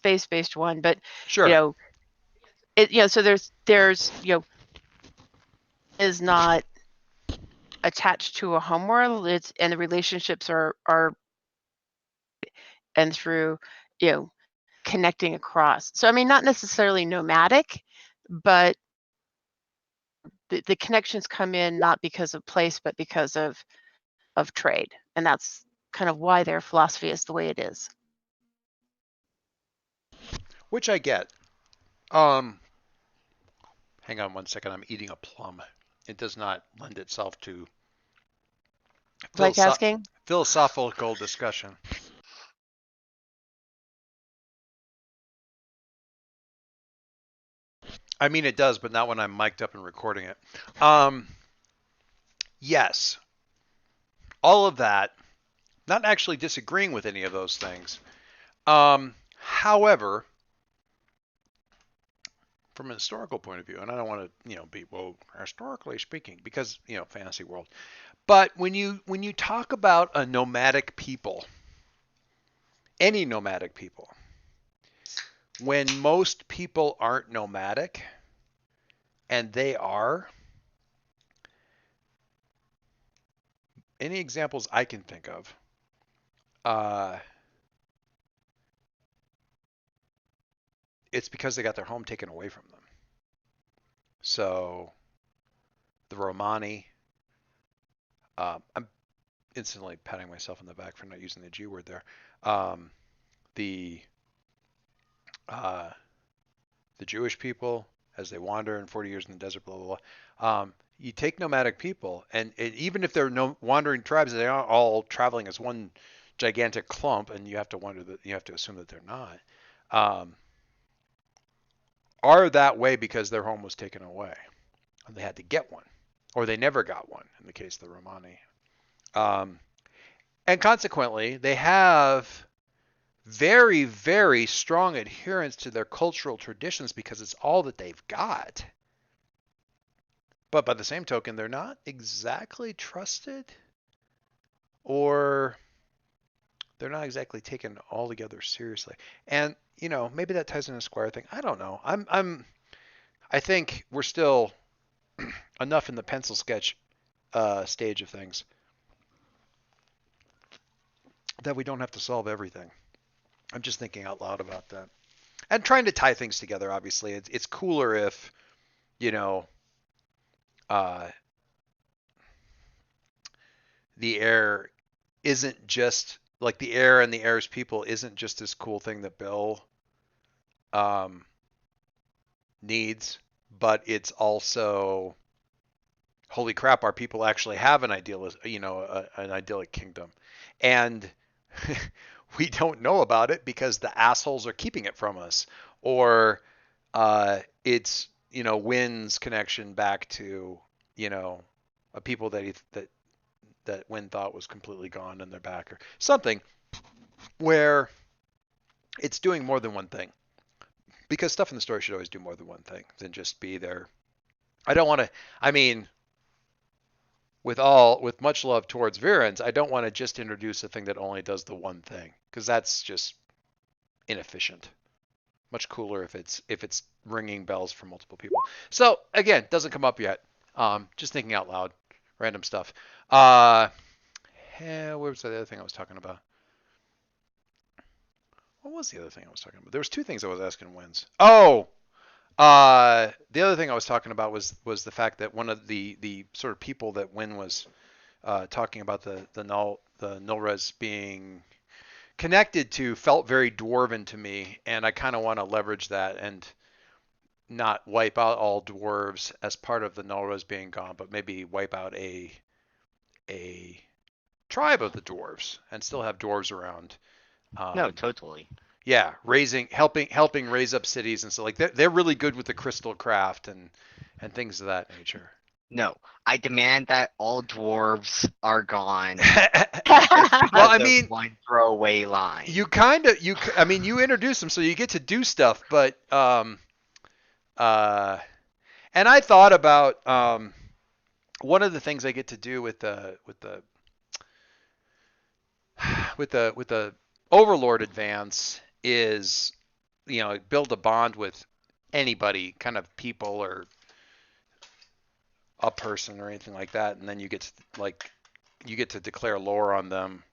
space-based one, but you Sure. know, so there's is not attached to a homeworld. And the relationships are and through connecting across. So I mean, not necessarily nomadic, but the connections come in not because of place, but because of trade, and that's kind of why their philosophy is the way it is. Which I get. Um, Hang on one second. I'm eating a plum. It does not lend itself to philosoph- Multitasking. philosophical discussion. I mean, it does, but not when I'm mic'd up and recording it. Um, yes, all of that. Not actually disagreeing with any of those things. However, from a historical point of view, and I don't want to, be historically speaking, because fantasy world. But when you talk about a nomadic people, any nomadic people, when most people aren't nomadic and they are, any examples I can think of, uh, it's because they got their home taken away from them. So the Romani, I'm instantly patting myself on the back for not using the G word there. Um, the uh, the Jewish people as they wander in 40 years in the desert, blah blah blah. You take nomadic people, and even if they're no wandering tribes, they aren't all traveling as one gigantic clump, and you have to wonder that you have to assume that they're not. Um, are that way because their home was taken away and they had to get one, or they never got one in the case of the Romani. Um, and consequently, they have very, very strong adherence to their cultural traditions because it's all that they've got. But by the same token, they're not exactly trusted, or they're not exactly taken altogether seriously. And maybe that ties into Squire thing. I don't know. I think we're still enough in the pencil sketch stage of things that we don't have to solve everything. I'm just thinking out loud about that and trying to tie things together. Obviously, it's cooler if you know uh, the heir isn't just like the heir and the heir's people isn't just this cool thing that Bill um, needs, but it's also holy crap, our people actually have an idealist, an idyllic kingdom, and we don't know about it because the assholes are keeping it from us, or it's Wynn's connection back to a people that Wynn thought was completely gone and they're back, or something where it's doing more than one thing. Because stuff in the story should always do more than one thing than just be there. I don't want to. I mean, with much love towards Virens, I don't want to just introduce a thing that only does the one thing because that's just inefficient. Much cooler if it's ringing bells for multiple people. So again, doesn't come up yet. Just thinking out loud, random stuff. What was the other thing I was talking about? What was the other thing I was talking about? There was two things I was asking Wins. Oh, the other thing I was talking about was the fact that one of the sort of people that Win was talking about the Nulres being connected to felt very dwarven to me, and I kind of want to leverage that and not wipe out all dwarves as part of the Nulres being gone, but maybe wipe out a tribe of the dwarves and still have dwarves around. No, Um, totally. yeah, helping raise up cities and so like they're really good with the crystal craft and things of that nature. No, I demand that all dwarves are gone just Well, because I of mean, one throwaway line. I mean, you introduce them so you get to do stuff, but uh, and I thought about one of the things I get to do with the Overlord advance is build a bond with anybody, kind of people or a person or anything like that, and then you get to declare lore on them.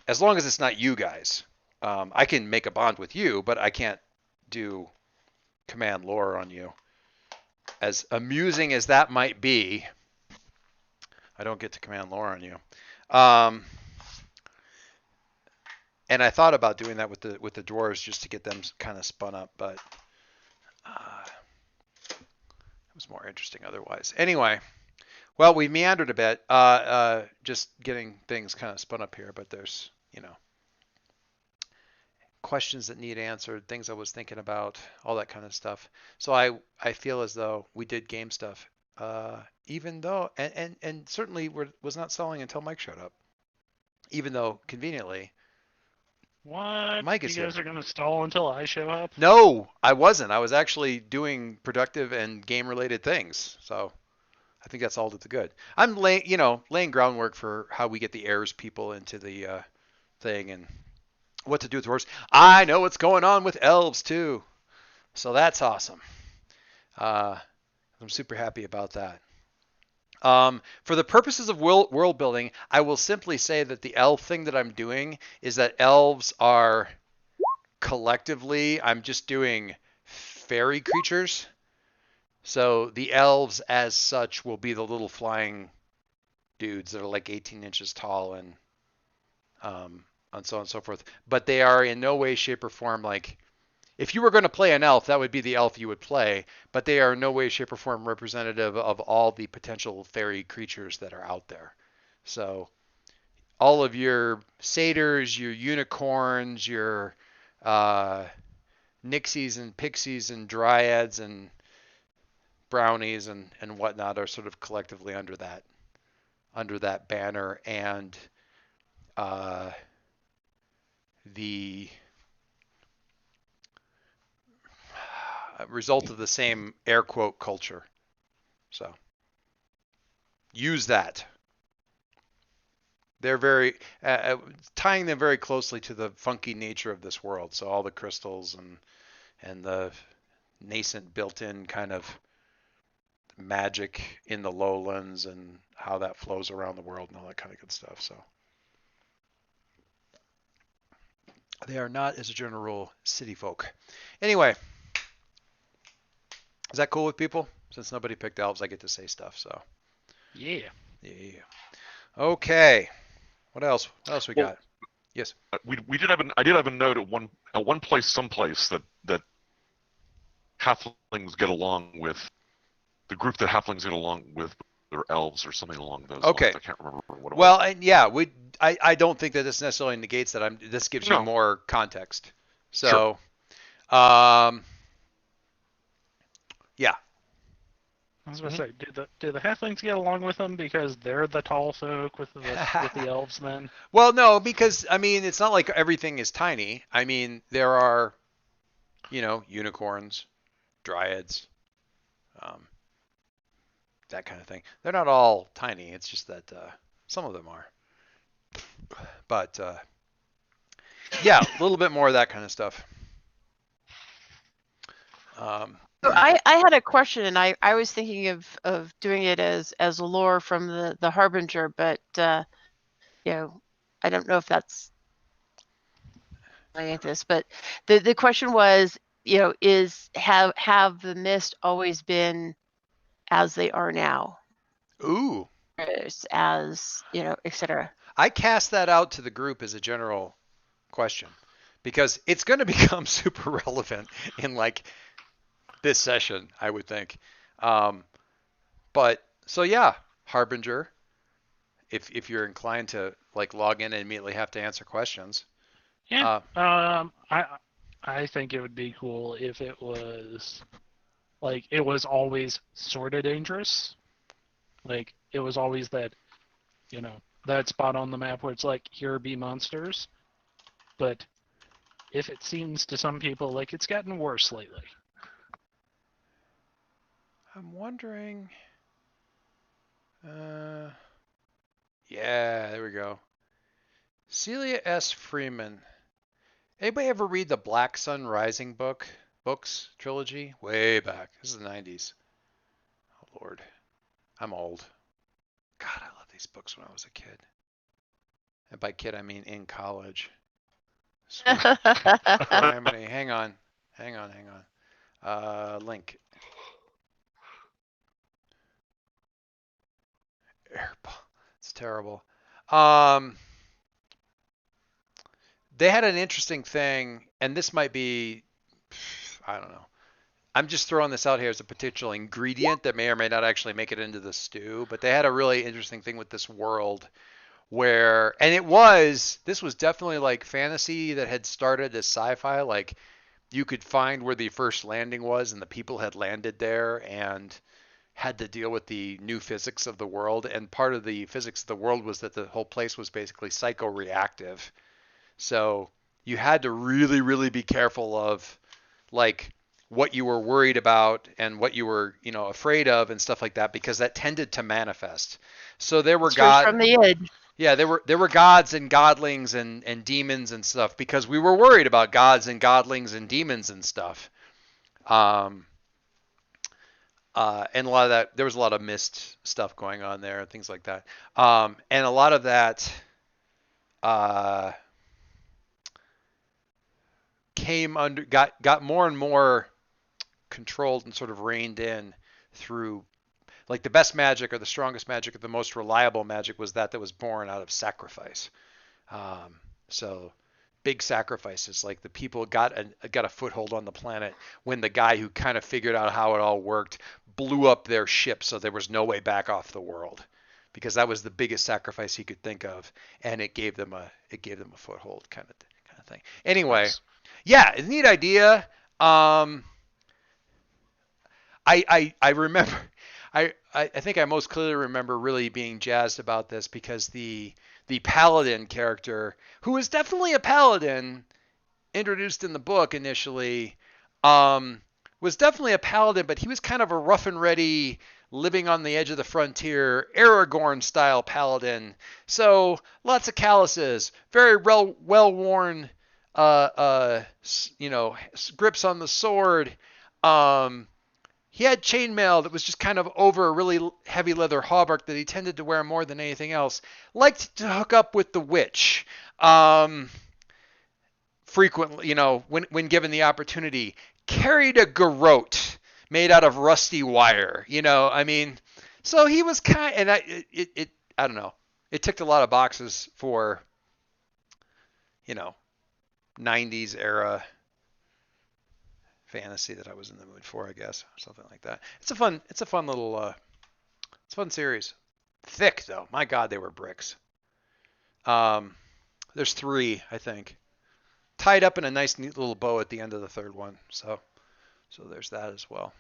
As long as it's not you guys, I can make a bond with you, but I can't do command lore on you. As amusing as that might be, I don't get to command lore on you. And I thought about doing that with the dwarves just to get them kind of spun up, but it was more interesting otherwise. Anyway, well, we meandered a bit, just getting things kind of spun up here, but there's, questions that need answered, things I was thinking about, all that kind of stuff. So I feel as though we did game stuff, even though, and certainly was not selling until Mike showed up, even though conveniently What? Mike You is guys here. are gonna stall until I show up? No, I wasn't. I was actually doing productive and game related things. So I think that's all to the good. I'm laying groundwork for how we get the heirs people into the thing and what to do with the horse. I know what's going on with elves too. So that's awesome. I'm super happy about that. For the purposes of world building, I will simply say that the elf thing that I'm doing is that elves are collectively, I'm just doing fairy creatures. So the elves as such will be the little flying dudes that are like 18 inches tall and so on and so forth. But they are in no way, shape, or form like, if you were going to play an elf, that would be the elf you would play, but they are in no way, shape, or form representative of all the potential fairy creatures that are out there. So all of your satyrs, your unicorns, your nixies and pixies and dryads and brownies and whatnot are sort of collectively under that banner, and the result of the same air quote culture. So use that. They're very tying them very closely to the funky nature of this world. So all the crystals and the nascent built-in kind of magic in the lowlands and how that flows around the world and all that kind of good stuff. So they are not, as a general rule, city folk. Anyway, is that cool with people? Since nobody picked elves, I get to say stuff. So Yeah. yeah. Okay. What else? What else we got? Yes. We did have I did have a note at one place, someplace that halflings get along with the group that halflings get along with their elves or something along those Okay. lines. I can't remember what it Well, was. and yeah, I don't think that this necessarily negates that. This gives you No. more context. So, Sure. Yeah. I was gonna say, do the halflings get along with them because they're the tall folk with the elves then? Well, no, because I mean, it's not like everything is tiny. I mean, there are, unicorns, dryads, that kind of thing. They're not all tiny. It's just that some of them are. But yeah, a little bit more of that kind of stuff. So I had a question, and I was thinking of doing it as lore from the Harbinger, but I don't know if that's this. But the question was, have the Mist always been as they are now, Ooh. as etc. I cast that out to the group as a general question because it's going to become super relevant in like this session, I would think. But so yeah, Harbinger, if you're inclined to like log in and immediately have to answer questions. Yeah. I think it would be cool if it was like it was always sort of dangerous. Like it was always that, that spot on the map where it's like, here be monsters. But if it seems to some people like it's gotten worse lately. I'm wondering. Yeah, there we go. Celia S. Freeman. Anybody ever read the Black Sun Rising books trilogy? Way back. This is the 90s. Oh Lord, I'm old. God, I love these books when I was a kid. And by kid, I mean in college. Sweet criminy. Hang on. Link. Airball. It's terrible. They had an interesting thing, and this might be, I don't know. I'm just throwing this out here as a potential ingredient that may or may not actually make it into the stew, but they had a really interesting thing with this world where, and this was definitely like fantasy that had started as sci-fi. Like you could find where the first landing was and the people had landed there and had to deal with the new physics of the world. And part of the physics of the world was that the whole place was basically psychoreactive. So you had to really, really be careful of like what you were worried about and what you were, afraid of and stuff like that, because that tended to manifest. So there were Straight from the edge. yeah, there were gods and godlings and demons and stuff because we were worried about gods and godlings and demons and stuff. And a lot of that, there was a lot of mist stuff going on there and things like that. And a lot of that got more and more controlled and sort of reined in through, like, the best magic or the strongest magic or the most reliable magic was that was born out of sacrifice. So big sacrifices, like the people got a foothold on the planet when the guy who kind of figured out how it all worked blew up their ship, so there was no way back off the world, because that was the biggest sacrifice he could think of, and it gave them a foothold kind of thing. Anyway, Nice. yeah, it's a neat idea. I remember, I think I most clearly remember really being jazzed about this because the paladin character, who is definitely a paladin, introduced in the book initially, was definitely a paladin, but he was kind of a rough and ready, living on the edge of the frontier, Aragorn style paladin. So lots of calluses, very well worn, grips on the sword. He had chainmail that was just kind of over a really heavy leather hauberk that he tended to wear more than anything else. Liked to hook up with the witch frequently, when given the opportunity. Carried a garrote made out of rusty wire. So he was kind, and I don't know. It ticked a lot of boxes for, 90s era fantasy that I was in the mood for, I guess, something like that. It's a fun little, it's a fun series. Thick though, my God, they were bricks. There's 3, I think, tied up in a nice, neat little bow at the end of the 3rd one. So there's that as well.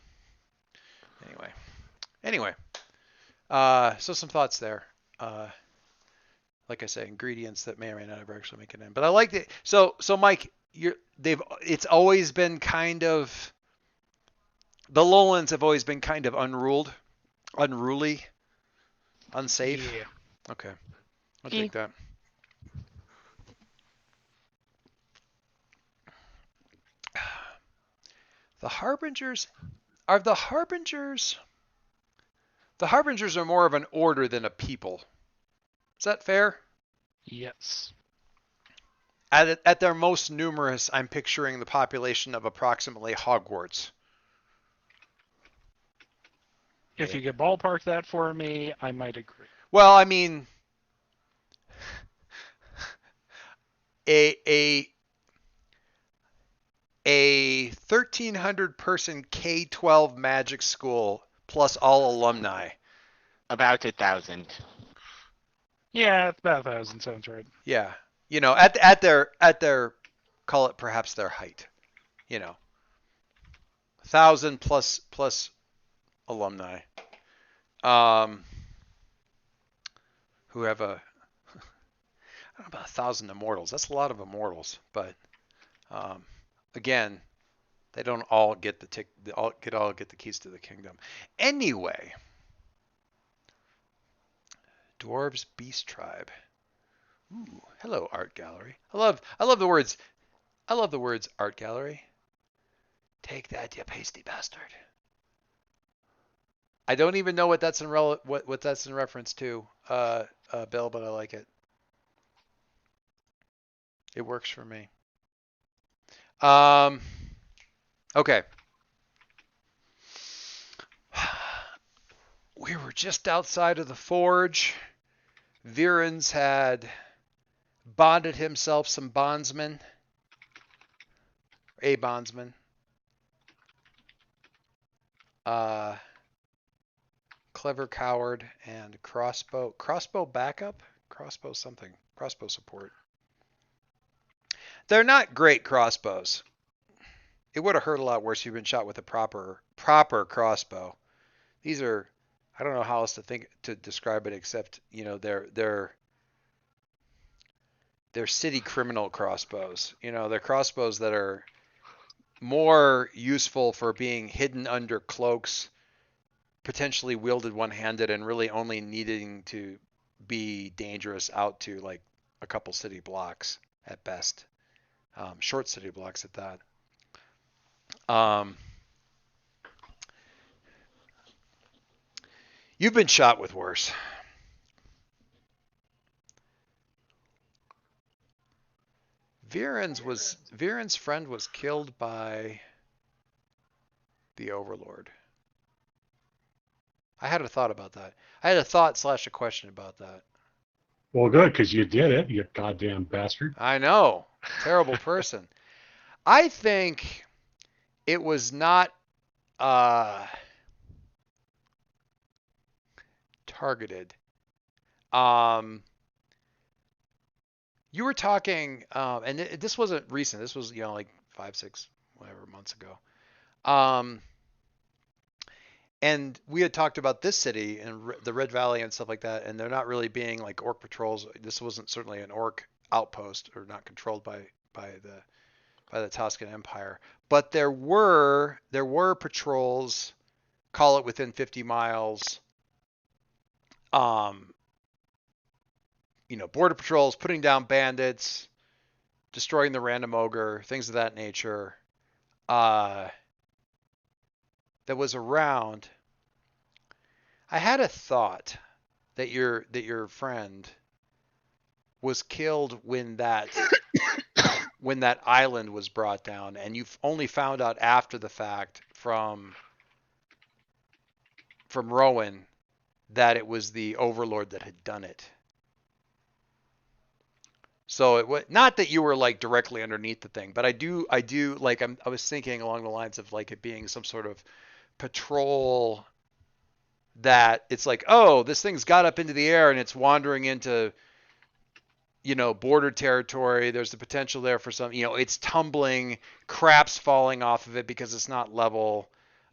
Anyway, so some thoughts there. Like I say, ingredients that may or may not ever actually make it in. But I liked it. So Mike, it's always been kind of, the lowlands have always been kind of unruly, unsafe. Yeah. Okay, I'll take that. The Harbingers are more of an order than a people. Is that fair? Yes. At their most numerous, I'm picturing the population of approximately Hogwarts. If you could ballpark that for me, I might agree. Well, I mean, a 1,300 person K-12 magic school plus all alumni. About 1,000. Yeah, about 1,000 sounds right. Yeah, at their call it perhaps their height. 1,000 plus alumni. Who have I don't know about 1,000 immortals. That's a lot of immortals, but again, they don't all get the keys to the kingdom. Anyway, Dwarves Beast Tribe. Ooh, hello, art gallery. I love the words I love the words art gallery. Take that, you pasty bastard. I don't even know what that's what that's in reference to, Bill, but I like it. It works for me. Okay. We were just outside of the forge. Virens had bonded himself some bondsmen. A bondsman. Clever coward and crossbow. Crossbow backup? Crossbow something. Crossbow support. They're not great crossbows. It would have hurt a lot worse if you'd been shot with a proper crossbow. These are, I don't know how else to describe it except, you know, they're city criminal crossbows. You know, they're crossbows that are more useful for being hidden under cloaks, potentially wielded one-handed, and really only needing to be dangerous out to like a couple city blocks at best. Short city blocks at that. You've been shot with worse. Viren's friend was killed by the Overlord. I had a thought about that. I had a thought / a question about that. Well, good, because you did it, you goddamn bastard. I know. Terrible person. I think it was not targeted. You were talking, and this wasn't recent. This was, you know, like 5, 6, whatever months ago. And we had talked about this city and the Red Valley and stuff like that, and they're not really being like orc patrols. This wasn't certainly an orc outpost, or not controlled by the Tuscan Empire. But there were patrols, call it within 50 miles. You know, border patrols, putting down bandits, destroying the random ogre, things of that nature. That was around. I had a thought that your friend was killed when that island was brought down, and you've only found out after the fact from Rowan that it was the Overlord that had done it. So it was not that you were like directly underneath the thing, but I do like I was thinking along the lines of like it being some sort of patrol that it's like, oh, this thing's got up into the air and it's wandering into, you know, border territory. There's the potential there for some, you know, it's tumbling, crap's falling off of it because it's not level.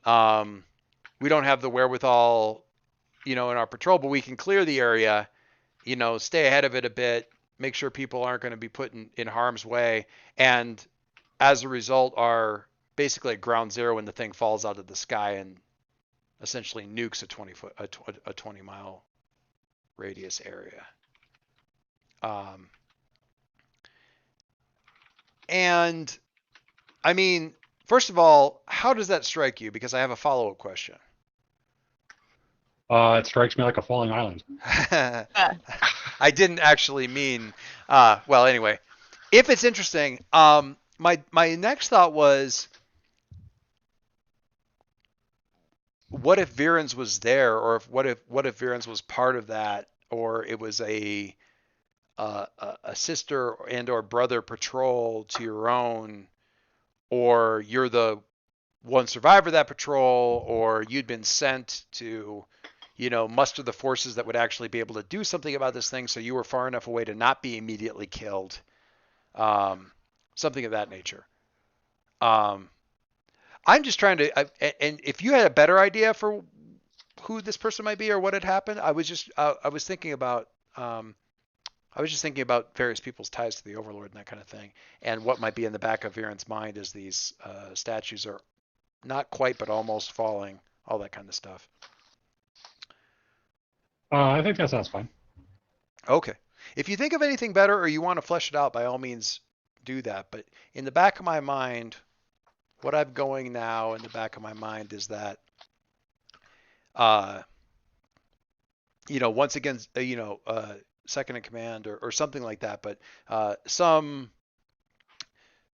We don't have the wherewithal, you know, in our patrol, but we can clear the area, you know, stay ahead of it a bit, make sure people aren't going to be put in harm's way, and as a result are basically at ground zero when the thing falls out of the sky and essentially nukes a 20-mile radius area. And I mean, first of all, how does that strike you? Because I have a follow-up question. It strikes me like a falling island. I didn't actually mean, well, anyway, if it's interesting, my next thought was, what if Virens was there, or what if Virens was part of that, or it was a sister and or brother patrol to your own, or you're the one survivor of that patrol, or you'd been sent to, you know, muster the forces that would actually be able to do something about this thing, so you were far enough away to not be immediately killed. Something of that nature. I'm just trying to, and if you had a better idea for who this person might be or what had happened, I was just thinking about various people's ties to the Overlord and that kind of thing, and what might be in the back of Viren's mind as these statues are not quite but almost falling, all that kind of stuff. I think that sounds fine. Okay. If you think of anything better or you want to flesh it out, by all means, do that. But in the back of my mind, what I'm going now in the back of my mind is that, once again, second in command or something like that. But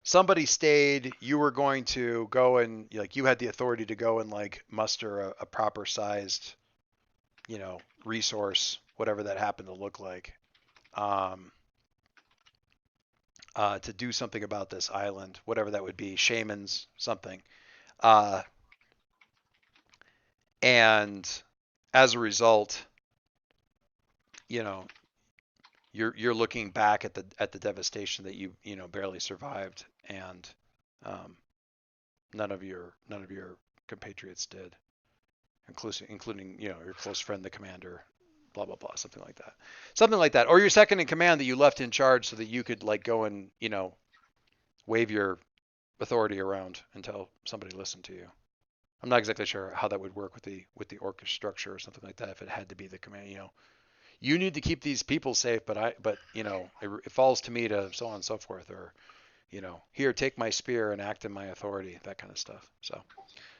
somebody stayed. You were going to go and you had the authority to go and muster a proper sized, resource, whatever that happened to look like. To do something about this island, whatever that would be, shamans, something. And as a result, you're looking back at the devastation that you barely survived, and none of your compatriots did, including your close friend, the commander. Blah blah blah, something like that, or your second in command that you left in charge so that you could go and wave your authority around until somebody listened to you. I'm not exactly sure how that would work with the orchestra structure or something like that. If it had to be the command, you need to keep these people safe, but it falls to me to so on and so forth, or here, take my spear and act in my authority, that kind of stuff. So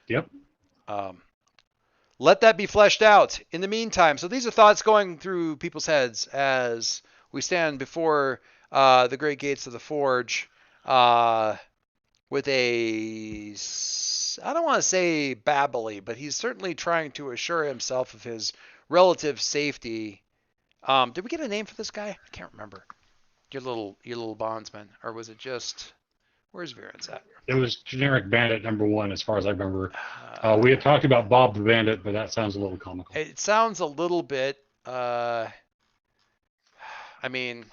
Yep. Let that be fleshed out. In the meantime, so these are thoughts going through people's heads as we stand before the great gates of the forge with a, I don't want to say babbly, but he's certainly trying to assure himself of his relative safety. Did we get a name for this guy? I can't remember. Your little bondsman, or was it just, where's Viren's at? It was generic bandit number 1, as far as I remember. We had talked about Bob the Bandit, but that sounds a little comical. It sounds a little bit. I mean,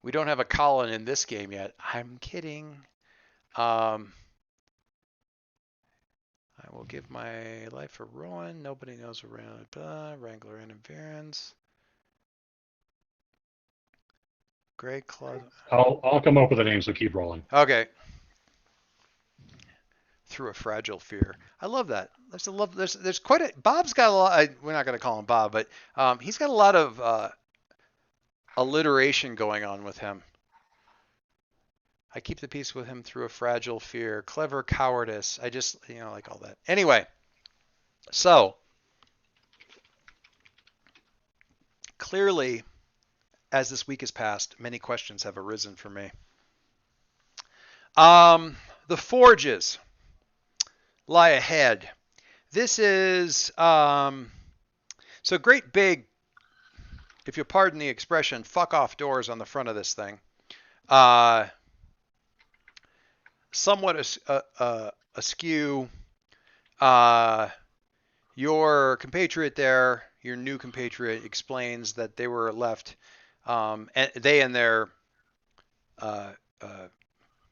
we don't have a Colin in this game yet. I'm kidding. I will give my life a Rowan. Nobody knows around. Wrangler and Viren's. Greg Claude. I'll come up with a name, so keep rolling. Okay. Through a fragile fear. I love that. There's quite a, Bob's got a lot, we're not going to call him Bob, but he's got a lot of alliteration going on with him. I keep the peace with him through a fragile fear. Clever cowardice. I just, like all that. Anyway, so clearly, as this week has passed, many questions have arisen for me. The forges lie ahead. This is so great big, if you'll pardon the expression, fuck off doors on the front of this thing. Somewhat askew. Your compatriot there, your new compatriot, explains that they were left, and they and their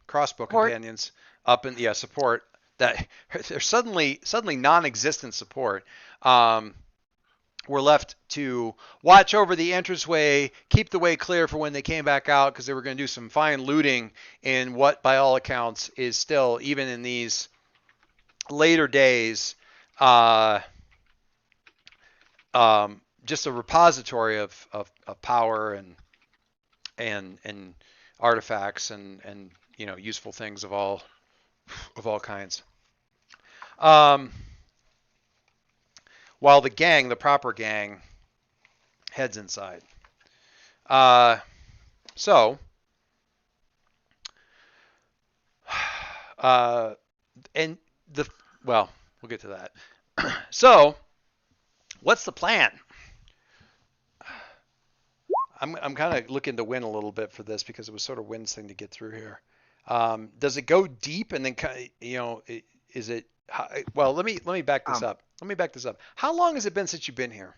crossbow companions up in support, that they're suddenly non-existent support, were left to watch over the entranceway, keep the way clear for when they came back out, because they were going to do some fine looting in what, by all accounts, is still, even in these later days, just a repository of power and artifacts and useful things of all kinds. While the proper gang, heads inside. We'll get to that. So, what's the plan? I'm kind of looking to win a little bit for this, because it was sort of Wynn's thing to get through here. Does it go deep, and then is it? Well, let me back this up. Let me back this up. How long has it been since you've been here?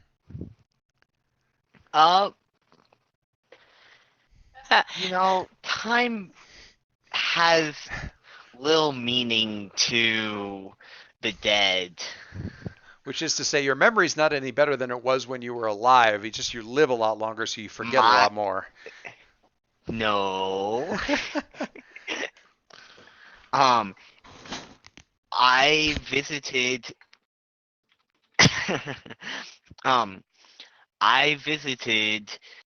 Time has little meaning to the dead. Which is to say, your memory's not any better than it was when you were alive. It's just you live a lot longer, so you forget a lot more. No. I visited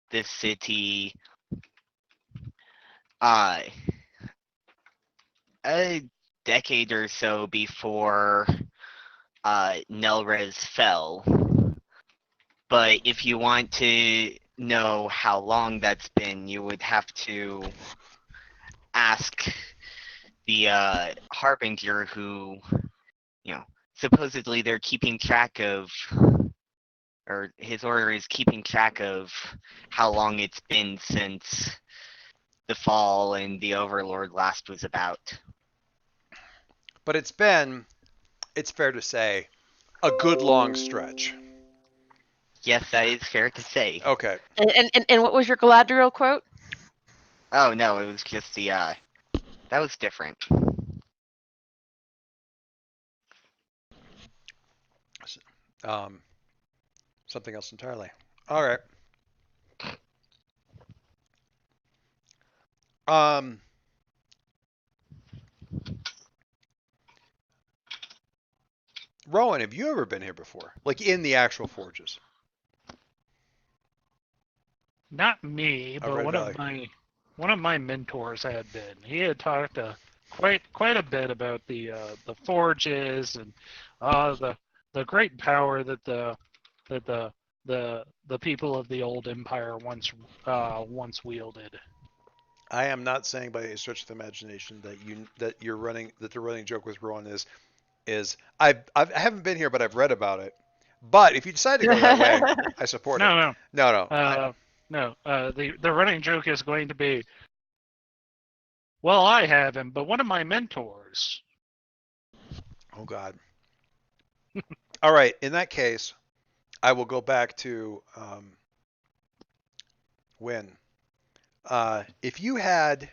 the city a decade or so before Nelrez fell. But if you want to know how long that's been, you would have to ask the Harbinger, who, supposedly they're keeping track of, or his order is keeping track of how long it's been since the fall and the Overlord last was about. But it's been, it's fair to say, a good long stretch. Yes, that is fair to say. Okay. And what was your Galadriel quote? Oh no, it was just the that was different. Something else entirely. All right. Rowan, have you ever been here before? Like in the actual forges? Not me, Oh, but Red one Valley. of my mentors had been. He had talked quite a bit about the forges and the great power that the people of the old empire once wielded. I am not saying by a stretch of the imagination that the running joke with Rowan is I haven't been here, but I've read about it. But if you decide to go that way, I support it. No. No. The running joke is going to be, well, I haven't, but one of my mentors. Oh God. All right. In that case, I will go back to Win. If you had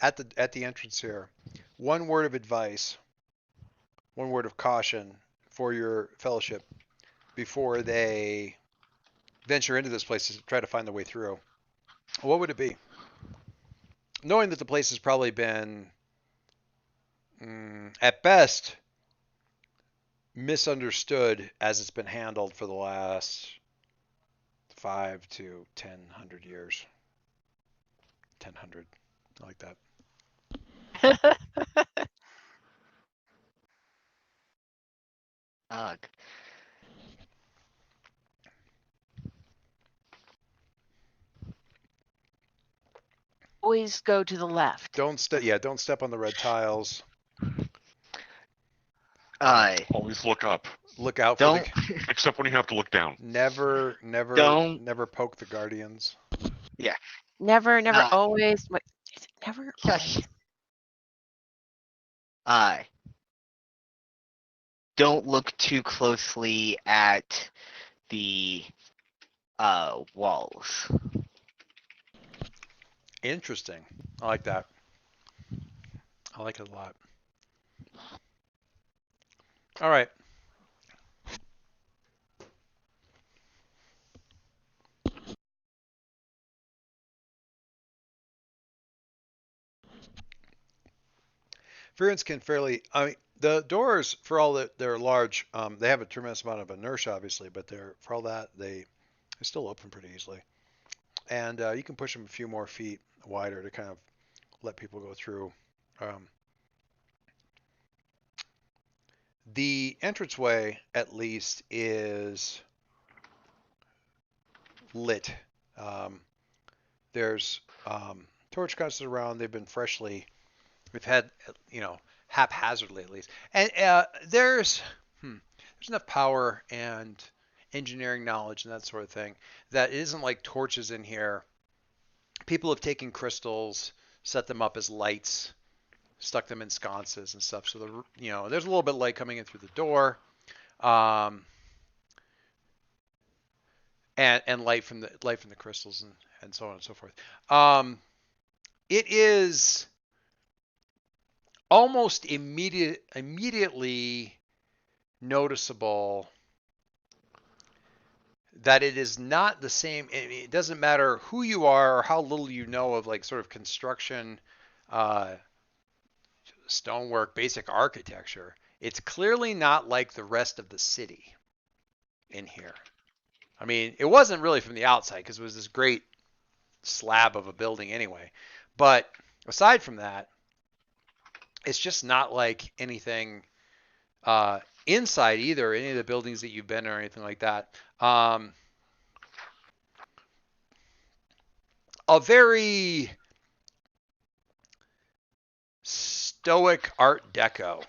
at the entrance here one word of advice, one word of caution for your fellowship before they venture into this place to try to find their way through, what would it be? Knowing that the place has probably been, at best, misunderstood as it's been handled for the last 5 to 1000 years. 1000, I like that. Ugh. Always go to the left. Don't step on the red tiles. Always look up, Look out for Don't except when you have to look down. never poke the guardians. Never, Uh, always. What? Never, Shush. always. Don't look too closely at the walls. Interesting. I like that. I like it a lot. All right. Variants can fairly. I mean, the doors, for all that they're large, they have a tremendous amount of inertia, obviously, but for all that they still open pretty easily. And you can push them a few more feet wider to kind of let people go through. The entranceway, at least, is lit. There's torch constants around. They've been we've had, haphazardly at least. And there's enough power and engineering knowledge and that sort of thing that it isn't like torches in here. People have taken crystals, set them up as lights, stuck them in sconces and stuff. So there's a little bit of light coming in through the door, and light from the crystals and so on and so forth. It is almost immediately noticeable that it is not the same. It doesn't matter who you are or how little you know of like sort of construction, stonework, basic architecture. It's clearly not like the rest of the city in here. I mean, it wasn't really from the outside because it was this great slab of a building anyway. But aside from that, it's just not like anything inside either, any of the buildings that you've been in or anything like that. A very stoic Art Deco,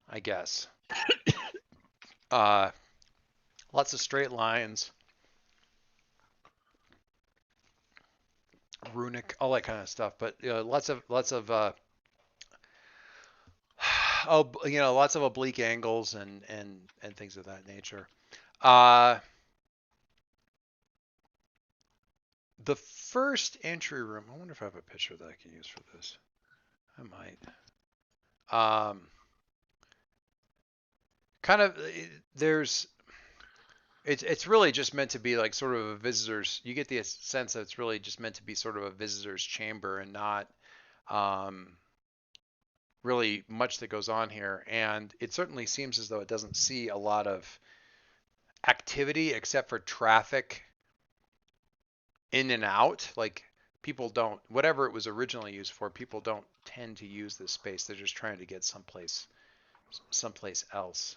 I guess. Lots of straight lines, runic, all that kind of stuff. But lots of lots of oblique angles and things of that nature. The first entry room. I wonder if I have a picture that I can use for this. I might. Kind of there's. It's really just meant to be like sort of a visitor's. You get the sense that it's really just meant to be sort of a visitor's chamber and not really much that goes on here. And it certainly seems as though it doesn't see a lot of activity except for traffic in and out. Like people don't, whatever it was originally used for, people don't tend to use this space. They're just trying to get someplace else.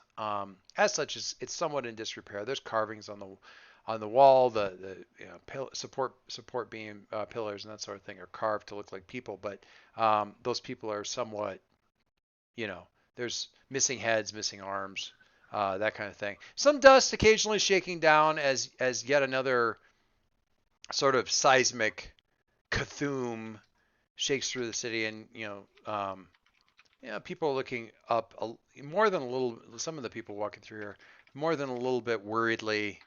As such, it's somewhat in disrepair. There's carvings on the wall. The support beam pillars and that sort of thing are carved to look like people, but those people are somewhat, there's missing heads, missing arms, that kind of thing. Some dust occasionally shaking down as yet another sort of seismic Cthulhu shakes through the city, and people are looking up more than a little. Some of the people walking through here more than a little bit worriedly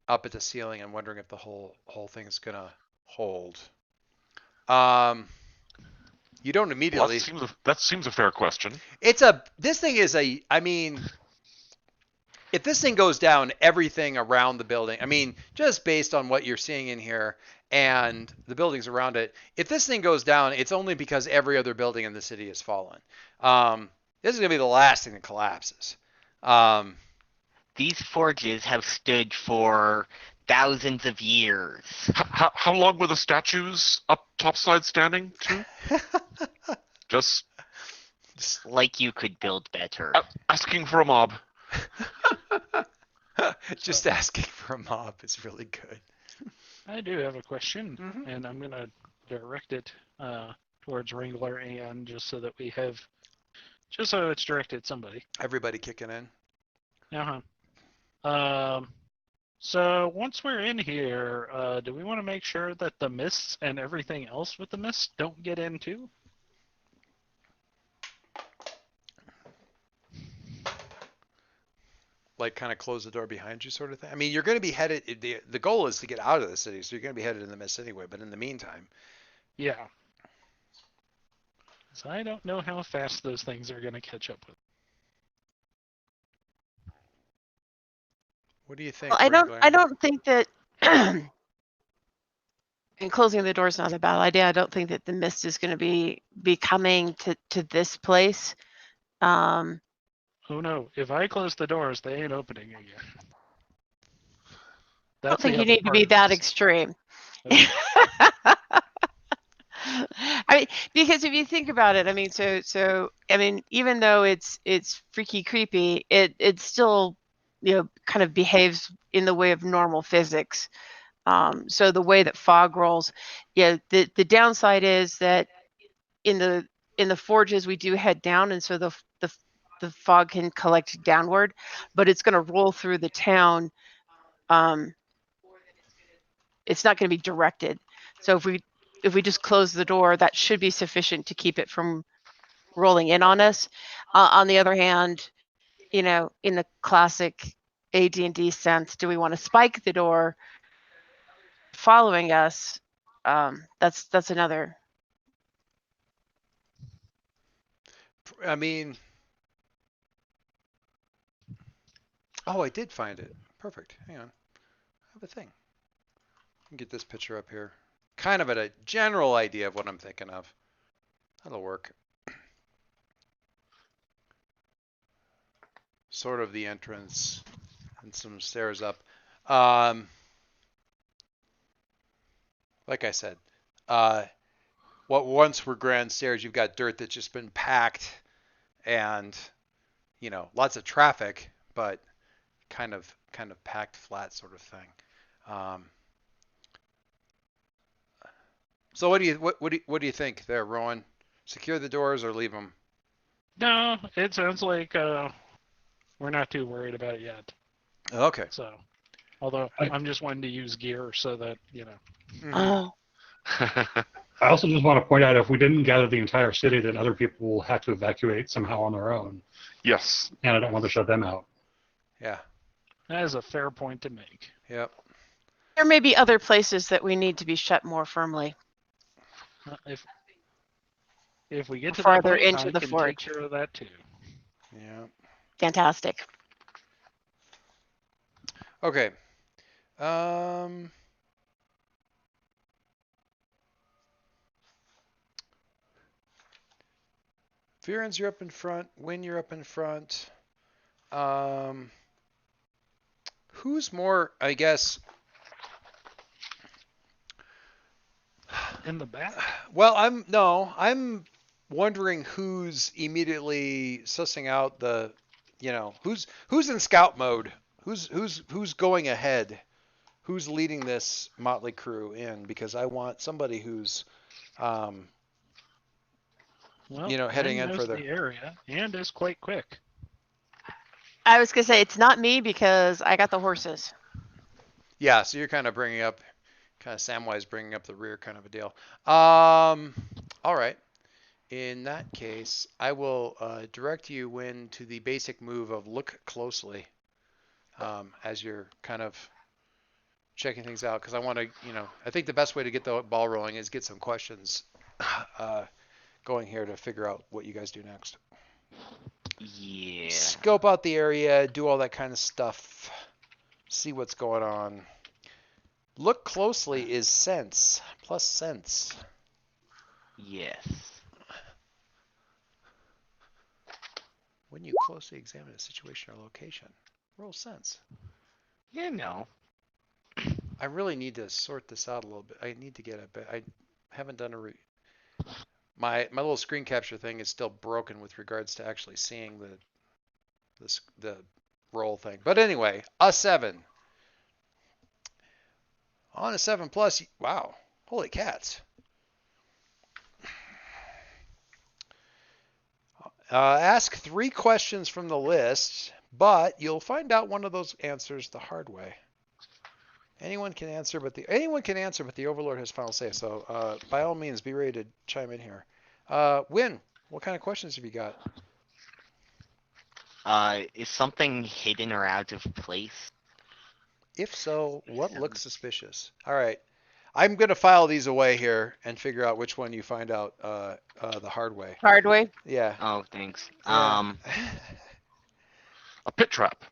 up at the ceiling and wondering if the whole thing is gonna hold. You don't immediately. Well, that seems a fair question. This thing is I mean, if this thing goes down, everything around the building, I mean, just based on what you're seeing in here and the buildings around it, if this thing goes down, it's only because every other building in the city has fallen. This is going to be the last thing that collapses. These forges have stood for thousands of years. How long were the statues up topside standing, too? Just Like you could build better. asking for a mob. Just asking for a mob is really good. I do have a question, Mhm. and I'm going to direct it towards Wrangler and just so that we have, just so it's directed at somebody. Everybody kicking in. So once we're in here, do we want to make sure that the mists and everything else with the mists don't get in too? Like kind of close the door behind you sort of thing. I mean, you're going to be headed, the goal is to get out of the city, so you're going to be headed in the mist anyway, but in the meantime. Yeah. So I don't know how fast those things are going to catch up with. What do you think? Well, I don't think that and closing the door is not a bad idea. I don't think that the mist is going to be coming to this place. Oh no, if I close the doors, they ain't opening again. I don't think you need to be that extreme. Okay. I mean, because if you think about it, I mean, so I mean, even though it's freaky creepy, it still kind of behaves in the way of normal physics. So the way that fog rolls, the downside is that in the forges we do head down, and so the fog can collect downward, but it's going to roll through the town. It's not going to be directed. So if we just close the door, that should be sufficient to keep it from rolling in on us. On the other hand, in the classic AD&D sense, do we want to spike the door following us? That's another. I mean, oh, I did find it. Perfect. Hang on. I have a thing. I can get this picture up here. Kind of at a general idea of what I'm thinking of. That'll work. Sort of the entrance and some stairs up. Like I said, what once were grand stairs, you've got dirt that's just been packed and, lots of traffic, but kind of packed flat sort of thing. So what do you think there, Rowan? Secure the doors or leave them? No, it sounds like we're not too worried about it yet. Okay. So, although I'm just wanting to use gear so that Mhm. Oh, I also just want to point out, if we didn't gather the entire city, then other people will have to evacuate somehow on their own, Yes. and I don't want to shut them out. Yeah. that is a fair point to make. Yep. there may be other places that we need to be shut more firmly. If we get to that Farther point, into I the can forge. take care of that too. Yeah. Fantastic. Okay. Fearens, you're up in front. Win, you're up in front. Who's more, I guess? In the back? Well, I'm wondering who's immediately sussing out the, who's in scout mode? Who's going ahead? Who's leading this motley crew in? Because I want somebody who's, Well, heading Ben in knows further. the area and is quite quick. I was gonna say it's not me because I got the horses. Yeah, so you're kind of Samwise bringing up the rear kind of a deal. All right. In that case, I will direct you, Win, to the basic move of look closely as you're kind of checking things out. Because I want to, I think the best way to get the ball rolling is get some questions going here to figure out what you guys do next. Yeah. Scope out the area, do all that kind of stuff, see what's going on. Look closely is sense, plus sense. Yes. When you closely examine a situation or location, roll sense. I really need to sort this out a little bit. I need to get I haven't done my little screen capture thing is still broken with regards to actually seeing the roll thing. But anyway, a 7. On a 7 plus, wow, holy cats. Ask 3 questions from the list, but you'll find out one of those answers the hard way. Anyone can answer, but the Overlord has final say. So by all means, be ready to chime in here. Win, what kind of questions have you got? Is something hidden or out of place? If so, what looks suspicious? All right. I'm going to file these away here and figure out which one you find out the hard way. Hard way. Yeah. Oh, thanks. Yeah. A pit trap.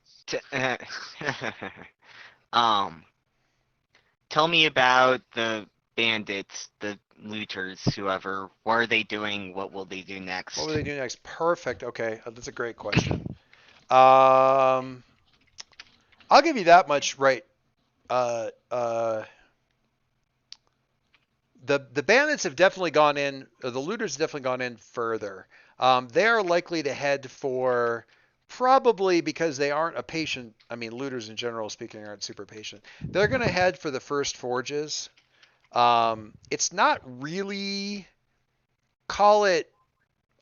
Tell me about the bandits, the looters, whoever. What are they doing? What will they do next? What will they do next? Perfect. Okay. That's a great question. I'll give you that much right. The bandits have definitely gone in, the looters have definitely gone in further. They're likely to head for, probably because they aren't a patient, I mean, looters in general speaking aren't super patient. They're going to head for the first forges. It's not really, call it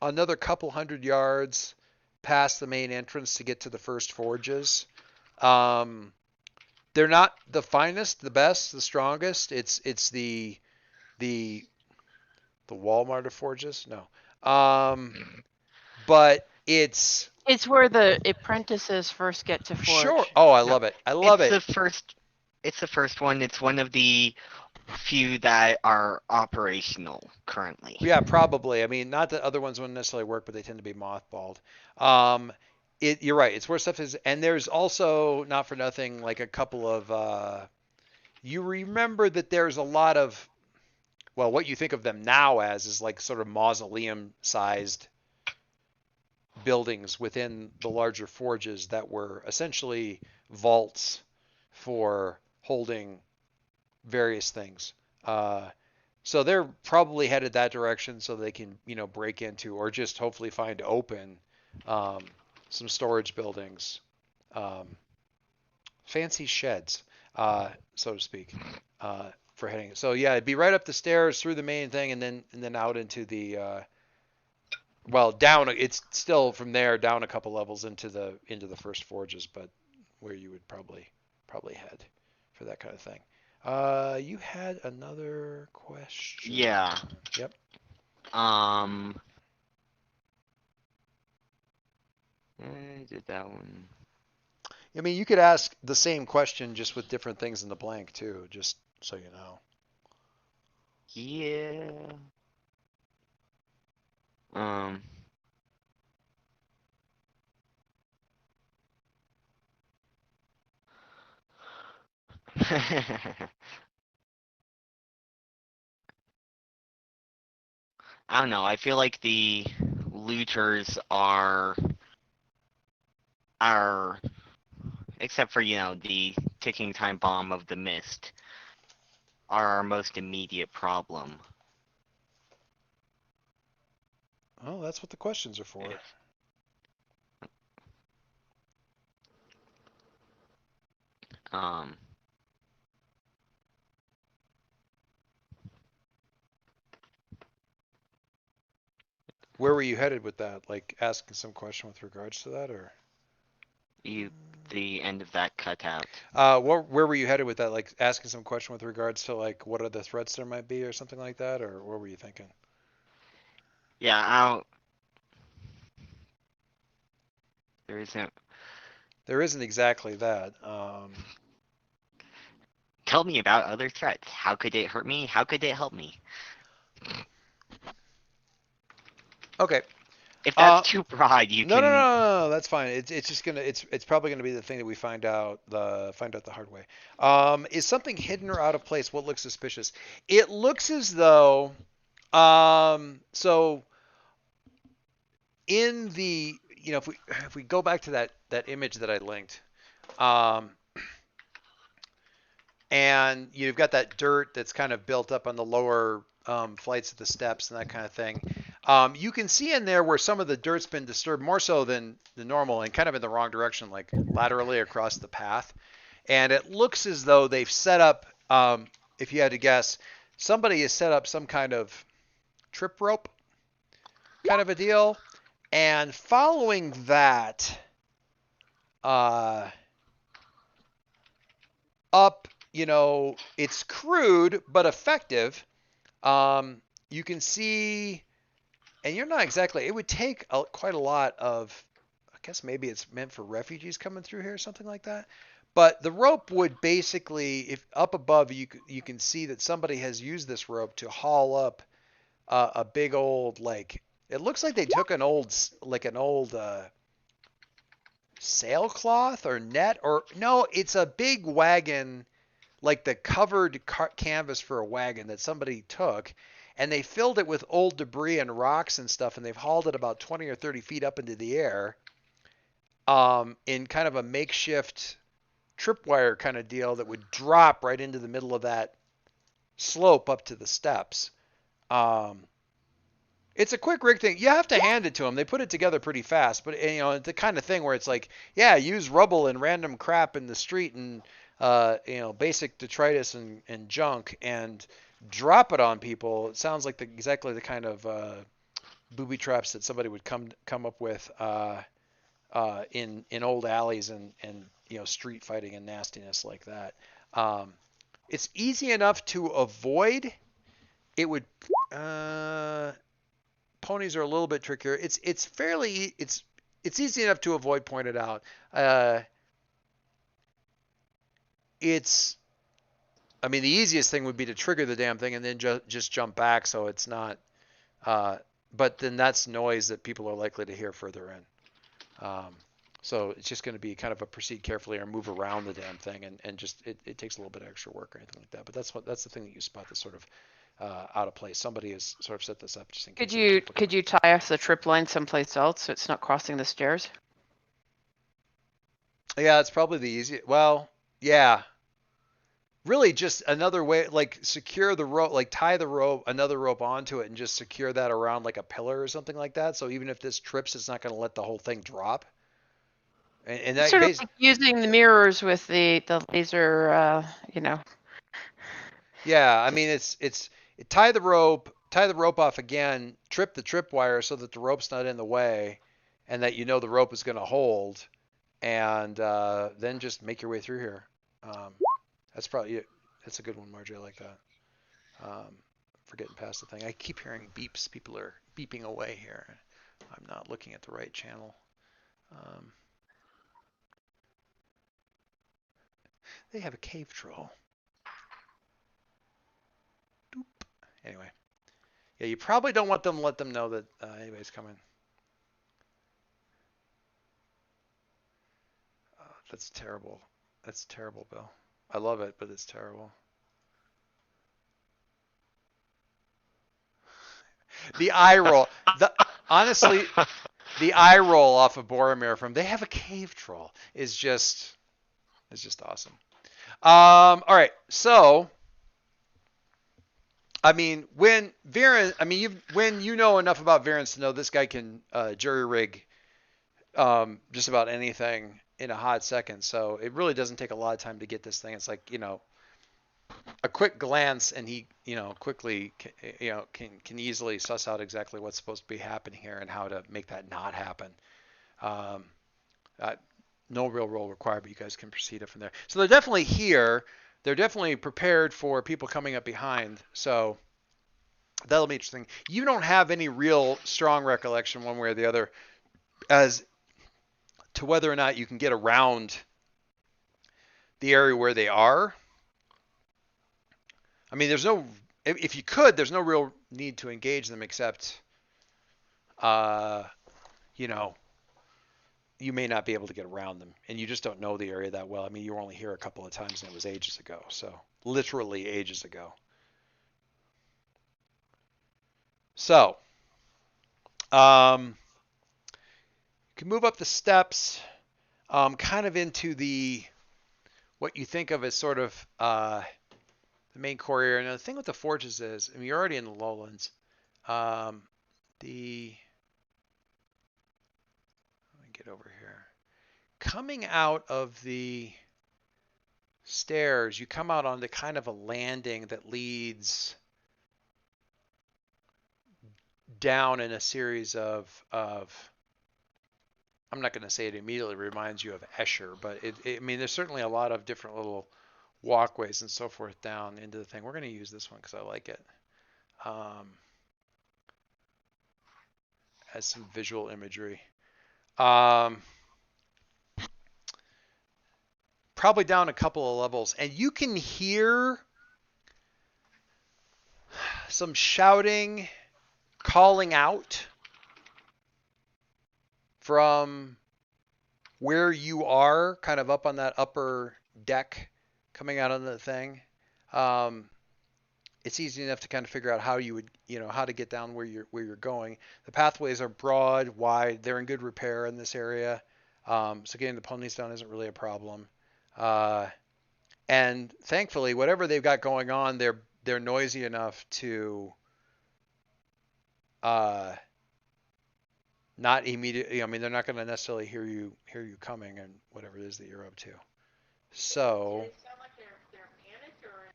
another couple 100 yards past the main entrance to get to the first forges. They're not the finest, the best, the strongest. It's the Walmart of forges? No. But it's where the apprentices first get to forge. sure. Oh, I love it. I love it. It's the first one. It's one of the few that are operational currently. Yeah, probably. I mean, not that other ones wouldn't necessarily work, but they tend to be mothballed. You're right. It's where stuff is, and there's also, not for nothing, like a couple of. You remember that there's a lot of, well, what you think of them now as is like sort of mausoleum-sized buildings within the larger forges that were essentially vaults for holding various things. So they're probably headed that direction so they can, break into or just hopefully find open some storage buildings, fancy sheds, so to speak, for heading. So yeah, it'd be right up the stairs through the main thing and then out into the down. It's still from there down a couple levels into the first forges, but where you would probably head for that kind of thing. You had another question. Yeah. Yep. I did that one. I mean, you could ask the same question just with different things in the blank too, just so you know. Yeah. I don't know. I feel like the looters are except for, the ticking time bomb of the mist, are our most immediate problem. Oh, that's what the questions are for. Um, Where were you headed with that? Like asking some question with regards to that, or? the end of that cutout. Where were you headed with that? Like asking some question with regards to like what other threats there might be, or something like that, or what were you thinking? Yeah, there isn't. There isn't exactly that. Tell me about other threats. How could it hurt me? How could it help me? Okay. If that's too broad, you No, can. no, that's fine. It's just gonna it's probably gonna be the thing that we find out the hard way. Is something hidden or out of place? What looks suspicious? It looks as though so in the if we go back to that image that I linked, and you've got that dirt that's kind of built up on the lower flights of the steps and that kind of thing. You can see in there where some of the dirt's been disturbed more so than the normal and kind of in the wrong direction, like laterally across the path. And it looks as though they've set up, if you had to guess, somebody has set up some kind of trip rope kind of a deal. And following that up, it's crude but effective. You can see, and you're not exactly, it would take quite a lot of, I guess maybe it's meant for refugees coming through here or something like that. But the rope would basically, if up above, you can see that somebody has used this rope to haul up a big old, like, it looks like they took an old sailcloth or net, or no, it's a big wagon, like the covered canvas for a wagon that somebody took, and they filled it with old debris and rocks and stuff, and they've hauled it about 20 or 30 feet up into the air in kind of a makeshift tripwire kind of deal that would drop right into the middle of that slope up to the steps. It's a quick rig thing. You have to hand it to them. They put it together pretty fast, but it's the kind of thing where it's like, yeah, use rubble and random crap in the street and basic detritus and junk and drop it on people. It sounds like exactly the kind of booby traps that somebody would come up with in old alleys and street fighting and nastiness like that. It's easy enough to avoid. It would. Ponies are a little bit trickier. It's easy enough to avoid. Pointed out. I mean, the easiest thing would be to trigger the damn thing and then just jump back so it's not. But then that's noise that people are likely to hear further in. So it's just going to be kind of a proceed carefully or move around the damn thing, and just it takes a little bit of extra work or anything like that. But that's the thing that you spot that's sort of out of place. Somebody has sort of set this up just in case. Could you tie us the trip line someplace else so it's not crossing the stairs? Yeah, it's probably the easiest. Well, yeah. really just another way, like secure the rope, like tie the rope, another rope onto it, and just secure that around like a pillar or something like that. So even if this trips, it's not going to let the whole thing drop. And that Sort of like using the mirrors with the laser, yeah, I mean tie the rope off again, trip the tripwire so that the rope's not in the way, and that the rope is going to hold, and then just make your way through here. That's a good one, Margie. I like that. Forgetting past the thing. I keep hearing beeps. People are beeping away here. I'm not looking at the right channel. They have a cave troll. Doop. Anyway. Yeah, you probably don't want them to let them know that anybody's coming. That's terrible. That's terrible, Bill. I love it, but it's terrible. The eye roll. Honestly, the eye roll off of Boromir from "They have a cave troll" is just awesome. All right, so I mean, when you know enough about Viren to know this guy can jury rig just about anything in a hot second. So it really doesn't take a lot of time to get this thing. It's like, a quick glance, and he, quickly, can easily suss out exactly what's supposed to be happening here and how to make that not happen. No real roll required, but you guys can proceed it from there. So they're definitely here. They're definitely prepared for people coming up behind. So that'll be interesting. You don't have any real strong recollection one way or the other as to whether or not you can get around the area where they are. I mean, if you could, there's no real need to engage them except, you may not be able to get around them, and you just don't know the area that well. I mean, you were only here a couple of times, and it was ages ago, so literally ages ago. So, you can move up the steps, kind of into what you think of as sort of the main core area. Now, the thing with the forges is, I mean, you're already in the lowlands. Let me get over here. Coming out of the stairs, you come out onto kind of a landing that leads down in a series of I'm not going to say it immediately reminds you of Escher, but I mean, there's certainly a lot of different little walkways and so forth down into the thing. We're going to use this one because I like it. Has some visual imagery. Probably down a couple of levels, and you can hear some shouting, calling out from where you are, kind of up on that upper deck coming out on the thing. It's easy enough to kind of figure out how you would, how to get down where you're going. The pathways are broad, wide. They're in good repair in this area. So getting the ponies down isn't really a problem. And thankfully, whatever they've got going on, they're noisy enough to not immediately. I mean, they're not going to necessarily hear you coming and whatever it is that you're up to. So. Do they sound like they're panicked or?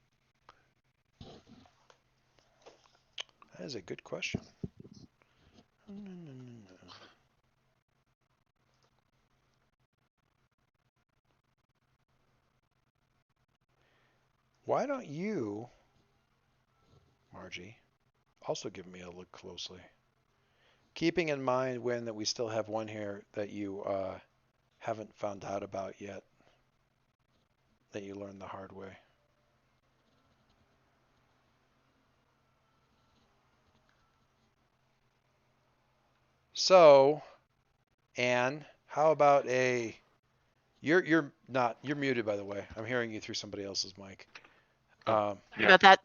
That is a good question. Why don't you, Margie, also give me a look closely? Keeping in mind, Wynn, that we still have one here that you haven't found out about yet, that you learned the hard way. So, Anne, how about you're muted, by the way. I'm hearing you through somebody else's mic. Yeah. About that?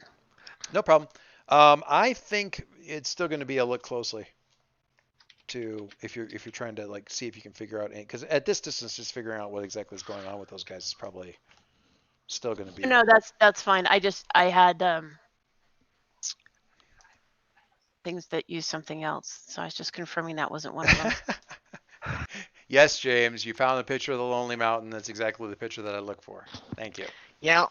No problem. I think it's still going to be a look closely to if you're trying to see if you can figure out, because at this distance, just figuring out what exactly is going on with those guys is probably still going to be. No, that's fine. I had things that use something else, so I was just confirming that wasn't one of them. Yes, James, you found a picture of the Lonely Mountain. That's exactly the picture that I look for. Thank you. Yeah,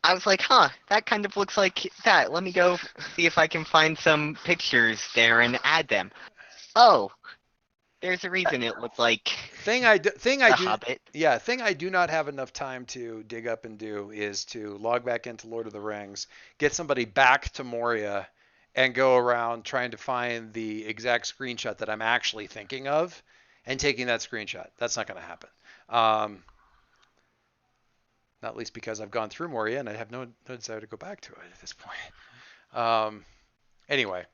I was like, huh, that kind of looks like that. Let me go see if I can find some pictures there and add them. Oh, there's a reason it looked like Thing I The do Hobbit. Yeah, thing I do not have enough time to dig up and do is to log back into Lord of the Rings, get somebody back to Moria, and go around trying to find the exact screenshot that I'm actually thinking of, and taking that screenshot. That's not going to happen. Not least because I've gone through Moria and I have no desire to go back to it at this point. Anyway,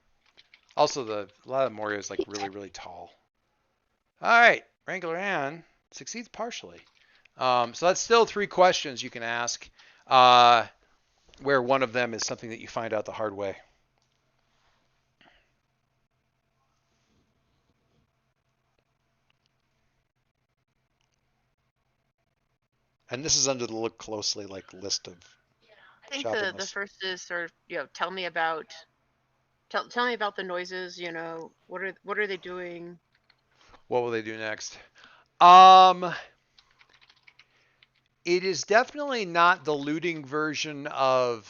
also a lot of Moria is like really, really tall. All right, Wrangler Ann succeeds partially. So that's still 3 questions you can ask, where one of them is something that you find out the hard way. And this is under the look closely like list of I think shopping the lists. first is sort of, tell me about the noises, what are they doing? What will they do next? It is definitely not the looting version of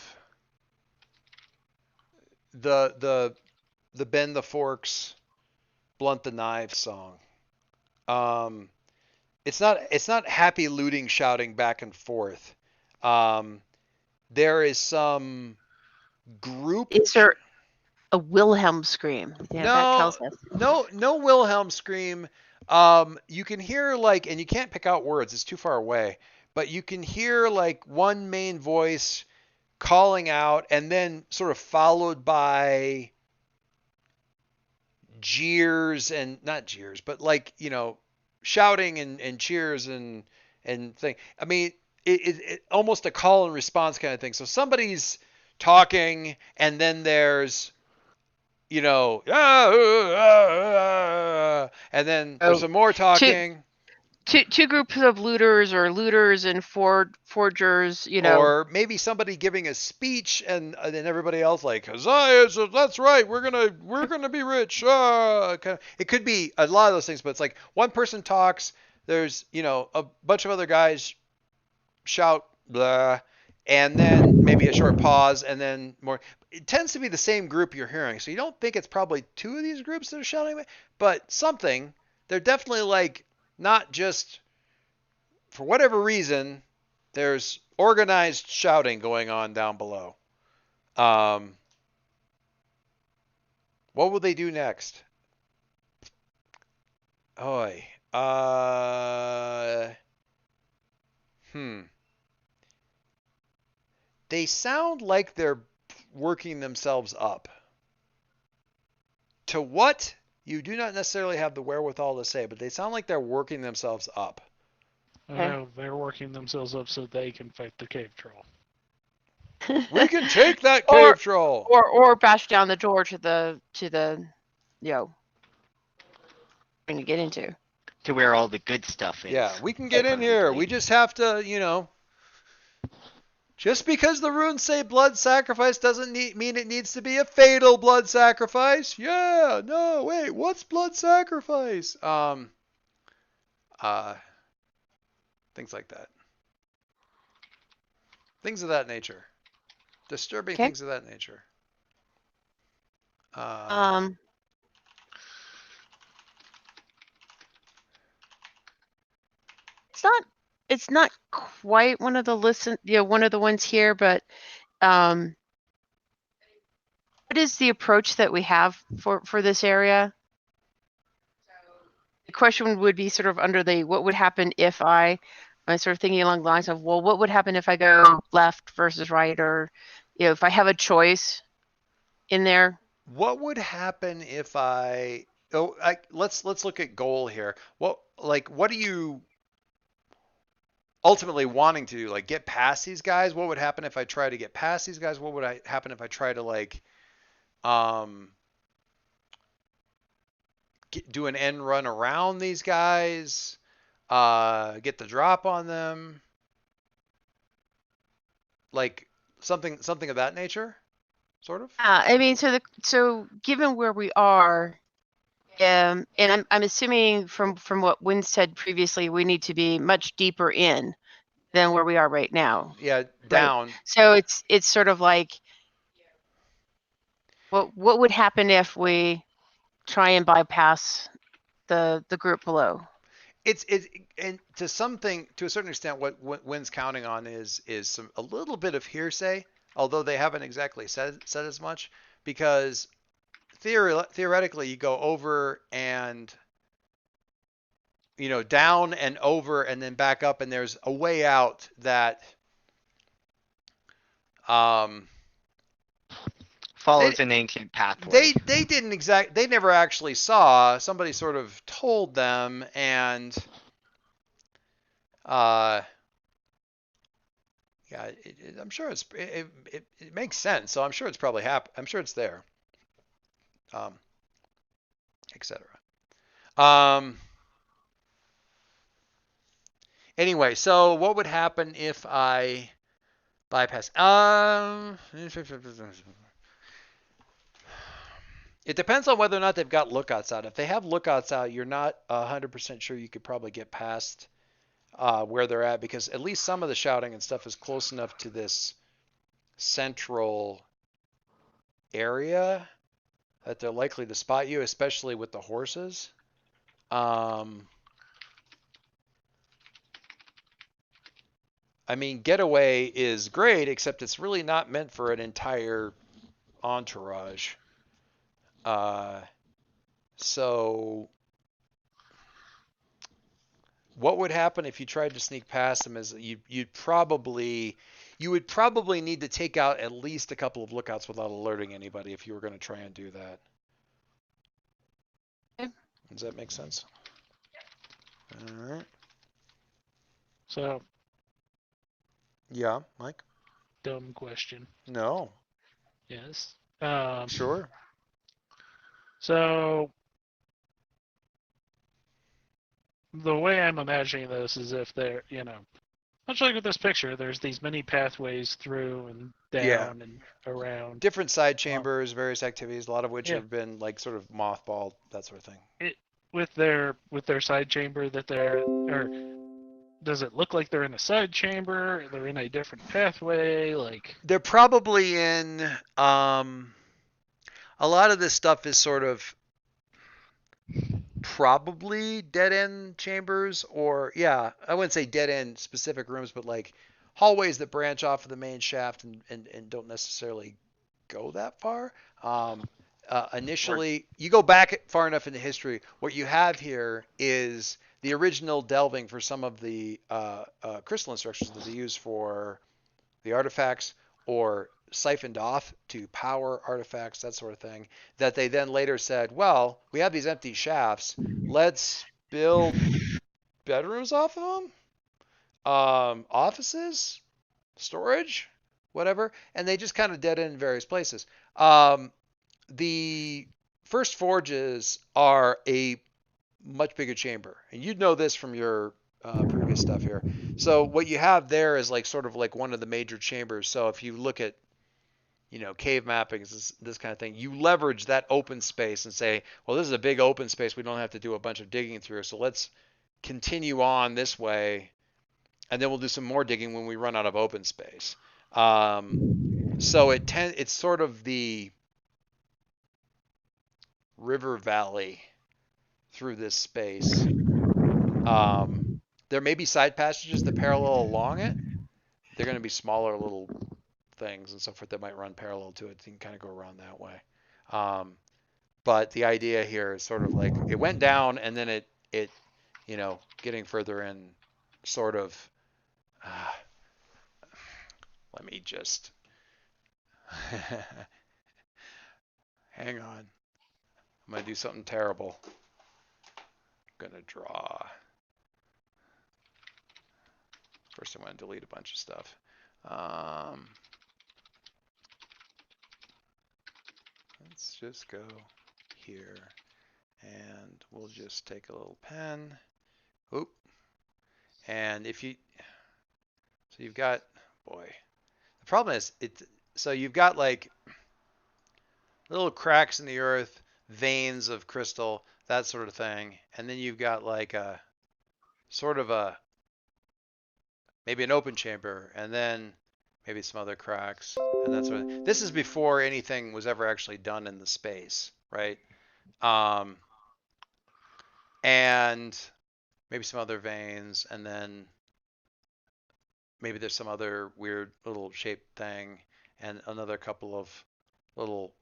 the Bend the Forks, Blunt the Knife song. It's not happy looting, shouting back and forth. There is some group. Is there a Wilhelm scream? Yeah, that tells us. No Wilhelm scream. You can hear and you can't pick out words. It's too far away. But you can hear one main voice calling out, and then sort of followed by jeers and not jeers, but shouting and cheers and thing. I mean, it almost a call and response kind of thing. So somebody's talking, and then there's and then there's some more talking. Two groups of looters and forgers, Or maybe somebody giving a speech, and then everybody else Huzzah, that's right, we're gonna be rich. It could be a lot of those things, but it's like one person talks, there's a bunch of other guys shout blah, and then maybe a short pause, and then more. It tends to be the same group you're hearing, so you don't think it's probably 2 of these groups that are shouting, but something. They're definitely not just for whatever reason. There's organized shouting going on down below. What will they do next? Oi. They sound like they're working themselves up. To what? You do not necessarily have the wherewithal to say, but they sound like they're working themselves up. They're working themselves up so they can fight the cave troll. We can take that cave troll. Or bash down the door to the going to get into. To where all the good stuff is. Yeah, we can get in here. We just have to, just because the runes say blood sacrifice doesn't mean it needs to be a fatal blood sacrifice. Yeah, no, wait, what's blood sacrifice? Things like that. Things of that nature. Disturbing things of that nature. It's not quite one of the one of the ones here, but what is the approach that we have for this area? The question would be sort of under what would happen if I'm sort of thinking along the lines of, well, what would happen if I go left versus right, or if I have a choice in there? What would happen if let's look at goal here. What are you ultimately wanting to do? Get past these guys? What would happen if I try to get past these guys? What would happen if I try to do an end run around these guys? Get the drop on them? like something of that nature, sort of. I mean, so given where we are, and I'm assuming from what Wynn said previously, we need to be much deeper in than where we are right now. Yeah, down. So it's sort of like, what would happen if we try and bypass the group below? It's and to a certain extent, what Wynn's counting on is a little bit of hearsay, although they haven't exactly said as much, because theoretically you go over and down and over and then back up, and there's a way out that Follows an ancient pathway. they never actually saw. Somebody sort of told them, and yeah, I'm sure it makes sense. So I'm sure it's probably I'm sure it's there, etc. Anyway, so what would happen if I bypass? It depends on whether or not they've got lookouts out. If they have lookouts out, you're not 100% sure you could probably get past where they're at, because at least some of the shouting and stuff is close enough to this central area that they're likely to spot you, especially with the horses. I mean, Getaway is great, except it's really not meant for an entire entourage. So what would happen if you tried to sneak past them is you would probably need to take out at least a couple of lookouts without alerting anybody if you were going to try and do that. Okay. Does that make sense? All right. So, Yeah, Mike? dumb question. No. Yes. Sure. So, the way I'm imagining this is if they're, much like with this picture, there's these many pathways through and down and around. Different side chambers, various activities, a lot of which Yeah. have been like sort of mothballed, that sort of thing. With their side chamber that they're, or does it look like they're in a side chamber? They're in a different pathway, like. They're probably in a lot of this stuff is sort of probably dead end chambers, or I wouldn't say dead end specific rooms, but like hallways that branch off of the main shaft and don't necessarily go that far. Initially, you go back far enough into history, what you have here is the original delving for some of the crystal instructions that they use for the artifacts, or siphoned off to power artifacts, that sort of thing, that they then later said, well, we have these empty shafts, let's build bedrooms off of them, offices, storage, whatever, and they just kind of dead end in various places. The first forges are a much bigger chamber, and you'd know this from your previous stuff here. So what you have there is like sort of like one of the major chambers. So if you look at cave mappings, this kind of thing, you leverage that open space and say, well, this is a big open space we don't have to do a bunch of digging through, so let's continue on this way, and then we'll do some more digging when we run out of open space. So it's sort of the river valley through this space. There may be side passages that parallel along it. They're going to be smaller little things and so forth that might run parallel to it. So you can kind of go around that way. But the idea here is sort of like it went down, and then it getting further in, sort of. Let me just hang on. I'm going to do something terrible. I'm going to draw. First, I'm going to delete a bunch of stuff. Let's just go here, and we'll just take a little pen. Oop. And if you, so you've got, boy, problem is so you've got like little cracks in the earth, veins of crystal, that sort of thing, and then you've got like a sort of a maybe an open chamber, and then maybe some other cracks, and that's what. This is before anything was ever actually done in the space, right? And maybe some other veins, and then maybe there's some other weird little shaped thing, and another couple of little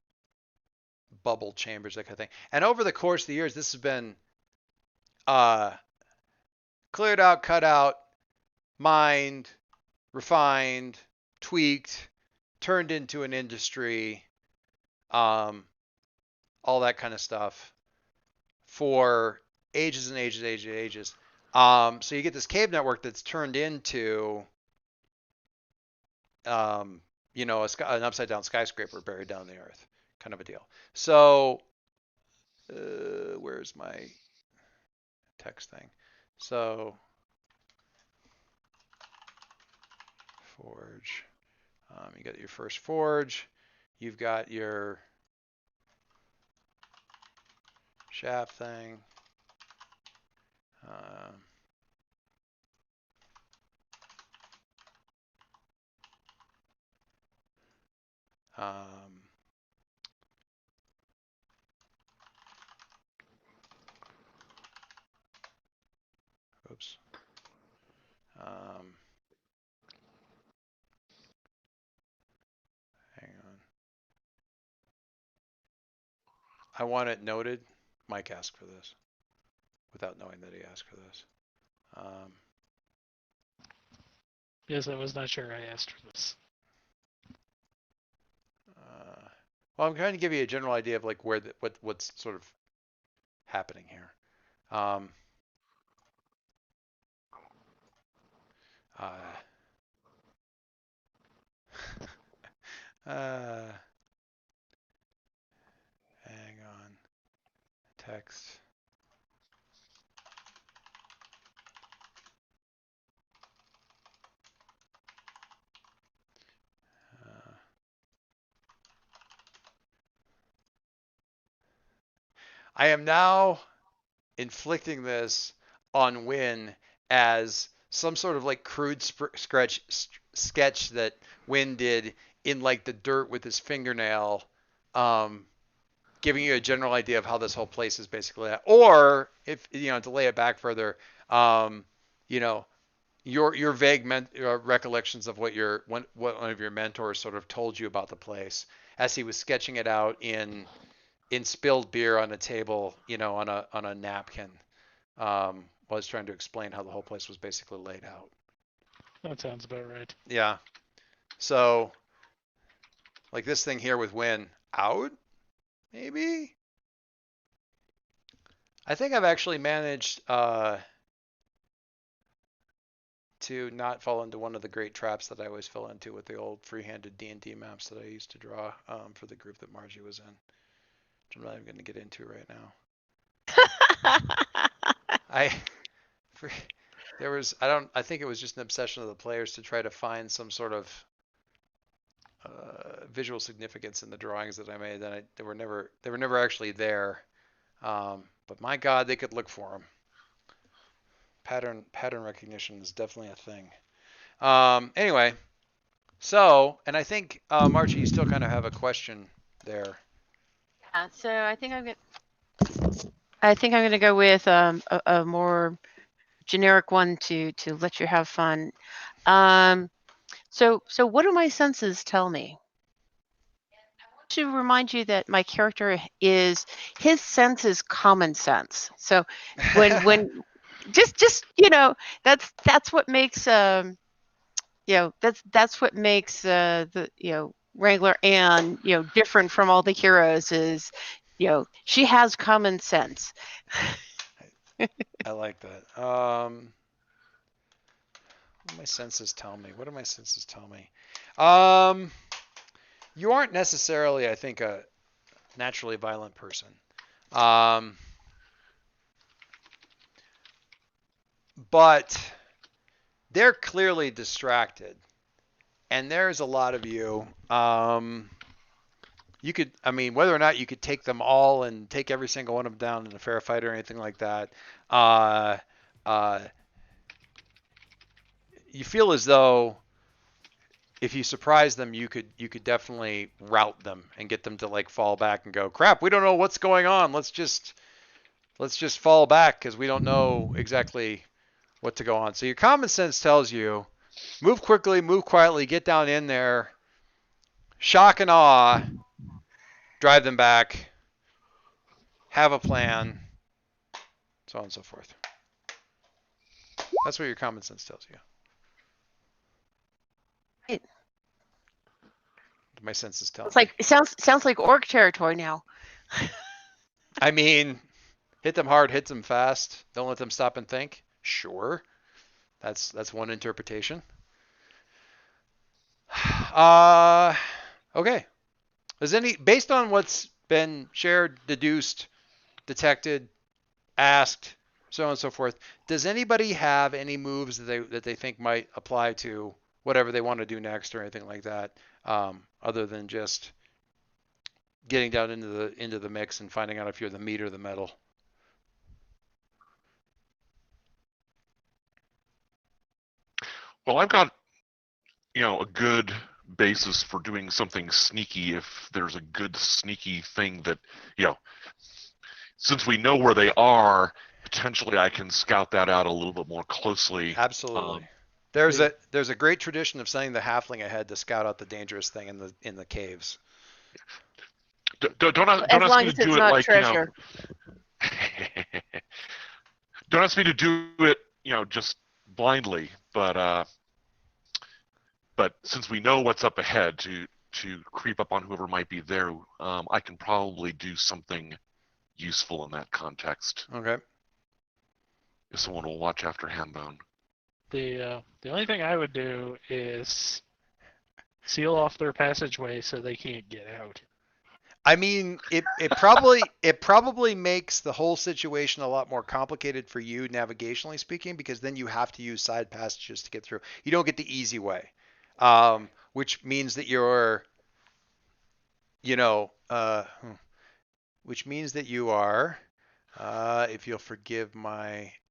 bubble chambers, that kind of thing. And over the course of the years, this has been cleared out, cut out, mined, refined, tweaked, turned into an industry, all that kind of stuff for ages and ages, ages, ages. So you get this cave network that's turned into, you know, an upside down skyscraper buried down in the earth, kind of a deal. So, where's my text thing? So, forge. You got your first forge. You've got your shaft thing. Oops. Hang on. I want it noted. Mike asked for this without knowing that he asked for this. Yes, I was not sure I asked for this. Well, I'm trying to give you a general idea of like where what's sort of happening here. Hang on. Text. I am now inflicting this on Win as some sort of like crude sketch that Win did in like the dirt with his fingernail, giving you a general idea of how this whole place is basically at. Or if you know, to lay it back further, you know, your vague recollections of what what one of your mentors sort of told you about the place as he was sketching it out in spilled beer on a table, you know, on a napkin, was trying to explain how the whole place was basically laid out. That sounds about right. Yeah. So, like this thing here with Win out, maybe. I think I've actually managed to not fall into one of the great traps that I always fell into with the old freehanded D&D maps that I used to draw for the group that Margie was in. Which I'm not even going to get into right now. I think it was just an obsession of the players to try to find some sort of visual significance in the drawings that I made. That they were never actually there. But my God, they could look for them. Pattern recognition is definitely a thing. Anyway, so, and I think Margie, you still kind of have a question there. Yeah, so I think I'm gonna go with a more generic one to let you have fun. So what do my senses tell me? To remind you that my character his sense is common sense. So when just you know, that's what makes you know, that's what makes the, you know, Wrangler Anne, you know, different from all the heroes is, you know, she has common sense. I like that. What do my senses tell me? You aren't necessarily, I think, a naturally violent person. But they're clearly distracted. and there's a lot of you. You could, I mean, whether or not you could take them all and take every single one of them down in a fair fight or anything like that, uh, you feel as though if you surprise them, you could definitely rout them and get them to like fall back and go, crap, we don't know what's going on. Let's just fall back because we don't know exactly what to go on. So your common sense tells you, move quickly, move quietly, get down in there, shock and awe, drive them back, have a plan, so on and so forth. That's what your common sense tells you. Right. My senses tell It's me. like it sounds like orc territory now. I mean, hit them hard, hit them fast. Don't let them stop and think. Sure, that's one interpretation. Okay. Based on what's been shared, deduced, detected, asked, so on and so forth, does anybody have any moves that they think might apply to whatever they want to do next or anything like that, other than just getting down into the mix and finding out if you're the meat or the metal? Well, I've got, a good basis for doing something sneaky if there's a good sneaky thing that, since we know where they are, potentially I can scout that out a little bit more closely. Absolutely. There's a great tradition of sending the halfling ahead to scout out the dangerous thing in the caves. Don't As ask long me as to do it's it not like, treasure. don't ask me to do it, just blindly, but since we know what's up ahead to creep up on whoever might be there, I can probably do something useful in that context. Okay. If someone will watch after Hambone. The only thing I would do is seal off their passageway so they can't get out. I mean, it probably makes the whole situation a lot more complicated for you navigationally speaking, because then you have to use side passages to get through. You don't get the easy way, which means that if you'll forgive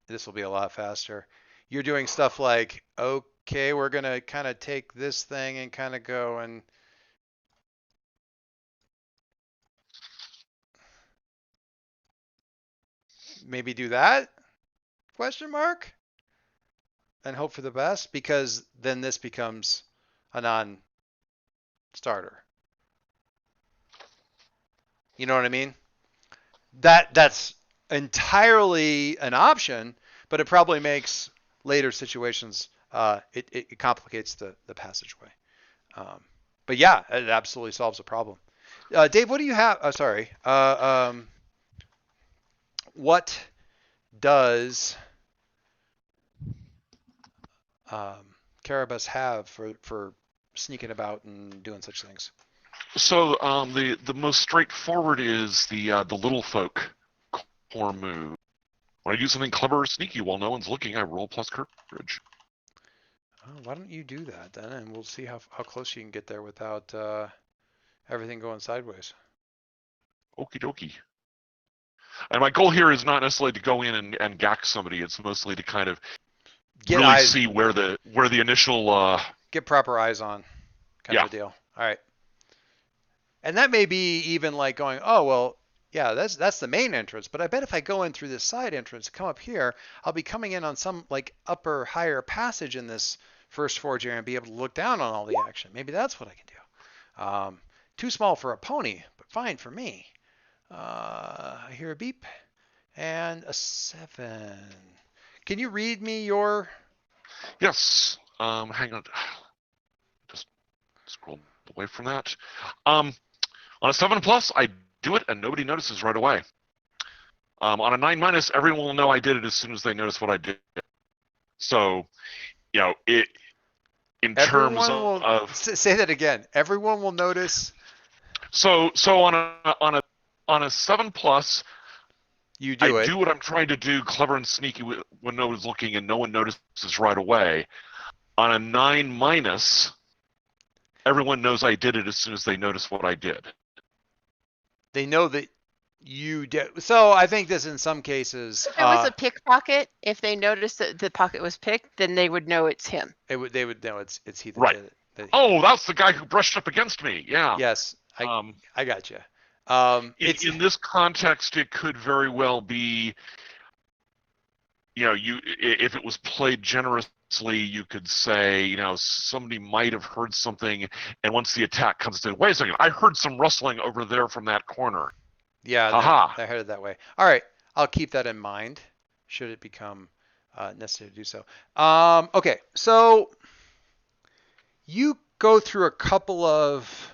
this will be a lot faster. You're doing stuff like, okay, we're gonna kind of take this thing and kind of go and maybe do that? Question mark? And hope for the best, because then this becomes a non-starter. You know what I mean? That's entirely an option, but it probably makes later situations, it complicates the passageway. But yeah, it absolutely solves a problem. Dave, what do you have? What does Carabas have for sneaking about and doing such things? So the most straightforward is the little folk core move. When I do something clever or sneaky while no one's looking, I roll plus courage. Oh, why don't you do that then, and we'll see how close you can get there without everything going sideways. Okie dokie. And my goal here is not necessarily to go in and gack somebody. It's mostly to kind of see where the initial get proper eyes on kind of a deal. All right. And that may be even like going, oh well, yeah, that's the main entrance, but I bet if I go in through this side entrance, come up here, I'll be coming in on some like higher passage in this first forge area and be able to look down on all the action. Maybe that's what I can do. Too small for a pony, but fine for me. I hear a beep and a 7. Can you read me your? Yes. Hang on. Just scroll away from that. On a 7+, I do it and nobody notices right away. On a 9-, everyone will know I did it as soon as they notice what I did. So, it in Everyone terms will, of say that again. Everyone will notice. So on a 7+, you do I do what I'm trying to do, clever and sneaky when no one's looking and no one notices right away. On a 9-, everyone knows I did it as soon as they notice what I did. They know that you did. So I think this in some cases, If it was a pickpocket, if they noticed that the pocket was picked, then they would know it's him. they would know it's he that Right. did it. Oh, that's the guy who brushed up against me. Yeah. Yes, Um, I got you. in this context, it could very well be, if it was played generously, you could say, somebody might have heard something, and once the attack comes in, wait a second, I heard some rustling over there from that corner. Yeah, Haha. they're headed that way. All right, I'll keep that in mind should it become necessary to do so. Okay, so you go through a couple of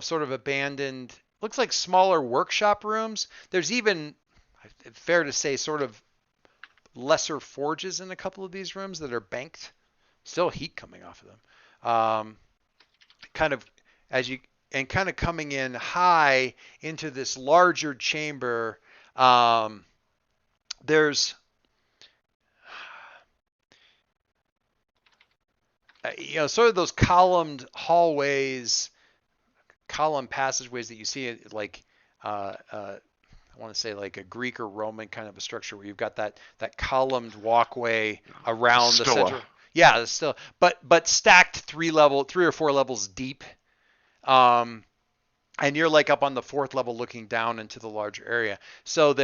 sort of abandoned, looks like smaller workshop rooms. There's even, fair to say, sort of lesser forges in a couple of these rooms that are banked. Still heat coming off of them. Kind of coming in high into this larger chamber. There's sort of those columned hallways, column passageways that you see like I want to say like a Greek or Roman kind of a structure where you've got that columned walkway around the center. Yeah, still, but stacked 3 or 4 levels deep. And you're like up on the 4th level looking down into the larger area. So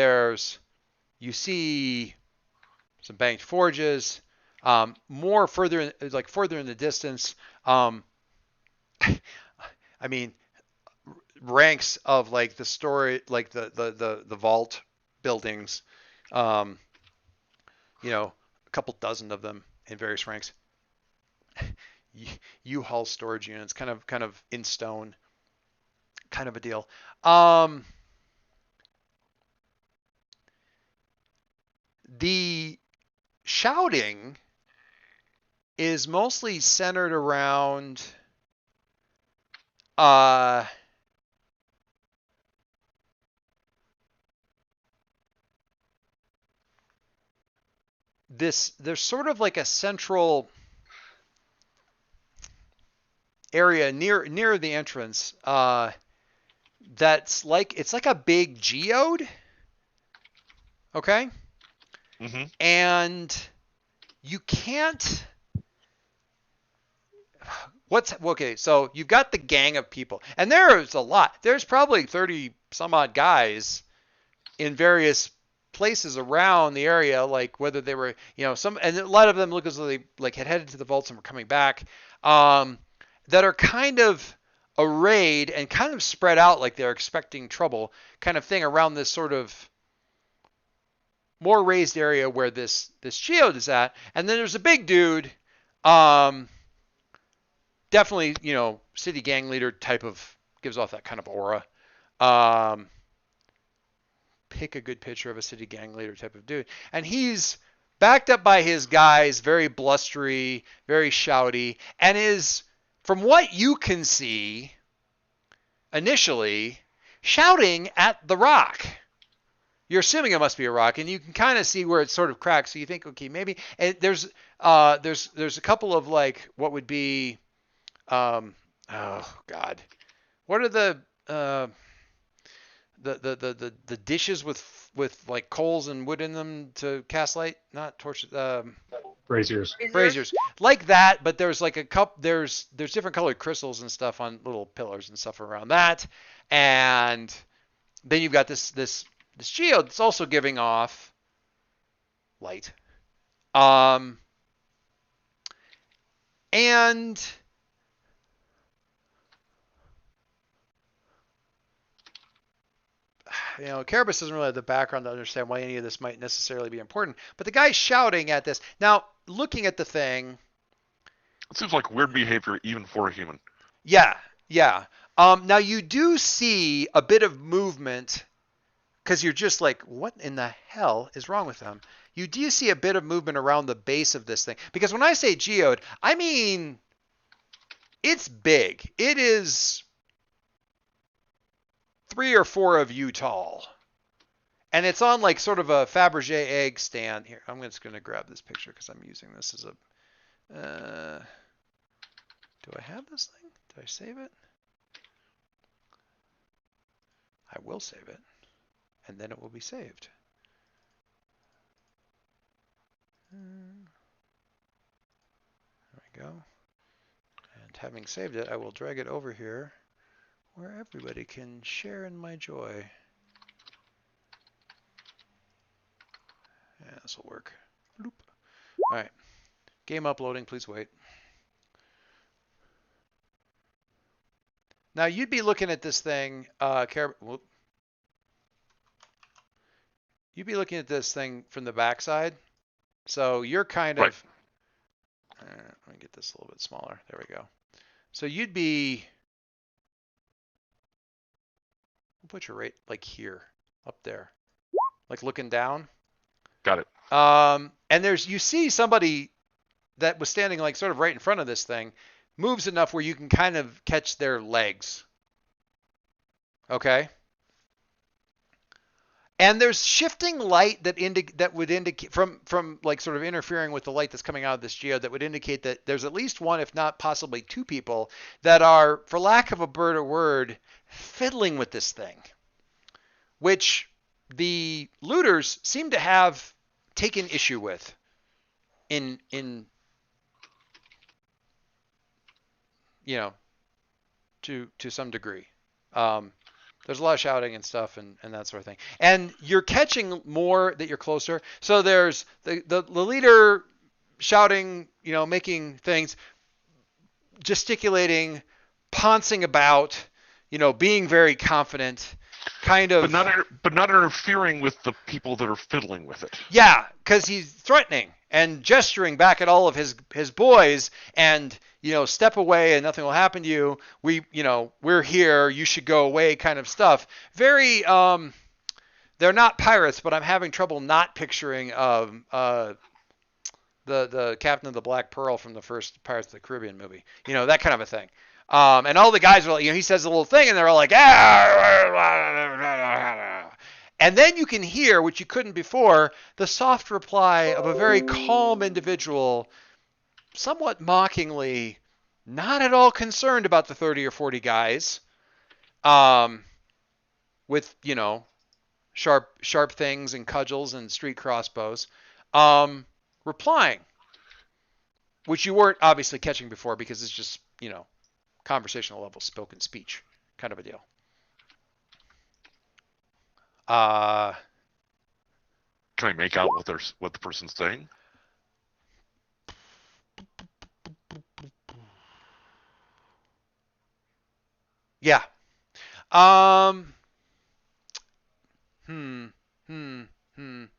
you see some banked forges, more further in the distance. I mean, ranks of like the story, like the vault buildings, a couple dozen of them in various ranks. U-Haul storage units, kind of in stone, kind of a deal. The shouting is mostly centered around there's sort of like a central area near the entrance that's like, it's like a big geode. Okay. Mm-hmm. And you can't. Okay, so you've got the gang of people, and there's a lot. There's probably 30 some odd guys in various places around the area, like whether they were, some, and a lot of them look as though they like had headed to the vaults and were coming back, that are kind of arrayed and kind of spread out like they're expecting trouble kind of thing around this sort of more raised area where this geode is at. And then there's a big dude, definitely, city gang leader type of, gives off that kind of aura. Pick a good picture of a city gang leader type of dude. And he's backed up by his guys, very blustery, very shouty, and is, from what you can see, initially, shouting at the rock. You're assuming it must be a rock, and you can kind of see where it's sort of cracked. So you think, okay, maybe. And there's a couple of like what would be, oh God, what are the dishes with like coals and wood in them to cast light? Not torches. Braziers. Braziers, like that, but there's like a cup. There's different colored crystals and stuff on little pillars and stuff around that, and then you've got this geode that's also giving off light. And Carabas doesn't really have the background to understand why any of this might necessarily be important. But the guy's shouting at this. Now, looking at the thing, it seems like weird behavior even for a human. Yeah. Now you do see a bit of movement, because you're just like, what in the hell is wrong with them? You do see a bit of movement around the base of this thing. Because when I say geode, I mean, it's big. It is 3 or 4 of you tall. And it's on like sort of a Fabergé egg stand. Here, I'm just going to grab this picture because I'm using this as a. Do I have this thing? Did I save it? I will save it, and then it will be saved. There we go. And having saved it, I will drag it over here where everybody can share in my joy. Yeah, this will work. Bloop. All right. Game uploading, please wait. Now you'd be looking at this thing, you'd be looking at this thing from the backside. So you're kind Right. of, let me get this a little bit smaller. There we go. So you'd be, we'll put you right like here, up there, like looking down. Got it. And you see somebody that was standing like sort of right in front of this thing moves enough where you can kind of catch their legs. Okay. And there's shifting light that would indicate from like sort of interfering with the light that's coming out of this geode that would indicate that there's at least one, if not possibly two people that are, for lack of a better word, fiddling with this thing, which the looters seem to have taken issue with in to some degree. There's a lot of shouting and stuff and that sort of thing. And you're catching more that you're closer. So there's the leader shouting, making things, gesticulating, pouncing about, being very confident, kind of. But not interfering with the people that are fiddling with it. Yeah, because he's threatening and gesturing back at all of his boys and, step away and nothing will happen to you. We're here. You should go away kind of stuff. Very, they're not pirates, but I'm having trouble not picturing the Captain of the Black Pearl from the first Pirates of the Caribbean movie. That kind of a thing. And all the guys are like, he says a little thing and they're all like, and then you can hear, which you couldn't before, the soft reply of a very calm individual, somewhat mockingly, not at all concerned about the 30 or 40 guys, with, sharp things and cudgels and street crossbows, replying, which you weren't obviously catching before because it's just, conversational level spoken speech kind of a deal. Can I make out what the person's saying? Yeah.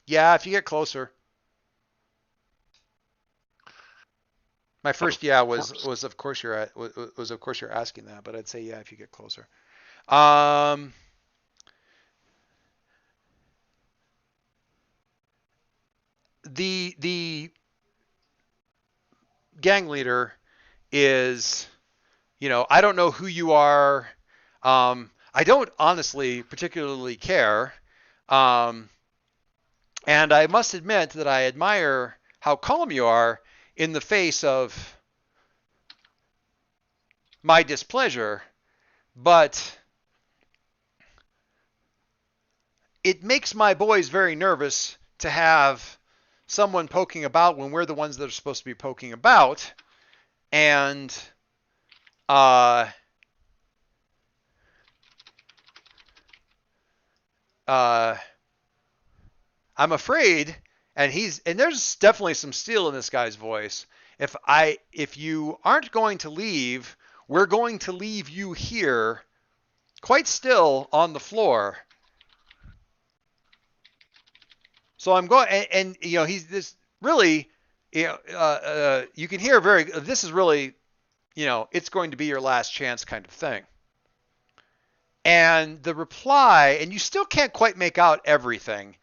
Yeah, if you get closer. My first was of course you're asking that, but I'd say yeah if you get closer. The gang leader is, I don't know who you are. I don't honestly particularly care. And I must admit that I admire how calm you are in the face of my displeasure, but it makes my boys very nervous to have someone poking about when we're the ones that are supposed to be poking about. And I'm afraid, and there's definitely some steel in this guy's voice. If you aren't going to leave, we're going to leave you here quite still on the floor. So I'm going, and he's this really, you can hear this is really, it's going to be your last chance kind of thing. And the reply, and you still can't quite make out everything,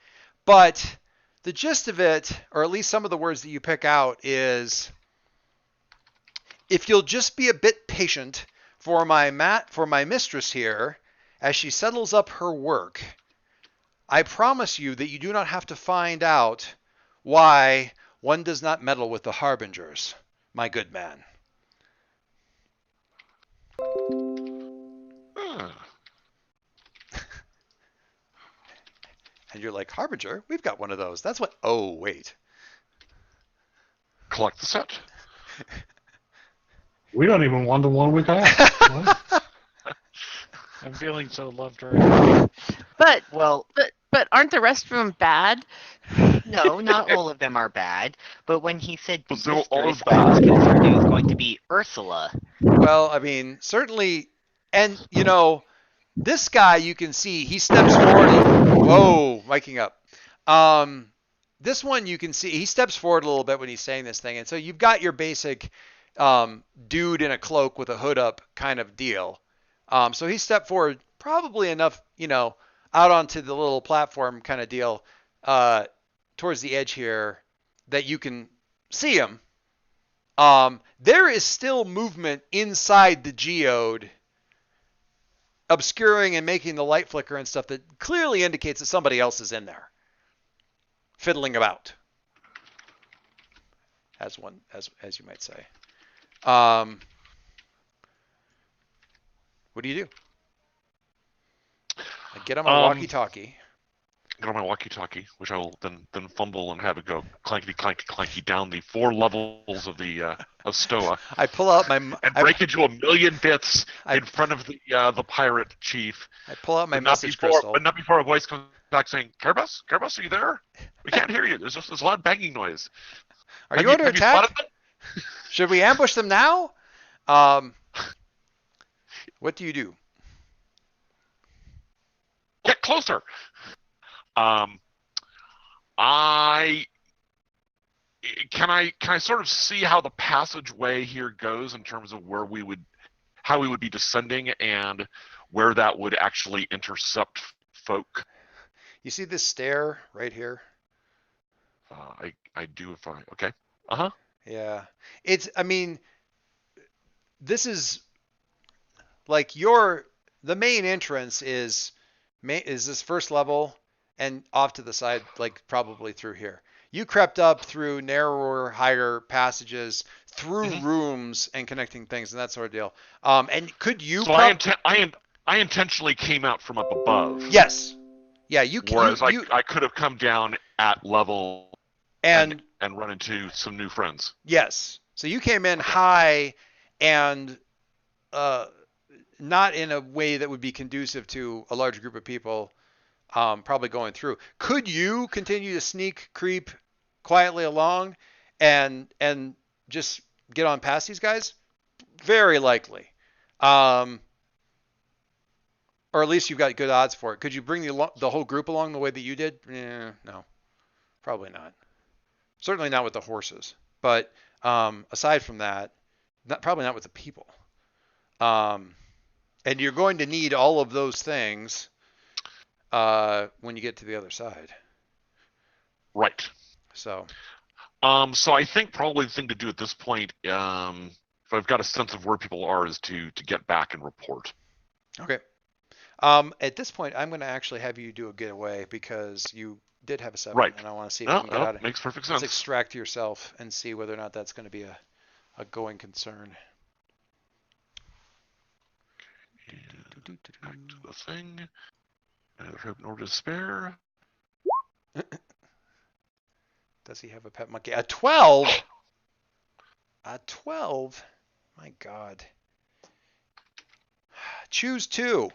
but the gist of it, or at least some of the words that you pick out, is, if you'll just be a bit patient for my mistress here, as she settles up her work, I promise you that you do not have to find out why one does not meddle with the harbingers, my good man. Huh. And you're like, Harbinger? We've got one of those. That's what. Oh, wait. Collect the set. We don't even want the one we got. What? I'm feeling so loved right now. But Well, aren't the rest of them bad? no, not all of them are bad. But when he said But they're all mistress, I was concerned it was going to be Ursula. Well, I mean, certainly. And, you know, this guy, you can see, he steps forward. Whoa, miking up. This one, you can see, he steps forward a little bit when he's saying this thing. And so you've got your basic dude in a cloak with a hood up kind of deal. So he stepped forward probably enough, you know, out onto the little platform kind of deal towards the edge here that you can see him. There is still movement inside the geode, obscuring and making the light flicker and stuff that clearly indicates that somebody else is in there, fiddling about, as you might say. What do you do? I get on my walkie-talkie. Get on my walkie-talkie, which I will then fumble and have it go clankety clanky clanky down the 4 levels of the of Stoa I pull out my and break into a million bits in front of the pirate chief. I pull out my But not message before, crystal. but not before a voice comes back saying, "Carbus, Carbus, are you there? We can't hear you. There's a loud banging noise. Are you under have attack? You spotted them?" Should we ambush them now? What do you do? Get closer. I can I sort of see how the passageway here goes in terms of how we would be descending and where that would actually intercept folk. You see this stair right here? I do if I okay. Uh-huh. Yeah. I mean, this is like the main entrance is this first level and off to the side, like probably through here. You crept up through narrower, higher passages, through rooms and connecting things and that sort of deal. And could you? So I intentionally came out from up above. Yes. Yeah. You. Whereas I could have come down at level and run into some new friends. Yes. So you came in high and not in a way that would be conducive to a large group of people probably going through. Could you continue to sneak creep quietly along and just get on past these guys? Very likely. Or at least you've got good odds for it. Could you bring the whole group along the way that you did? No. Probably not. Certainly not with the horses. But aside from that, probably not with the people. And you're going to need all of those things when you get to the other side. Right. So I think probably the thing to do at this point, if I've got a sense of where people are, is to get back and report. Okay. At this point, I'm going to actually have you do a getaway because you did have a 7, right. And I want to see if you can get out of it. Makes perfect sense. Let's extract yourself and see whether or not that's going to be a going concern. Back to the thing. Neither hope nor despair. Does he have a pet monkey? A 12? A 12? My God. Choose 2.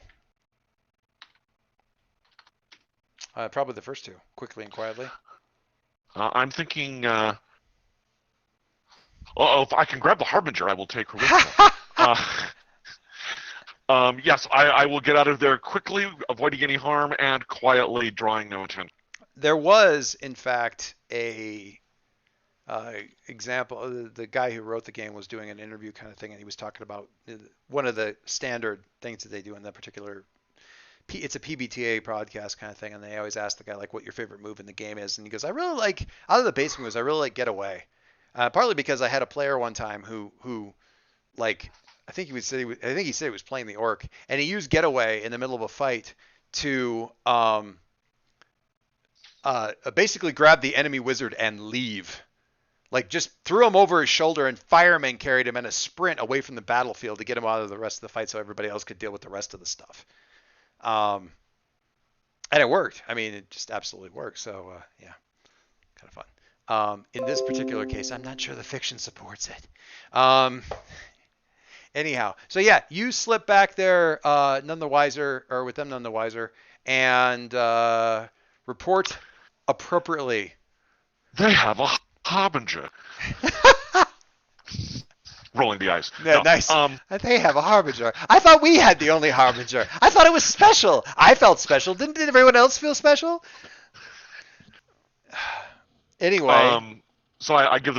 Probably the first 2, quickly and quietly. I'm thinking, if I can grab the Harbinger, I will take her with me. Yes, I will get out of there quickly, avoiding any harm, and quietly drawing no attention. There was, in fact, a example. The guy who wrote the game was doing an interview kind of thing, and he was talking about one of the standard things that they do in that particular. It's a PBTA podcast kind of thing, and they always ask the guy like, "What your favorite move in the game is?" And he goes, "I really like out of the basic moves. I really like Get Away." Partly because I had a player one time who like I think he said he was playing the orc, and he used Get Away in the middle of a fight to basically grabbed the enemy wizard and leave. Like, just threw him over his shoulder, and firemen carried him in a sprint away from the battlefield to get him out of the rest of the fight so everybody else could deal with the rest of the stuff. And it worked. I mean, it just absolutely worked. So, yeah, kind of fun. In this particular case, I'm not sure the fiction supports it. Anyhow, so yeah, you slip back there, none the wiser, or with them none the wiser, and report appropriately. They have a harbinger. Rolling the eyes. Yeah, No, nice. They have a harbinger. I thought we had the only harbinger. I thought it was special. I felt special. Did everyone else feel special? Anyway. So I give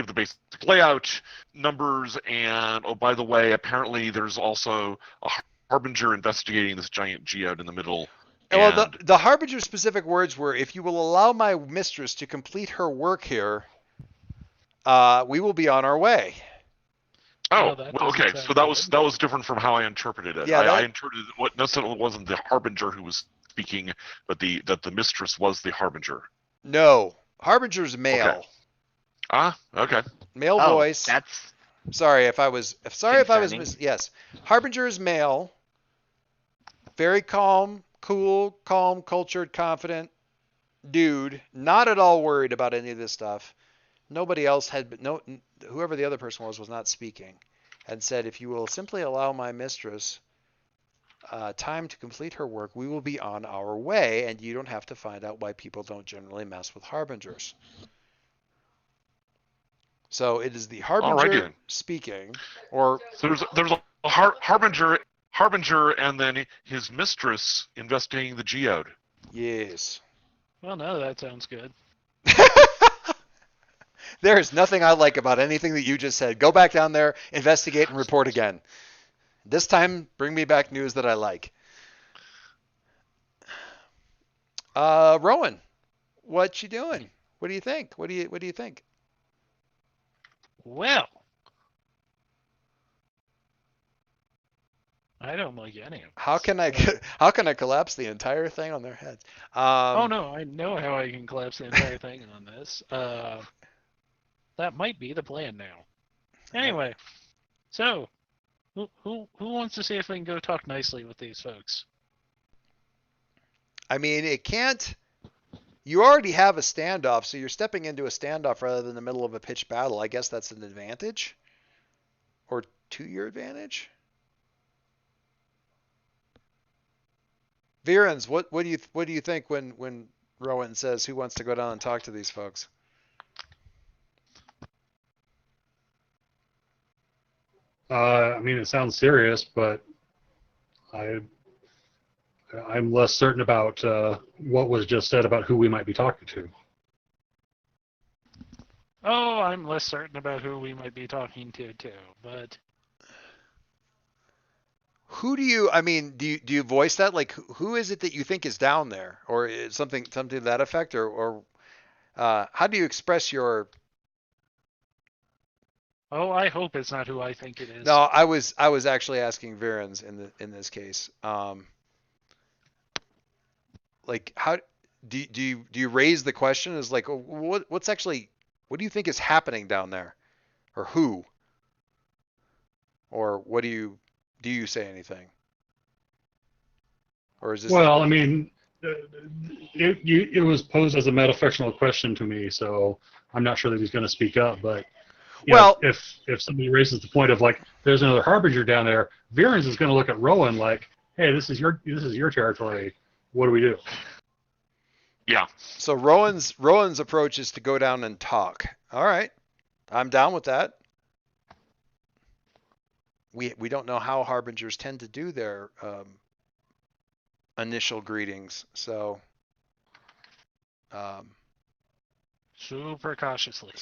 the basic layout, numbers, and oh, by the way, apparently there's also a harbinger investigating this giant geode in the middle. Well, the harbinger specific words were, if you will allow my mistress to complete her work here, we will be on our way. Oh, that well, doesn't okay. sound So that good. was different from how I interpreted it. Yeah, I interpreted what necessarily wasn't the harbinger who was speaking, but that the mistress was the harbinger. No, harbinger's male. Okay. Ah, okay. Male Oh, voice. that's Sorry if I was. Concerning. Yes, harbinger is male. Very calm, cool, calm, cultured, confident dude. Not at all worried about any of this stuff. Nobody else had whoever the other person was not speaking, and said, if you will simply allow my mistress time to complete her work, we will be on our way, and you don't have to find out why people don't generally mess with harbingers. So it is the harbinger speaking, or So there's a harbinger, and then his mistress investigating the geode. yes. Well, no, that sounds good. There is nothing I like about anything that you just said. Go back down there, investigate, and report again. This time, bring me back news that I like. Rowan, what you doing? What do you think? What do you think? Well, I don't like any of this. How can I collapse the entire thing on their heads? Oh no, I know how I can collapse the entire thing on this. That might be the plan now. Anyway, so who wants to see if we can go talk nicely with these folks? I mean, it can't. You already have a standoff, so you're stepping into a standoff rather than the middle of a pitched battle. I guess that's an advantage, or to your advantage. Virens, what do you think when Rowan says who wants to go down and talk to these folks? I mean, it sounds serious, but I'm less certain about what was just said about who we might be talking to. Oh, I'm less certain about who we might be talking to too, but Who do you? I mean, do you voice that? Like, who is it that you think is down there, or is something to that effect, or how do you express your? oh, I hope it's not who I think it is. No, I was actually asking Virens in this case. Like, how do you raise the question as like, what do you think is happening down there, or who, or what do you say anything, or is this? Well, I mean, it was posed as a metafictional question to me, so I'm not sure that he's going to speak up. But you know, if somebody raises the point of like, there's another harbinger down there, Virens is going to look at Rowan like, hey, this is your territory. What do we do? Yeah. So Rowan's approach is to go down and talk. All right, I'm down with that. We don't know how harbingers tend to do their initial greetings, so Super cautiously.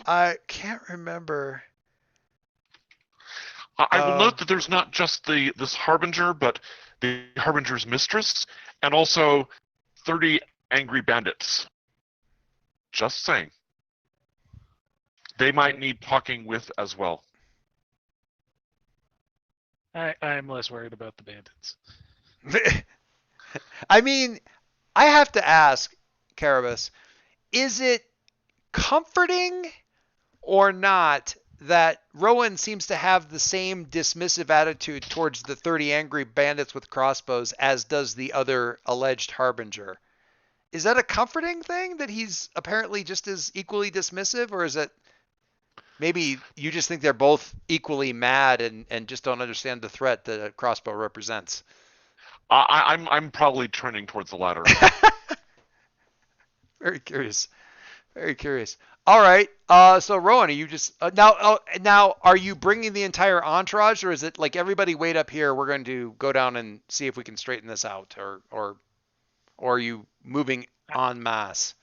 I can't remember. I will note that there's not just this harbinger, but the harbinger's mistress, and also 30 angry bandits. Just saying. They might need talking with as well. I'm less worried about the bandits. I mean, I have to ask, Carabas, is it comforting or not that Rowan seems to have the same dismissive attitude towards the 30 angry bandits with crossbows as does the other alleged harbinger? Is that a comforting thing that he's apparently just as equally dismissive, or is it maybe you just think they're both equally mad and just don't understand the threat that a crossbow represents? I'm probably trending towards the latter. Very curious. Very curious. All right. So Rowan, are you just now? Are you bringing the entire entourage, or is it like everybody wait up here? We're going to go down and see if we can straighten this out, or are you moving en masse?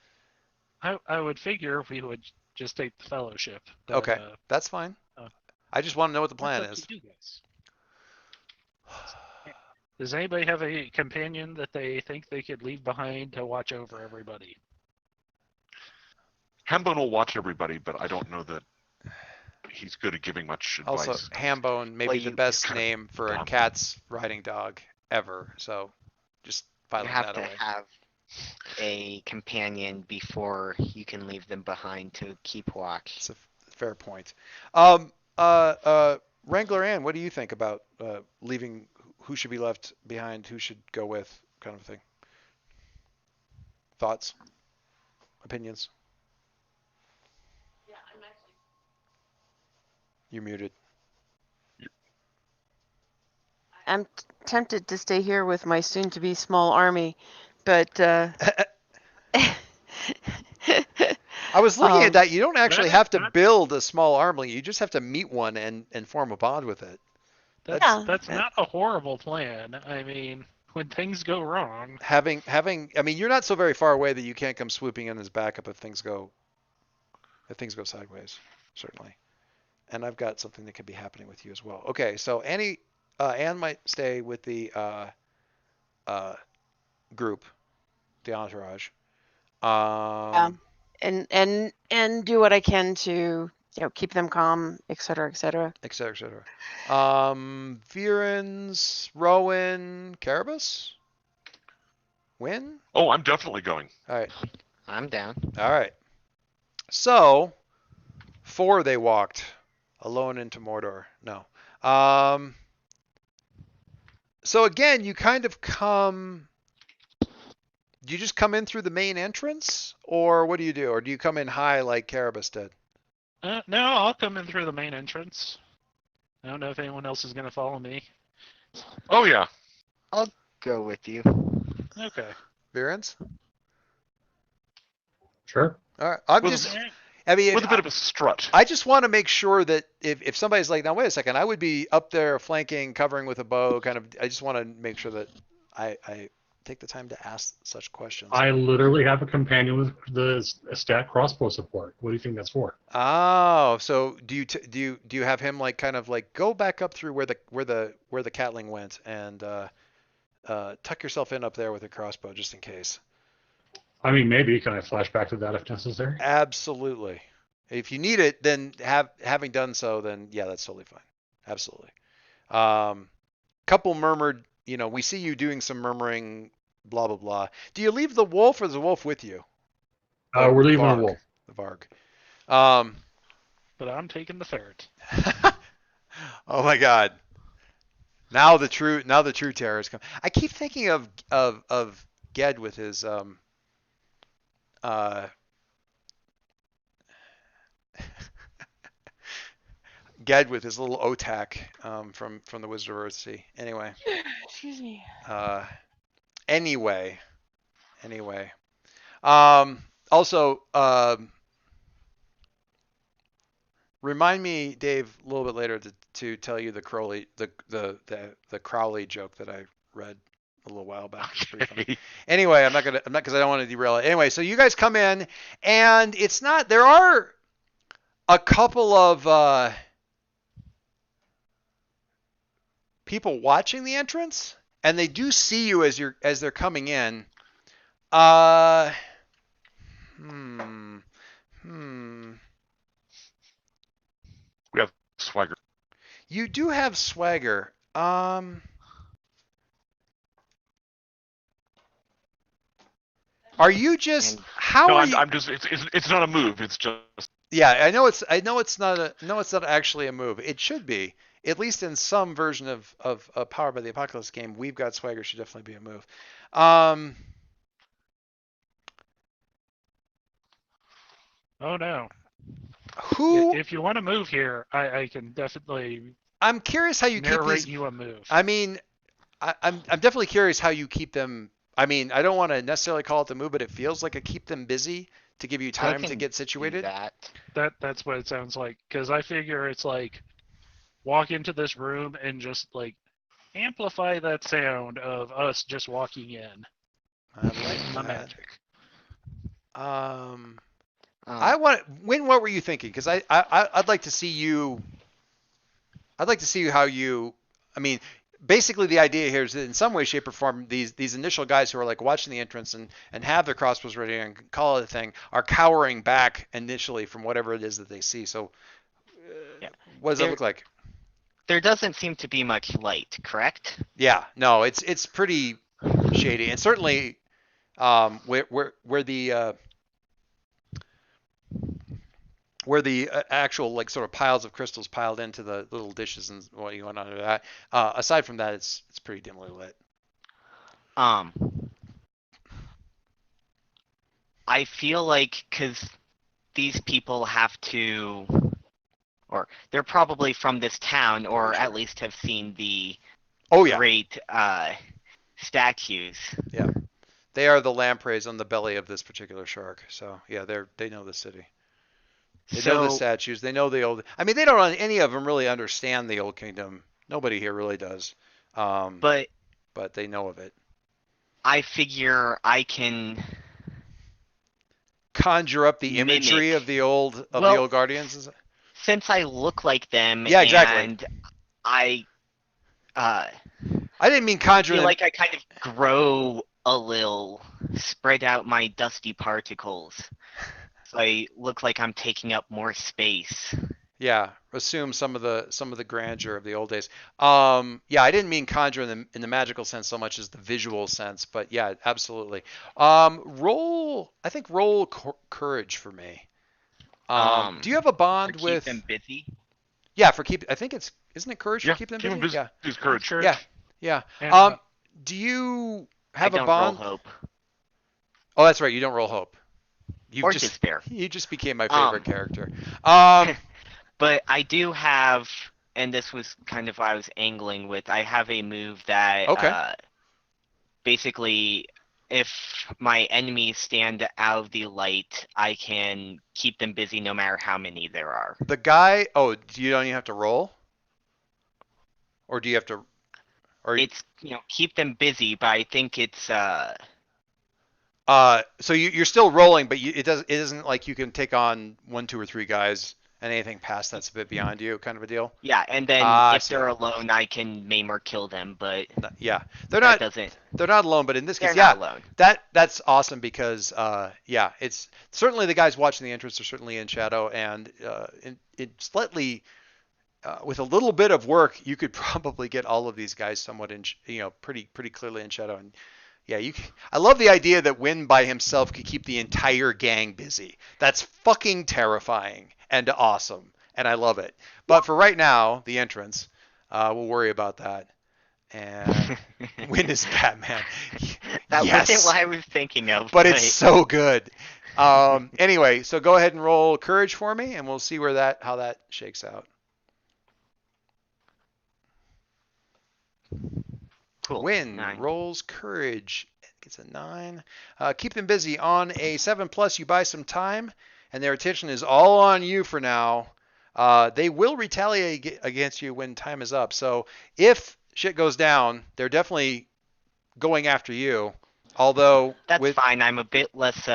I would figure we would just take the fellowship. But, Okay, that's fine. uh, I just want to know what the that's plan up is. to you guys. Does anybody have a companion that they think they could leave behind to watch over everybody? Hambone will watch everybody, but I don't know that he's good at giving much advice. Also, Hambone, maybe Well, the you best kind of name for a dumb. cat's riding dog ever. So, just You filing have that to away. have a companion before you can leave them behind to keep watch. It's a fair point. Wrangler Ann, what do you think about leaving? Who should be left behind? Who should go with? Kind of thing. Thoughts? Opinions? You're muted. I'm tempted to stay here with my soon-to-be small army, but I was looking at that. You don't actually have to that- build a small army. You just have to meet one and form a bond with it. Yeah. That's not a horrible plan. I mean, when things go wrong, Having I mean, you're not so very far away that you can't come swooping in as backup if things go sideways, certainly. And I've got something that could be happening with you as well. Okay, so Anne might stay with the group, the entourage. and do what I can to keep them calm, et cetera, et cetera. Et cetera, et cetera. Virens, Rowan, Carabas? Win? Oh, I'm definitely going. All right. I'm down. All right. So, 4 they walked alone into Mordor. No. So again, you kind of come. Do you just come in through the main entrance, or what do you do? Or do you come in high like Carabas did? no, I'll come in through the main entrance. I don't know if anyone else is going to follow me. Oh yeah. Go with you. Okay. Virens? Sure. All right. I'm With- just. I mean, With a bit of a strut. I just want to make sure that if somebody's like, now wait a second, I would be up there flanking, covering with a bow, kind of. I just want to make sure that I take the time to ask such questions. I literally have a companion with the stat crossbow support. What do you think that's for? Oh, so do you have him like kind of like go back up through where the catling went and tuck yourself in up there with a crossbow just in case? I mean, maybe can I flash back to that if necessary? Absolutely. If you need it, then having done so, then yeah, that's totally fine. Absolutely. Couple murmured, we see you doing some murmuring, blah blah blah. Do you leave the wolf or is the wolf with you? We're leaving Varg. the wolf. The Varg. But I'm taking the ferret. Oh my God. Now the true terrors come. I keep thinking of Ged with his Ged with his little otak from the Wizard of Earthsea. Anyway. Excuse me. Anyway. Also, remind me, Dave, a little bit later to tell you the Crowley the Crowley joke that I read a little while back. It's pretty funny. Okay. Anyway, I'm not because I don't want to derail it. Anyway, so you guys come in, and it's not. There are a couple of people watching the entrance, and they do see you as they're coming in. We have swagger. You do have swagger. Are you just And- how No, are I'm, you? I'm just. It's not a move. It's just. Yeah, I know it's not a no, it's not actually a move. It should be. At least in some version of a Power by the Apocalypse game, We've Got Swagger should definitely be a move. Um, Oh no! who? If you want to move here, I can definitely I'm curious how you keep narrate these. you a move. I mean, I'm definitely curious how you keep them. I mean, I don't want to necessarily call it the move, but it feels like a keep them busy to give you I time to can get do situated. that. That's what it sounds like. Because I figure it's like walk into this room and just like amplify that sound of us just walking in. I like My that. magic. I want Win. What were you thinking? Because I'd like to see you. I'd like to see how you. I mean, basically the idea here is that in some way, shape, or form, these initial guys who are like watching the entrance and have their crossbows ready and call it a thing are cowering back initially from whatever it is that they see. So, Yeah. what does that They're- look like? There doesn't seem to be much light, correct? Yeah, no, it's pretty shady, and certainly where the actual like sort of piles of crystals piled into the little dishes and what you want under that. Aside from that, it's pretty dimly lit. I feel like because these people have to, or they're probably from this town, or Sure. at least have seen the Oh yeah, great statues. they are the lampreys on the belly of this particular shark. So yeah, they know the city. They know the So statues. They know the old. I mean, they don't any of them really understand the old kingdom. Nobody here really does. but But they know of it. I figure I can. Conjure up the imagery Mimic. of the old Well, Guardians. Since I look like them, Yeah, exactly. and I I didn't mean conjure feel them. like I kind of grow a little, spread out my dusty particles. So I look like I'm taking up more space. Yeah, assume some of the grandeur of the old days. Yeah, I didn't mean conjure in the magical sense so much as the visual sense, but yeah, absolutely. Roll courage for me. Do you have a bond To keep with? them busy. Yeah, for keep. I think isn't it courage Yeah, for keep them keep busy? them busy. Yeah, Use courage. Sure. yeah, yeah. And, Do you I have a don't bond? roll hope Oh, that's right. You don't roll hope. or despair. You just became my favorite character. But I do have, and this was kind of what I was angling with. I have a move that Okay. basically, if my enemies stand out of the light, I can keep them busy no matter how many there are. The guy. Oh, you don't even have to roll, or do you have to? Or It's keep them busy, but I think it's so you're still rolling, but it isn't like you can take on 1, 2, or 3 guys, and anything past that's a bit beyond you, kind of a deal. yeah, and then I if see. they're alone, I can maim or kill them, but Yeah, they're that not doesn't. they're not alone, but in this They're case, yeah, not alone. that's awesome because yeah, it's certainly the guys watching the entrance are certainly in shadow, and it slightly. With a little bit of work, you could probably get all of these guys somewhat in, pretty clearly in shadow. And yeah, I love the idea that Wynn by himself could keep the entire gang busy. That's fucking terrifying and awesome, and I love it. But for right now, the entrance, we'll worry about that. And Wynn is Batman. That Yes. wasn't what I was thinking of. But it's so good. Anyway, so go ahead and roll courage for me, and we'll see how that shakes out. cool. Win 9. rolls courage, gets a 9. Keep them busy on a 7+. You buy some time, and their attention is all on you for now. They will retaliate against you when time is up. So if shit goes down, they're definitely going after you. Although That's fine. I'm a bit less.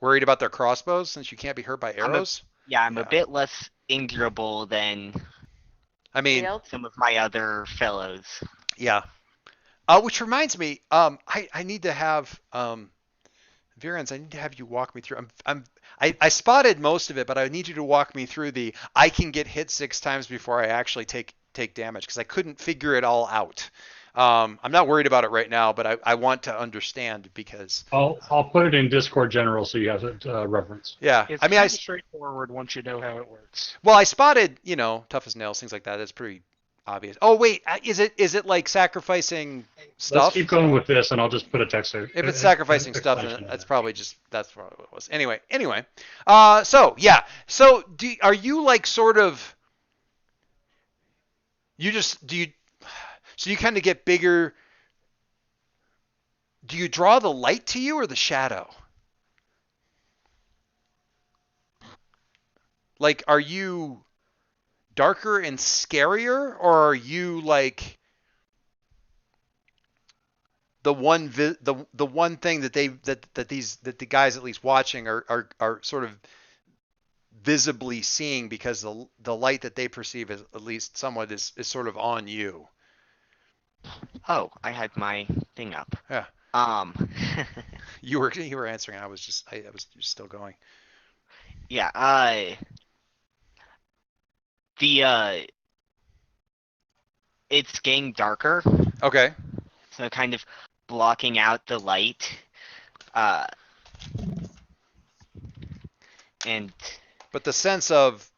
Worried about their crossbows since you can't be hurt by arrows. I'm a bit less injurable than I mean, some of my other fellows. yeah. Which reminds me, I need to have Virens, I need to have you walk me through. I spotted most of it, but I need you to walk me through I can get hit 6 times before I actually take damage because I couldn't figure it all out. I'm not worried about it right now, but I want to understand because I'll put it in Discord general so you have it reference. yeah, It's I mean, kind of straightforward once you know how it works. well, I spotted, tough as nails, things like that. That's pretty obvious. Oh wait, is it like sacrificing stuff? Let's keep going with this, and I'll just put a text. If it's sacrificing stuff, then explanation in that's there. probably what it was. Anyway. So yeah. So are you like sort of? So you kind of get bigger. Do you draw the light to you or the shadow? Like, are you darker and scarier, or are you like the one the one thing that the guys at least watching are sort of visibly seeing because the light that they perceive as at least somewhat is sort of on you. Oh, I had my thing up. Yeah. You were answering. I was just still going. Yeah, it's getting darker, Okay. so kind of blocking out the light. And But the sense of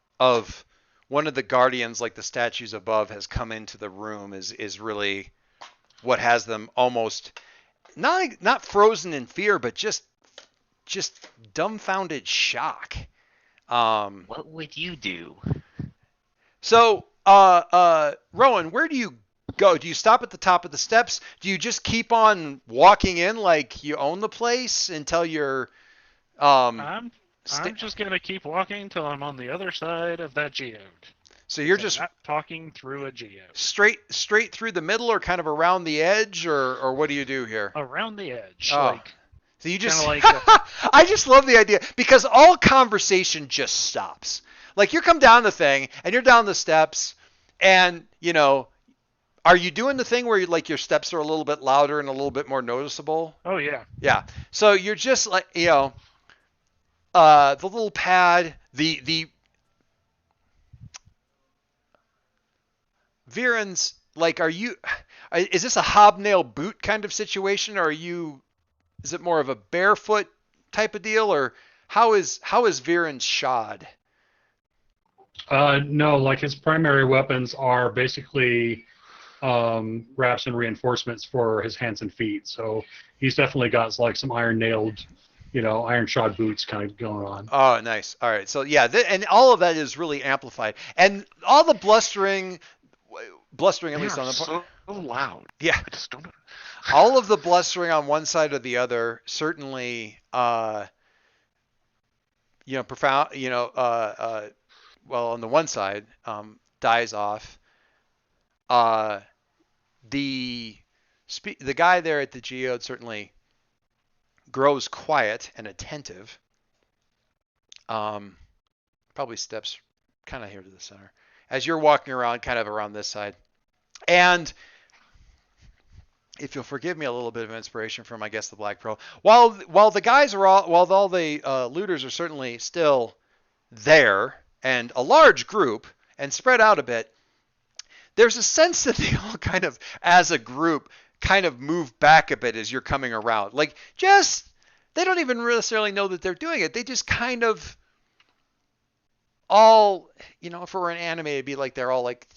one of the guardians, like the statues above, has come into the room is really what has them almost not frozen in fear, but just dumbfounded shock. what would you do? So, Rowan, where do you go? Do you stop at the top of the steps? Do you just keep on walking in like you own the place until you're I'm just gonna keep walking till I'm on the other side of that geode. so you're So just not talking through a geode. straight through the middle or kind of around the edge or what do you do here? Around the edge, Oh. like So you just kinda like I just love the idea because all conversation just stops. Like you come down the thing and you're down the steps and are you doing the thing where your steps are a little bit louder and a little bit more noticeable? oh yeah. Yeah. So you're just like, the little pad, the Viren's like, is this a hobnail boot kind of situation or is it more of a barefoot type of deal or how is Viren's shod? No, like his primary weapons are basically wraps and reinforcements for his hands and feet. So he's definitely got like some iron-nailed, iron-shod boots kind of going on. Oh, nice. All right. So yeah, and all of that is really amplified, and all the blustering at They least are on the so loud. yeah, I just don't know. all of the blustering on one side or the other certainly, profound. Well, on the one side, dies off. The guy there at the geode certainly grows quiet and attentive. Probably steps kind of here to the center as you're walking around, kind of around this side. And if you'll forgive me a little bit of inspiration from, I guess, the Black Pearl, while all the looters are certainly still there and a large group and spread out a bit, there's a sense that they all kind of, as a group, kind of move back a bit as you're coming around. Like, they don't even necessarily know that they're doing it. They just kind of all, if it were an anime, it'd be like they're all like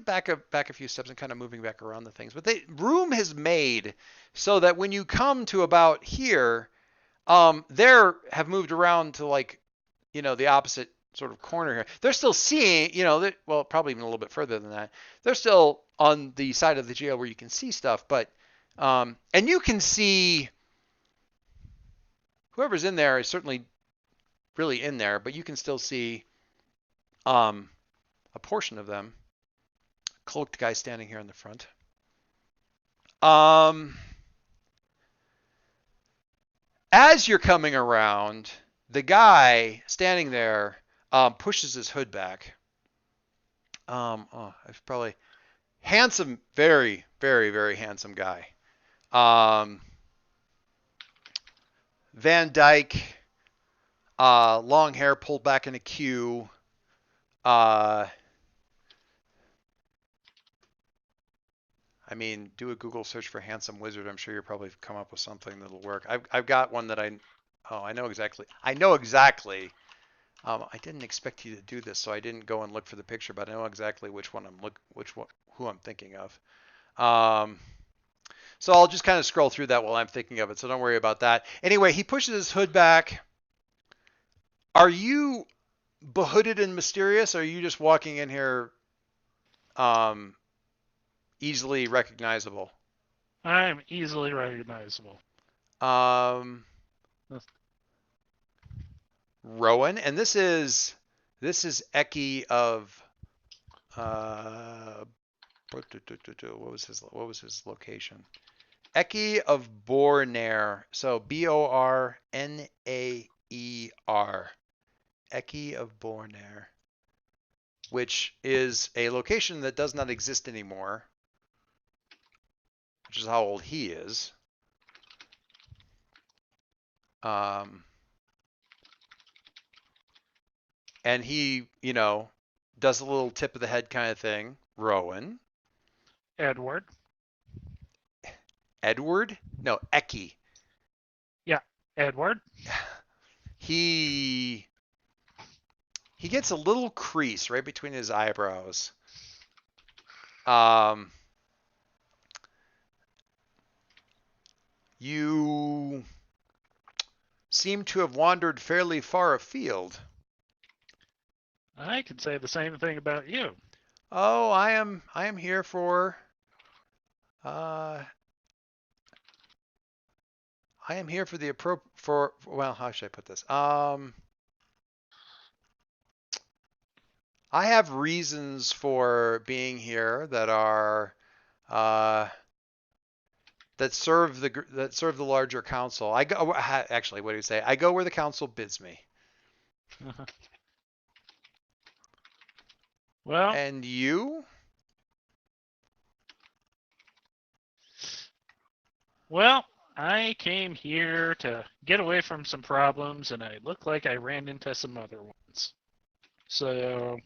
back a few steps and kind of moving back around the things. But room has made so that when you come to about here, they have moved around to like, the opposite sort of corner here. They're still seeing, well, probably even a little bit further than that. They're still on the side of the jail where you can see stuff, but and you can see whoever's in there is certainly really in there, but you can still see a portion of them. Cloaked guy standing here in the front. As you're coming around, the guy standing there pushes his hood back. It's probably handsome, very, very, very handsome guy. Van Dyke, long hair pulled back in a queue. I I mean, do a Google search for handsome wizard. I'm sure you'll probably come up with something that'll work. I've got one that I know exactly. I know exactly. I didn't expect you to do this, so I didn't go and look for the picture, but I know exactly which one who I'm thinking of. So I'll just kind of scroll through that while I'm thinking of it. So don't worry about that. Anyway, he pushes his hood back. Are you behooded and mysterious? Or are you just walking in here, easily recognizable? I'm easily recognizable. Rowan, and this is Eki of what was his location? Eki of Bornair. So Bornaer. Eki of Bornair, which is a location that does not exist anymore, which is how old he is. And he, does a little tip of the head kind of thing. Rowan. Edward. Edward? No, Eki. Yeah, Edward. He gets a little crease right between his eyebrows. You seem to have wandered fairly far afield. I could say the same thing about you. Oh, I am here for I am here for the well, how should I put this? I have reasons for being here that are that serve the larger council. I go actually, what do you say? I go where the council bids me. Well, And you? Well, I came here to get away from some problems, and I look like I ran into some other ones. So,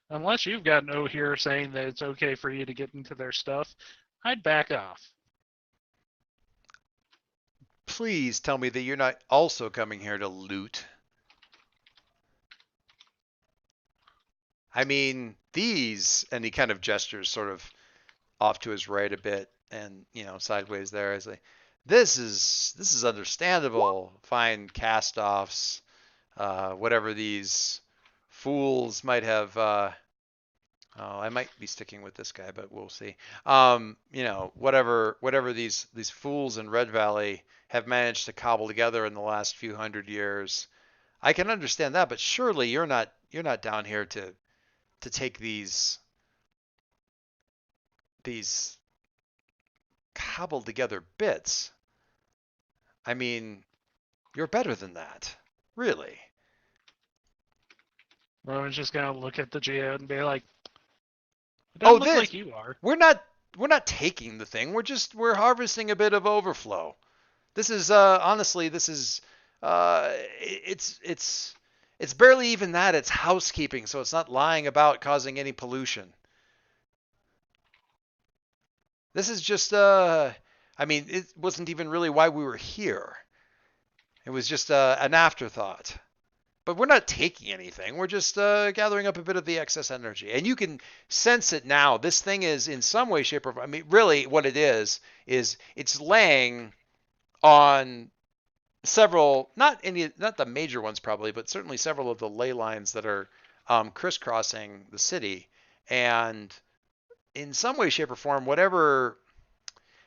unless you've got no here saying that it's okay for you to get into their stuff, I'd back off. Please tell me that you're not also coming here to loot. I mean, these, and he kind of gestures sort of off to his right a bit and, sideways there. Is like, this is understandable. Fine cast-offs, whatever these fools might have. I might be sticking with this guy, but we'll see. Whatever these fools in Red Valley have managed to cobble together in the last few hundred years, I can understand that. But surely you're not down here to take these cobbled together bits. I mean, you're better than that, really. Rowan's just gonna look at the GM and be like, "It doesn't look like you are." We're not taking the thing. We're harvesting a bit of overflow. This is honestly, it's barely even that. It's housekeeping, so it's not lying about causing any pollution. This is just it wasn't even really why we were here. It was just an afterthought. But we're not taking anything. We're just gathering up a bit of the excess energy. And you can sense it now. This thing is in some way, shape, or form. Really what it is it's laying on several, not the major ones probably, but certainly several of the ley lines that are crisscrossing the city. And in some way, shape, or form, whatever,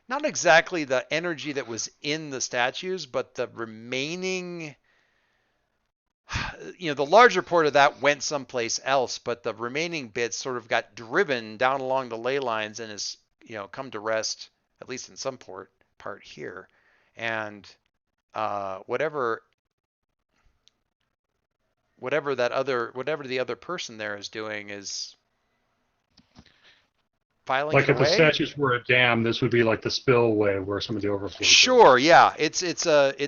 not exactly the energy that was in the statues, but the remaining, the larger part of that went someplace else, but the remaining bits sort of got driven down along the ley lines and has, come to rest, at least in some part here. And whatever the other person there is doing is filing like it if away. The statues were a dam, this would be like the spillway where some of the overflow. Sure, yeah, it's at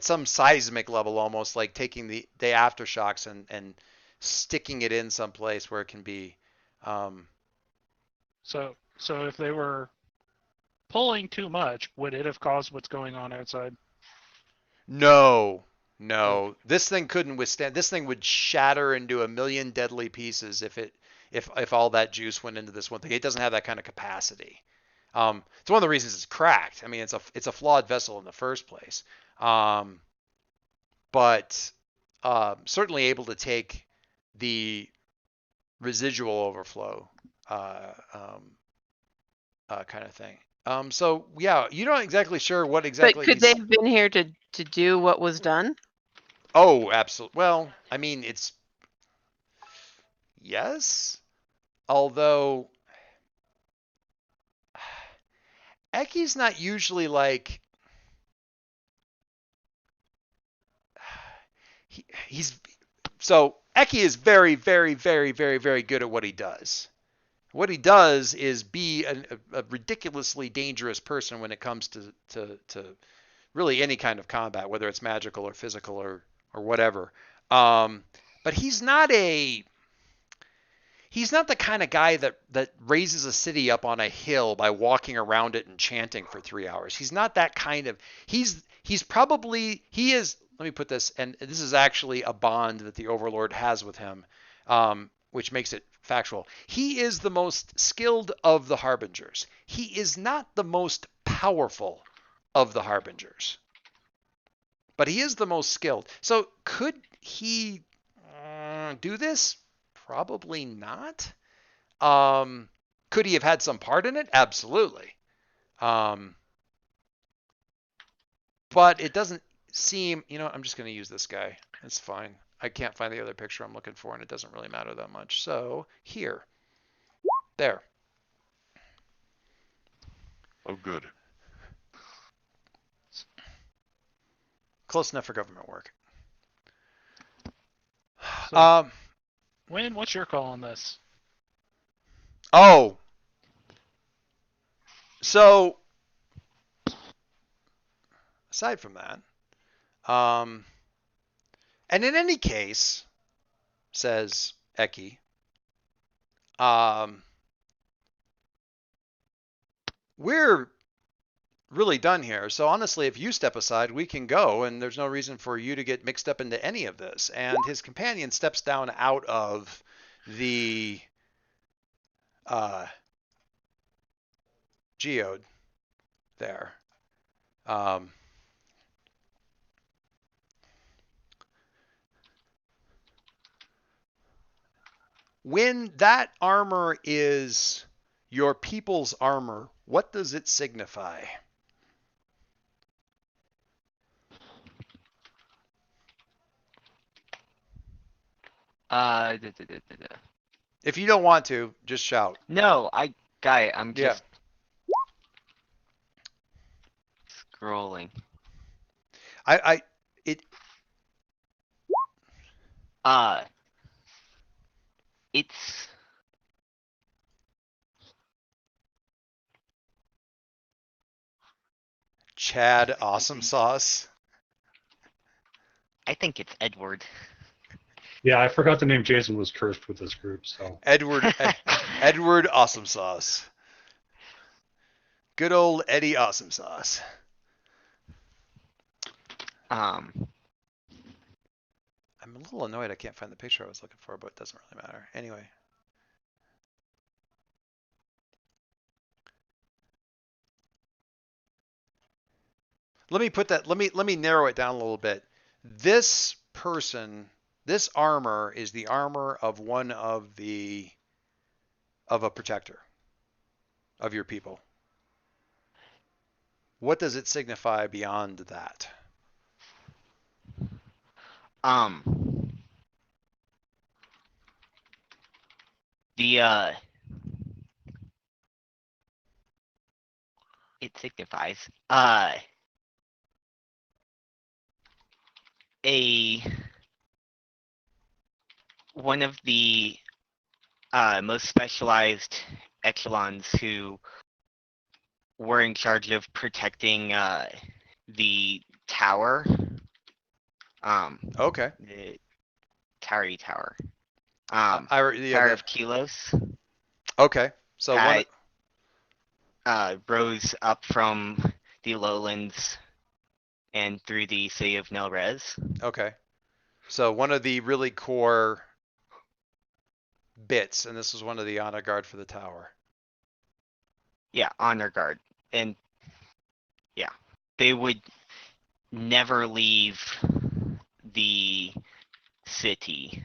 some seismic level, almost like taking the aftershocks and sticking it in some place where it can be. So So if they were pulling too much, would it have caused what's going on outside? No, no. This thing couldn't withstand. This thing would shatter into a million deadly pieces if all that juice went into this one thing. It doesn't have that kind of capacity. It's one of the reasons it's cracked. I mean, it's a flawed vessel in the first place. But certainly able to take the residual overflow kind of thing. So yeah, you're not exactly sure what exactly. But could they have been here to do what was done? Oh, absolutely. Well, I mean, it's yes, although Eki's not usually like he's so Eki is very, very, very, very, very good at what he does. What he does is be a ridiculously dangerous person when it comes to really any kind of combat, whether it's magical or physical or whatever. But he's not the kind of guy that raises a city up on a hill by walking around it and chanting for 3 hours. He's not that kind of. He's probably he is. Let me put this, and this is actually a bond that the Overlord has with him, which makes it factual. He is the most skilled of the Harbingers. He is not the most powerful of the Harbingers, but he is the most skilled. So could he do this? Probably not. Could he have had some part in it? Absolutely. But it doesn't seem, I'm just going to use this guy. It's fine. I can't find the other picture I'm looking for, and it doesn't really matter that much. So here. There. Oh, good. Close enough for government work. So, Wayne, what's your call on this? Oh. So, aside from that, and in any case, says Eki, we're really done here. So honestly, if you step aside, we can go, and there's no reason for you to get mixed up into any of this. And his companion steps down out of the geode there. When that armor is your people's armor, what does it signify? If you don't want to, just shout. No, I'm just scrolling. It's Chad Awesome Sauce. I think it's Edward. Yeah, I forgot the name Jason was cursed with this group, so. Edward Awesome Sauce. Good old Eddie Awesome Sauce. I'm a little annoyed I can't find the picture I was looking for, but it doesn't really matter. Anyway. Let me narrow it down a little bit. This person, this armor is the armor of one of a protector of your people. What does it signify beyond that? It signifies one of the most specialized echelons who were in charge of protecting the tower. Okay. The Tari Tower. Tower of Kilos. Okay. So rose up from the lowlands and through the city of Nelrez. Okay. So one of the really core bits, and this is one of the honor guard for the tower. Yeah, honor guard. And yeah, they would never leave the city.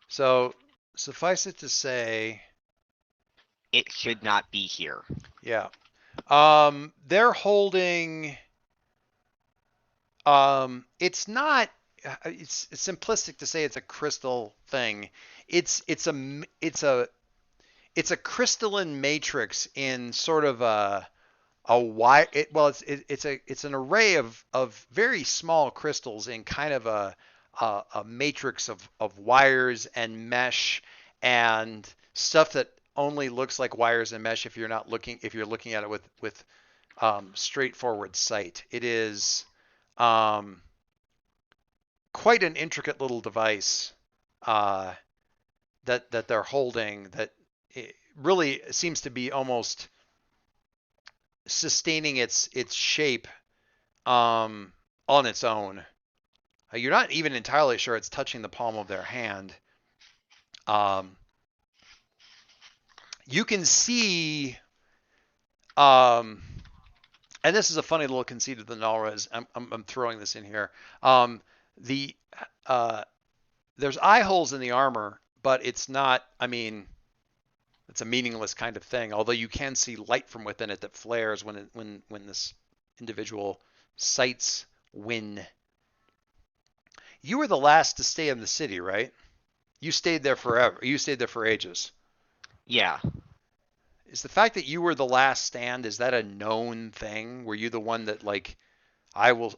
So suffice it to say, It should not be here. yeah. They're holding, it's not, it's simplistic to say it's a crystal thing. It's a crystalline matrix in sort of a wire. It's an array of very small crystals in kind of a matrix of wires and mesh and stuff that only looks like wires and mesh if you're looking at it with straightforward sight. It is quite an intricate little device that they're holding that it really seems to be almost sustaining its shape on its own. You're not even entirely sure it's touching the palm of their hand. You can see, and this is a funny little conceit of the Nalras. I'm throwing this in here. There's eye holes in the armor, but it's not. I mean, it's a meaningless kind of thing. Although you can see light from within it that flares when this individual sights Wynn. You were the last to stay in the city, right? You stayed there forever. You stayed there for ages. Yeah. Is the fact that you were the last stand, is that a known thing? Were you the one that like, I will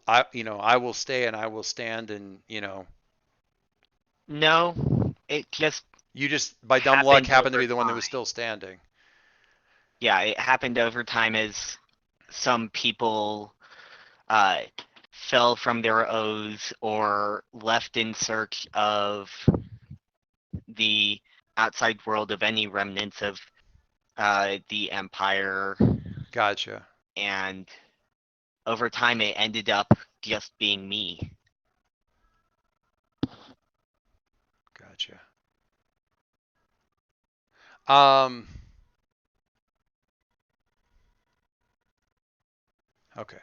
stay and I will stand and, No, it just, you just by dumb luck happened to be over the one that was time. still standing. Yeah, it happened over time as some people fell from their oaths or left in search of the outside world of any remnants of the Empire, Gotcha. and over time it ended up just being me. Gotcha. Okay.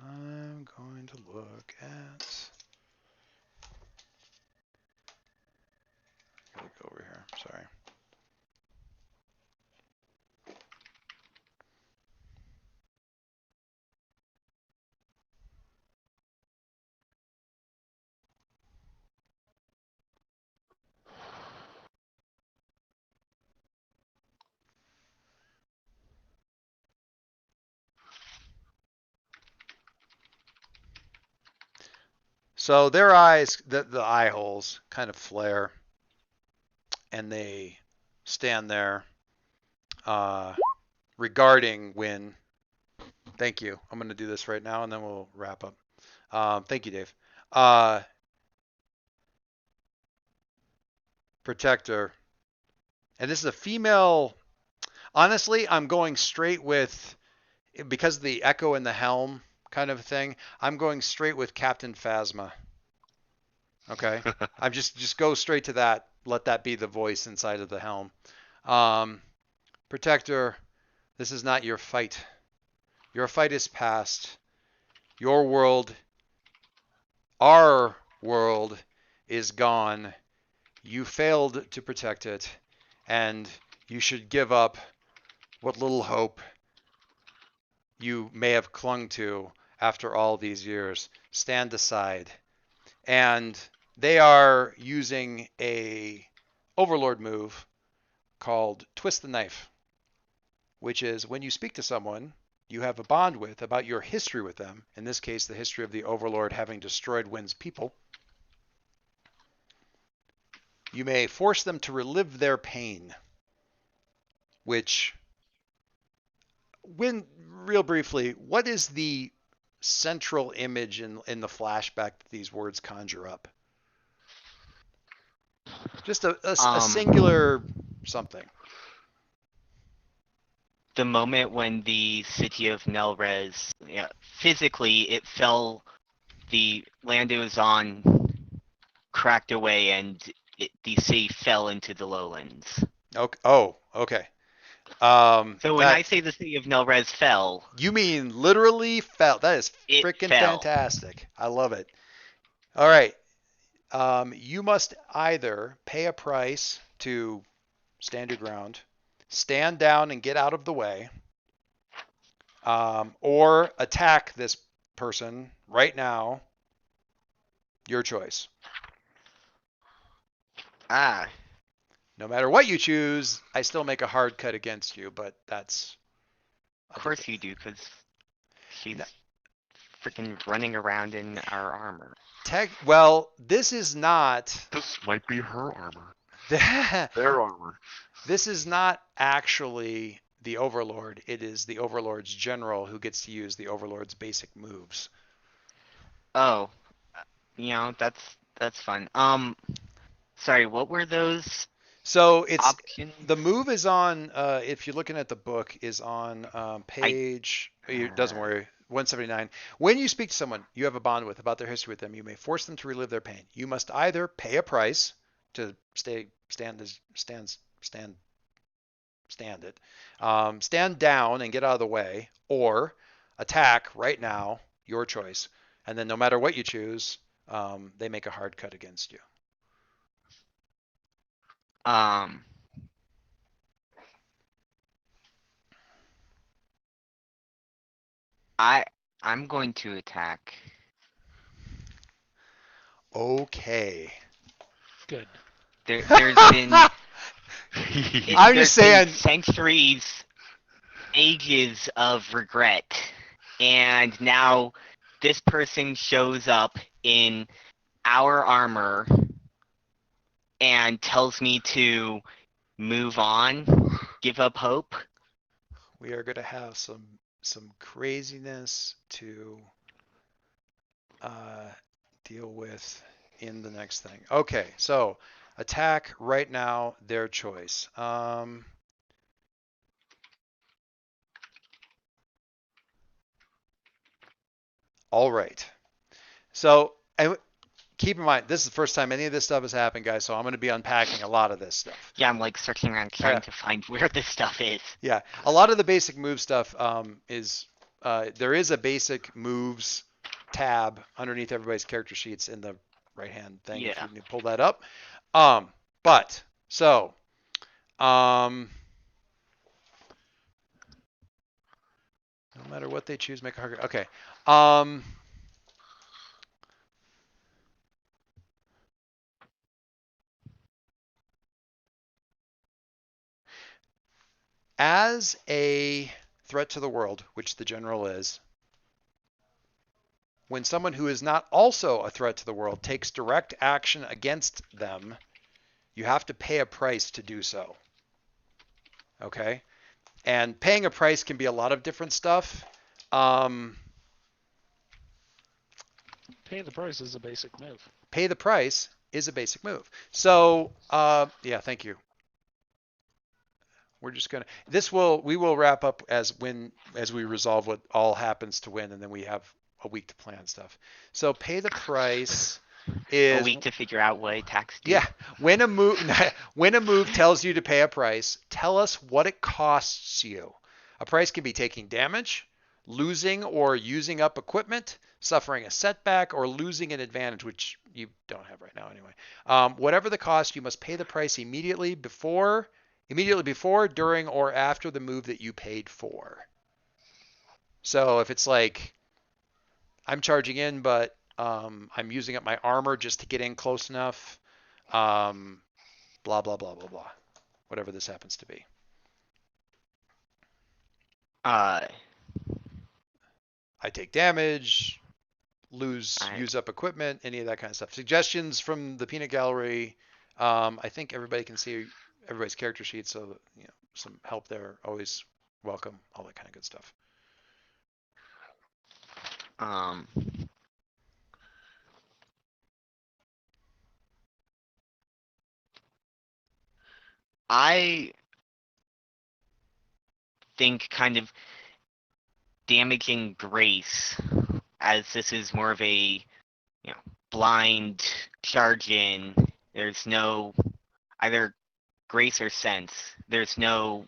I'm going to look at. Gotta go over here. Sorry. So their eyes, the eye holes kind of flare, and they stand there regarding Wynn. Thank you. I'm going to do this right now, and then we'll wrap up. Thank you, Dave. Protector. And this is a female. Honestly, I'm going straight with, because of the echo in the helm kind of thing, I'm going straight with Captain Phasma. Okay? I'm just go straight to that. Let that be the voice inside of the helm. Protector, this is not your fight. Your fight is past. Your world, our world, is gone. You failed to protect it, and you should give up what little hope you may have clung to after all these years. Stand aside. And they are using a Overlord move called Twist the Knife, which is when you speak to someone you have a bond with about your history with them, in this case the history of the Overlord having destroyed Wynn's people, you may force them to relive their pain, which, Wynn, real briefly, what is the central image in the flashback that these words conjure up? Just a singular something. the moment when the city of Nelrez, physically it fell, the land it was on cracked away, and the city fell into the lowlands. Okay. Oh, okay. So when I say the city of Nelrez fell, you mean literally fell. That is it freaking fell. fantastic. I love it. All right. You must either pay a price to stand your ground, stand down and get out of the way, or attack this person right now. Your choice. No matter what you choose, I still make a hard cut against you, but that's... Of course you do, because she's freaking running around in our armor. Well, this is not... This might be her armor. Their armor. This is not actually the Overlord. It is the Overlord's general who gets to use the Overlord's basic moves. Oh, that's fun. Sorry, what were those? So it's options? The move is on. If you're looking at the book, is on page. Doesn't worry. 179. When you speak to someone you have a bond with about their history with them, you may force them to relive their pain. You must either pay a price to stand it, stand down and get out of the way, or attack right now. Your choice. And then no matter what you choose, they make a hard cut against you. I'm going to attack. Okay. Good. There's been I'm just saying centuries, ages of regret, and now this person shows up in our armor and tells me to move on, give up hope. We are going to have some craziness to deal with in the next thing. Okay, so attack right now, their choice. All right. So keep in mind, this is the first time any of this stuff has happened, guys, so I'm going to be unpacking a lot of this stuff. Yeah, I'm like searching around trying to find where this stuff is. Yeah, a lot of the basic move stuff is, there is a basic moves tab underneath everybody's character sheets in the right-hand thing. Yeah. If you can pull that up. No matter what they choose, make a hard. Okay. As a threat to the world, which the general is, when someone who is not also a threat to the world takes direct action against them, you have to pay a price to do so. Okay? And paying a price can be a lot of different stuff. Paying the price is a basic move. Pay the price is a basic move. So, yeah, thank you. We're just gonna. We will wrap up as we resolve what all happens to win, and then we have a week to plan stuff. So pay the price is a week to figure out what attacks do. Yeah, when a move tells you to pay a price, tell us what it costs you. A price can be taking damage, losing or using up equipment, suffering a setback, or losing an advantage, which you don't have right now anyway. Whatever the cost, you must pay the price immediately before, during, or after the move that you paid for. So if it's like, I'm charging in, but I'm using up my armor just to get in close enough, blah, blah, blah, blah, blah. Whatever this happens to be. I take damage, use up equipment, any of that kind of stuff. Suggestions from the peanut gallery. I think everybody can see everybody's character sheet, so some help there always welcome. All that kind of good stuff. I think kind of damaging Grace, as this is more of a blind charge in. There's no either Grace or Sense. There's no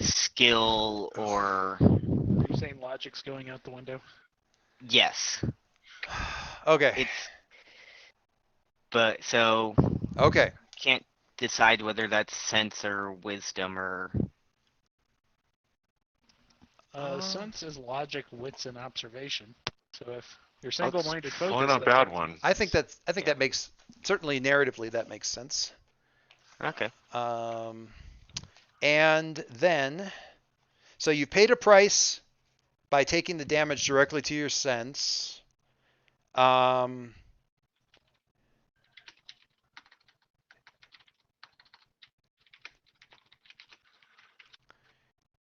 skill or Are you saying logic's going out the window? yes. Okay. It's but so Okay. can't decide whether that's sense or wisdom or Sense is logic, wits, and observation. So if you're single-minded focus, Probably not a bad one. I think that makes, certainly narratively that makes sense. okay. And then, so you paid a price by taking the damage directly to your sense.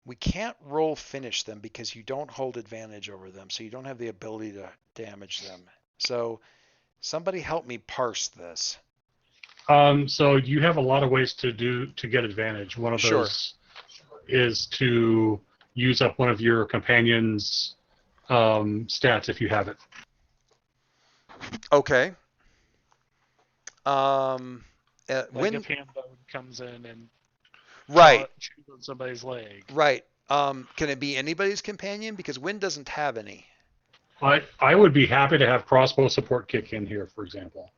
We can't roll finish them because you don't hold advantage over them, so you don't have the ability to damage them. So somebody help me parse this. So you have a lot of ways to get advantage. One of those is to use up one of your companion's stats if you have it. Okay. like When if Hambone comes in and right, chews on somebody's leg. right. Can it be anybody's companion? Because Wynn doesn't have any. I would be happy to have crossbow support kick in here, for example.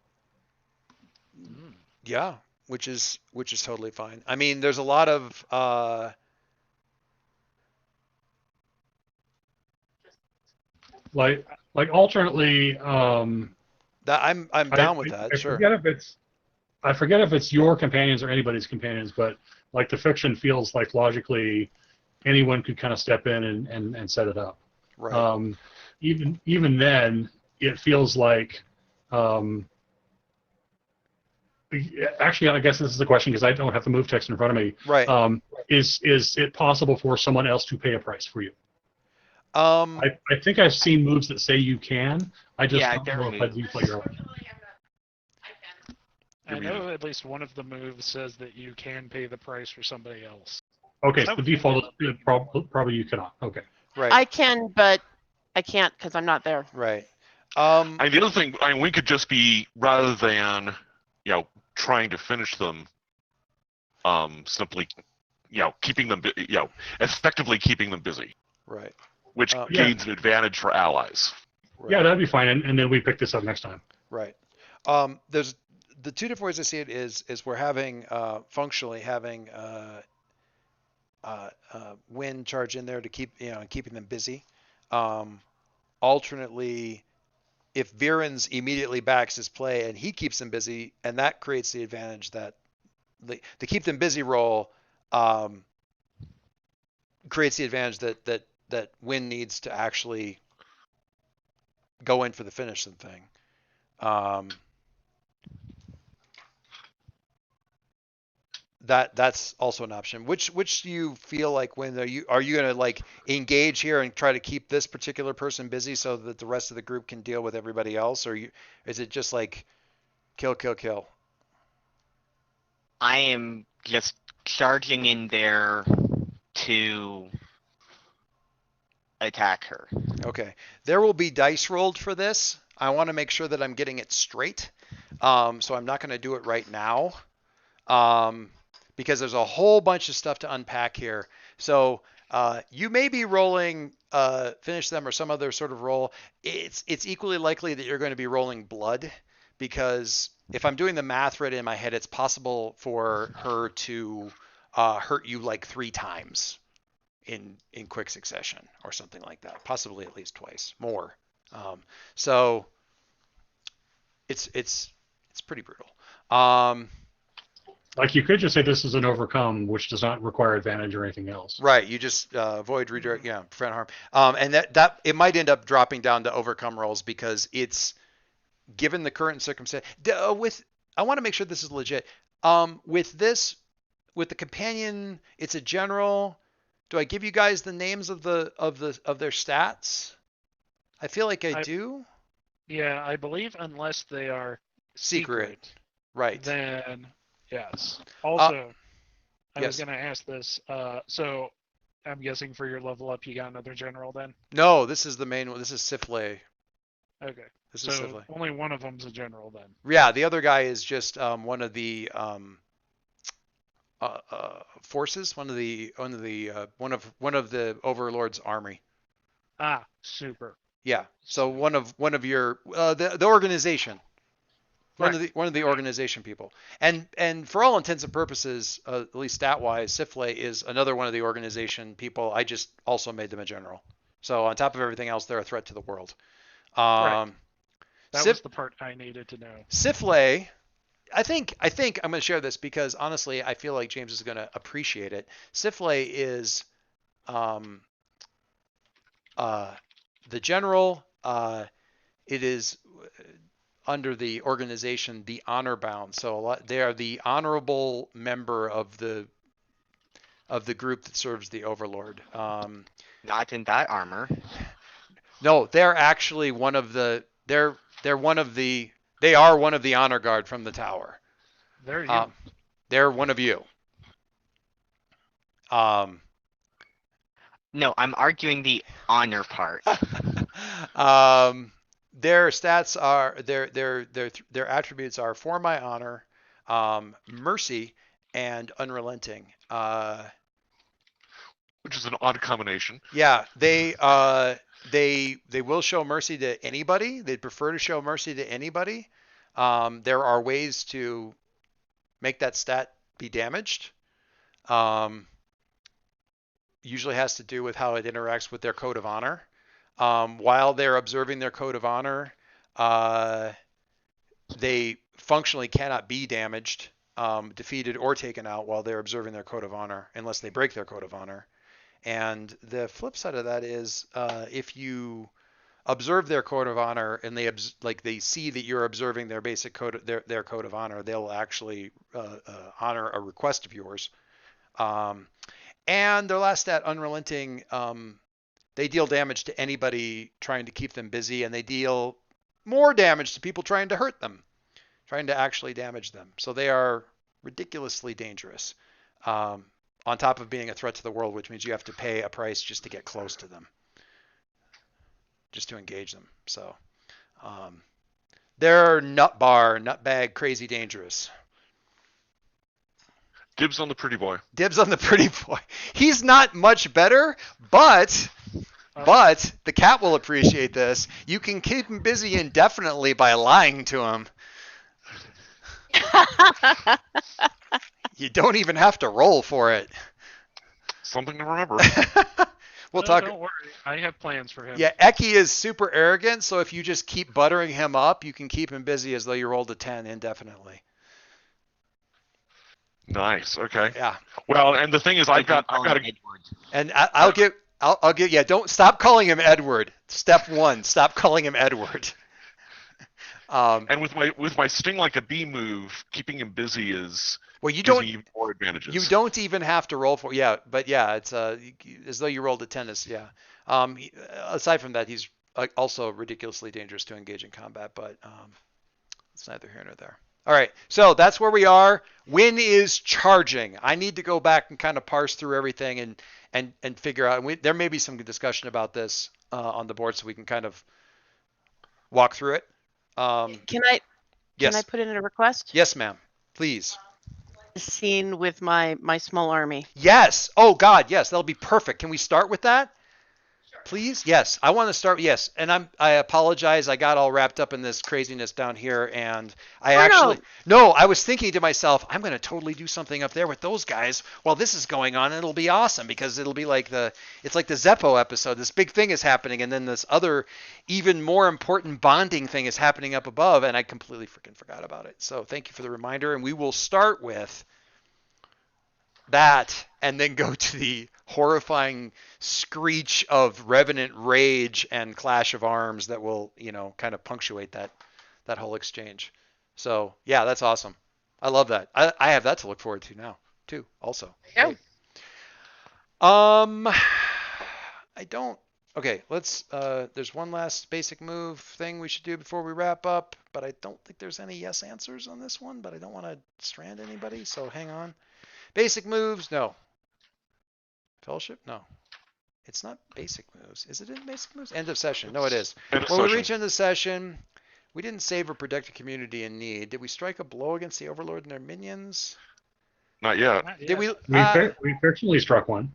Yeah, which is totally fine. I mean, there's a lot of like alternately. that I'm down with that. Sure. I forget if it's your companions or anybody's companions, but like the fiction feels like logically anyone could kind of step in and set it up. Right. Even then, it feels like. Actually, I guess this is the question because I don't have the move text in front of me. Right. Is it possible for someone else to pay a price for you? I think I've seen moves that say you can. I just don't know if I do play your own. I know at least one of the moves says that you can pay the price for somebody else. Okay, so the default is probably you cannot. Okay. right. I can, but I can't because I'm not there. right. And the other thing, we could just be, rather than, trying to finish them, simply, keeping them, effectively keeping them busy, Right. which Yeah. gains an advantage for allies. Right. Yeah, that'd be fine, and then we pick this up next time. Right. There's the two different ways I see it is we're having functionally having Wynn charge in there to keep keeping them busy. Alternately, if Viren's immediately backs his play and he keeps them busy, and that creates the advantage that the keep them busy roll creates the advantage that Wynn needs to actually go in for the finish of the thing. That's also an option. Which do you feel like when are you going to like engage here and try to keep this particular person busy so that the rest of the group can deal with everybody else, or is it just like kill? I am just charging in there to attack her. Okay. There will be dice rolled for this. I want to make sure that I'm getting it straight. So I'm not going to do it right now. Because there's a whole bunch of stuff to unpack here. So you may be rolling finish them or some other sort of roll. It's equally likely that you're going to be rolling blood, because if I'm doing the math right in my head, it's possible for her to hurt you like 3 times in quick succession or something like that, possibly at least twice more. So it's pretty brutal. Like you could just say this is an overcome, which does not require advantage or anything else. Right. You just avoid redirect, prevent harm. And that it might end up dropping down to overcome rolls because it's given the current circumstance. I want to make sure this is legit. With the companion, it's a general. Do I give you guys the names of their stats? I feel like I do. Yeah, I believe unless they are Secret. Right. Then yes. Also, I was going to ask this. So I'm guessing for your level up, you got another general then. No, this is the main one. This is Sifley. Okay. This is So Sifley. only one of them's a general then. Yeah, the other guy is just one of the forces, one of the Overlord's army. Ah, super. Yeah. So one of your the organization. One of the organization people. And for all intents and purposes, at least stat wise, Sifley is another one of the organization people. I just also made them a general. So on top of everything else, they're a threat to the world. Right. That was the part I needed to know. Sifley, I think I'm going to share this because honestly, I feel like James is going to appreciate it. Sifley is the general. It is under the organization the honor bound. So they are the honorable member of the group that serves the Overlord. Not in that armor. No, they're actually one of the they're one of the they are one of the honor guard from the tower. There you go. They're one of you. No, I'm arguing the honor part. Their stats are their attributes are for my honor, mercy, and unrelenting. Which is an odd combination. Yeah, they will show mercy to anybody. They'd prefer to show mercy to anybody. There are ways to make that stat be damaged. Usually has to do with how it interacts with their code of honor. While they're observing their code of honor, they functionally cannot be damaged, defeated, or taken out while they're observing their code of honor, unless they break their code of honor. And the flip side of that is if you observe their code of honor and they see that you're observing their basic code, their code of honor, they'll actually honor a request of yours. And their last stat, unrelenting, they deal damage to anybody trying to keep them busy, and they deal more damage to people trying to hurt them, trying to actually damage them. So they are ridiculously dangerous. On top of being a threat to the world, which means you have to pay a price just to get close to them, just to engage them. So they're nutbag, crazy dangerous. Dibs on the pretty boy. Dibs on the pretty boy. He's not much better, but the cat will appreciate this. You can keep him busy indefinitely by lying to him. You don't even have to roll for it. Something to remember. We'll talk. Don't worry, I have plans for him. Yeah, Eki is super arrogant, so if you just keep buttering him up, you can keep him busy as though you rolled a 10 indefinitely. Nice. Okay. Yeah. Well, and the thing is, I've got a. Edward. And I'll give. Yeah. Don't stop calling him Edward. Step 1. Stop calling him Edward. And with my sting like a bee move, keeping him busy is. Well, you gives don't. me even more advantages. You don't even have to roll for. Yeah, but yeah, it's as though you rolled a tennis. Yeah. Aside from that, he's also ridiculously dangerous to engage in combat, but it's neither here nor there. All right, so that's where we are. Win is charging. I need to go back and kind of parse through everything and figure out. There may be some discussion about this on the board, so we can kind of walk through it. Can I put in a request? Yes, ma'am. Please. A scene with my small army. Yes. Oh God, yes. That'll be perfect. Can we start with that? Please? Yes. I want to start. Yes. And I apologize. I got all wrapped up in this craziness down here, and no, I was thinking to myself, I'm going to totally do something up there with those guys while this is going on, and it'll be awesome because it'll be like it's like the Zeppo episode. This big thing is happening, and then this other, even more important bonding thing is happening up above, and I completely freaking forgot about it. So thank you for the reminder, and we will start with that and then go to the horrifying screech of revenant rage and clash of arms that will, kind of punctuate that whole exchange. So yeah, that's awesome. I love that. I have that to look forward to now too, also. Yeah. I don't. Okay, let's. There's one last basic move thing we should do before we wrap up, but I don't think there's any yes answers on this one, but I don't want to strand anybody, so hang on. Basic moves, no. Fellowship? No. It's not basic moves. Is it in basic moves? End of session. No, it is. End of When we session. reach end of session, we didn't save or protect a community in need. Did we strike a blow against the Overlord and their minions? Not yet. Did we? We fictionally struck one.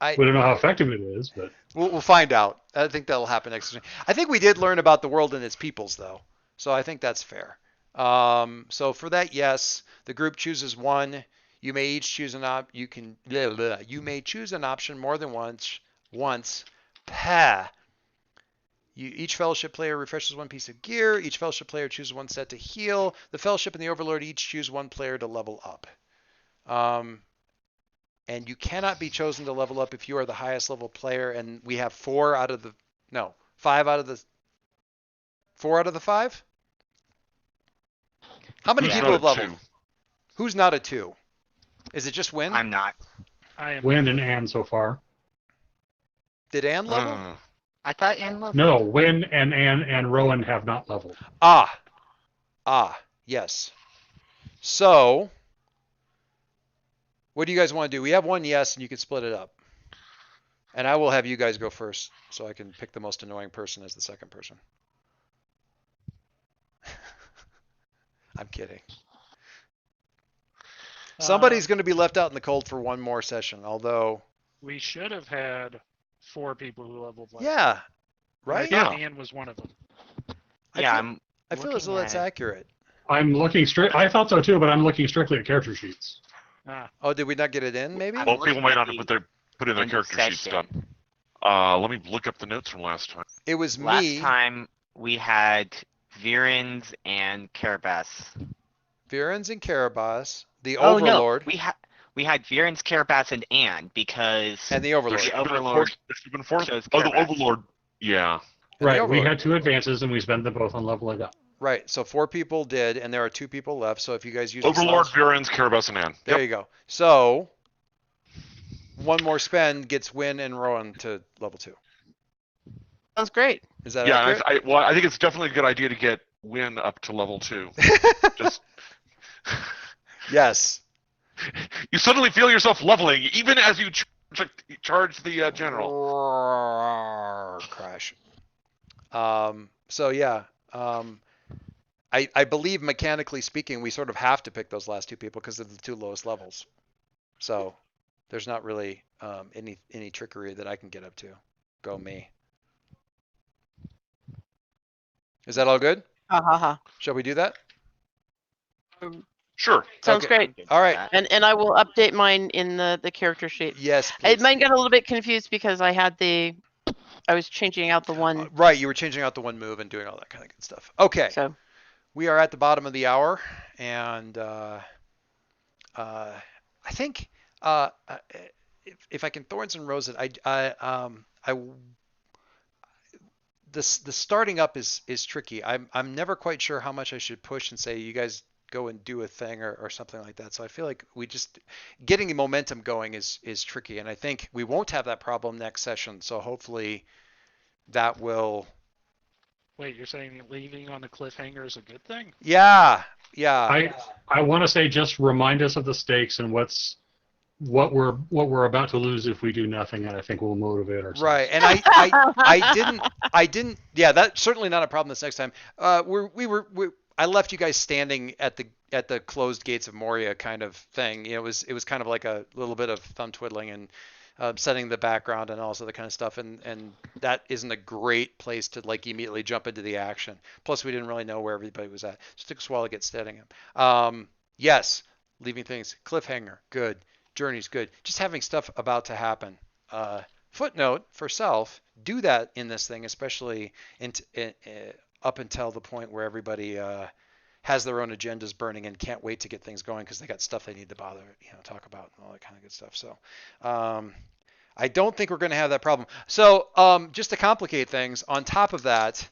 We don't know how effective it is, but We'll find out. I think that'll happen next session. I think we did learn about the world and its peoples, though. So I think that's fair. So for that, yes, the group chooses one. You may each choose you may choose an option more than once. Each fellowship player refreshes one piece of gear. Each fellowship player chooses one set to heal. The fellowship and the overlord each choose one player to level up. And you cannot be chosen to level up if you are the highest level player. And we have 4 out of the 5 5. How many Yeah. people have Not a leveled? 2. Who's not a 2? Is it just Win? I'm not. I am. Win and Ann so far. Did Ann level? I thought Ann leveled. No, Win and Ann and Rowan have not leveled. Yes. So, what do you guys want to do? We have one yes, and you can split it up. And I will have you guys go first, so I can pick the most annoying person as the second person. I'm kidding. Somebody's going to be left out in the cold for one more session, although... We should have had 4 people who leveled last. Yeah, time. right? I think Ann was one of them. Yeah, I feel as though that's accurate. I'm looking straight. I thought so too, but I'm looking strictly at character sheets. Oh, did we not get it in, maybe? I'm Well, people might not have looking put in their end of character sheets session. done. Let me look up the notes from last time. It was Last me, time we had Virens and Carabas. Virens and Karabas, the Oh Overlord, no, we had Virens, Carabas, and Ann because and the Overlord. The Overlord There should have been 4. chose Oh, the Carabas. Overlord. Yeah. And the Right. We Overlord. had 2 advances and we spent them both on leveling up. Right, so 4 people did, and there are 2 people left. So if you guys use Overlord, the slots- Virens, Carabas, and Ann. there Yep. you go. So one more spend gets Win and Rowan to level 2. Sounds great. Is that Yeah, accurate? and I think it's definitely a good idea to get Win up to level 2. Just Yes. you suddenly feel yourself leveling, even as you charge the general. Roar, crash. So yeah. I believe mechanically speaking, we sort of have to pick those last 2 people because they're the 2 lowest levels. So there's not really any trickery that I can get up to. Go me. Is that all good? Ha ha ha. Shall we do that? Sure. Sounds Okay. great. All right. And I will update mine in the character sheet. Yes, please. It might get a little bit confused because I was changing out the one. Right, you were changing out the one move and doing all that kind of good stuff. Okay. So We are at the bottom of the hour, and I think if I can Thorns and Rose it, the starting up is tricky. I'm never quite sure how much I should push and say you guys go and do a thing or something like that. So I feel like we just getting the momentum going is tricky, and I think we won't have that problem next session. So hopefully that will. Wait, you're saying leaving on a cliffhanger is a good thing? Yeah. I want to say just remind us of the stakes and what we're about to lose if we do nothing, and I think we'll motivate ourselves. Right, and I didn't. Yeah, that's certainly not a problem this next time. I left you guys standing at the closed gates of Moria kind of thing. You know, it was kind of like a little bit of thumb twiddling and setting the background and all this other kind of stuff, and that isn't a great place to like immediately jump into the action. Plus, we didn't really know where everybody was at. Just took us a while to get steading up. Yes, leaving things cliffhanger, good. Journey's good. Just having stuff about to happen. Footnote for self: do that in this thing, especially up until the point where everybody has their own agendas burning and can't wait to get things going because they got stuff they need to talk about and all that kind of good stuff. So I don't think we're going to have that problem. So just to complicate things, on top of that,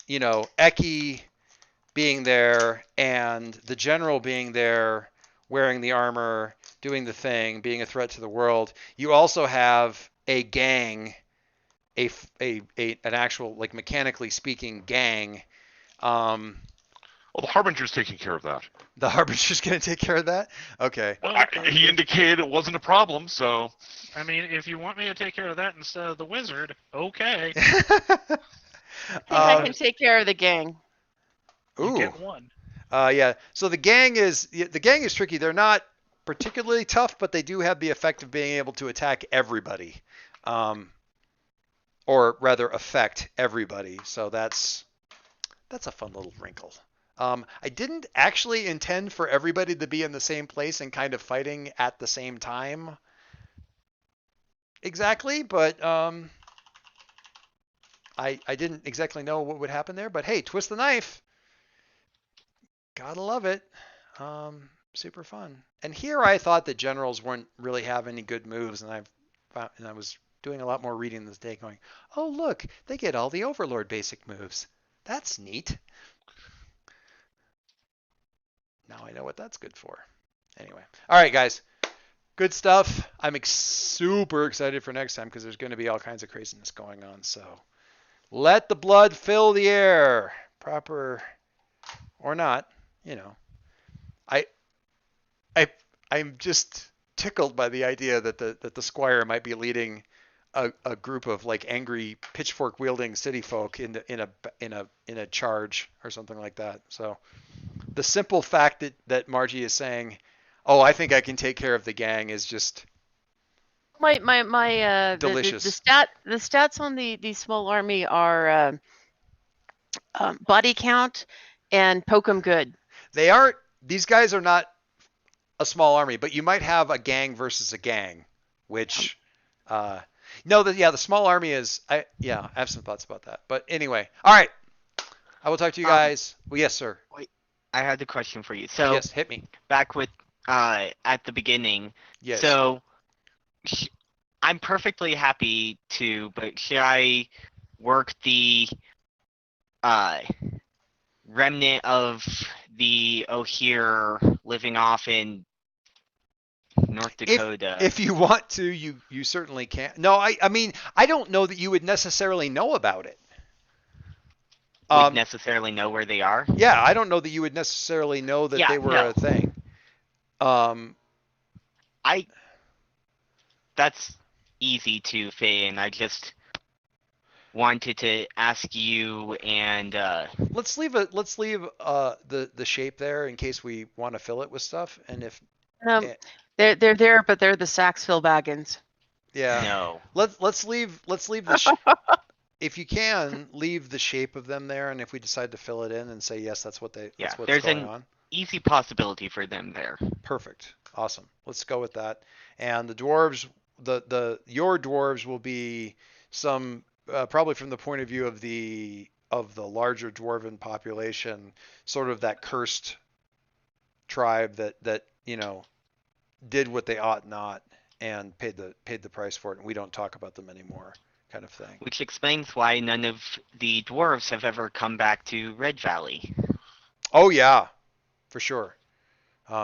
Eki being there and the general being there, wearing the armor, doing the thing, being a threat to the world, you also have a gang, an actual, like, mechanically speaking gang. Well, Well, the Harbinger's taking care of that. The Harbinger's going to take care of that? Okay. Oh, He indicated it wasn't a problem, so I mean, if you want me to take care of that instead of the wizard, okay. I think I can take care of the gang. You Ooh. get one. Yeah. So the gang is tricky. They're not particularly tough, but they do have the effect of being able to attack everybody, or rather affect everybody. So that's a fun little wrinkle. I didn't actually intend for everybody to be in the same place and kind of fighting at the same time exactly, but I didn't exactly know what would happen there. But hey, twist the knife. Gotta love it. Super fun. And here I thought the generals weren't really have any good moves, and I was doing a lot more reading this day, going, oh look, they get all the Overlord basic moves. That's neat. Now I know what that's good for. Anyway, all right, guys, good stuff. I'm super excited for next time because there's going to be all kinds of craziness going on. So let the blood fill the air, proper or not. You know, I'm just tickled by the idea that the squire might be leading a group of like angry pitchfork wielding city folk in a charge or something like that. So the simple fact that Margie is saying, "Oh, I think I can take care of the gang," is just delicious. The stats on the small army are body count and poke 'em good. They aren't. These guys are not a small army, but you might have a gang versus a gang, which no, the small army is. I have some thoughts about that. But anyway, all right. I will talk to you guys. Well, yes, sir. Wait, I had the question for you. So Yes, hit me. back with at the beginning. Yes. So I'm perfectly happy to, but should I work the remnant of the O'Here living off in North Dakota? If you want to, you certainly can. No, I mean, I don't know that you would necessarily know about it. Would necessarily know where they are? Yeah, I don't know that you would necessarily know that they were a thing. That's easy to fit in. I just wanted to ask you and let's leave the shape there in case we want to fill it with stuff, and if they're there, but they're the Saxville Baggins. yeah, no. Let's leave the if you can leave the shape of them there, and if we decide to fill it in and say yes, that's what's there's going an on. Easy possibility for them there. Perfect. Awesome. Let's go with that. And the dwarves, your dwarves will be some probably from the point of view of the larger dwarven population, sort of that cursed tribe that did what they ought not and paid the price for it, and we don't talk about them anymore, kind of thing. Which explains why none of the dwarves have ever come back to Red Valley. Oh yeah, for sure.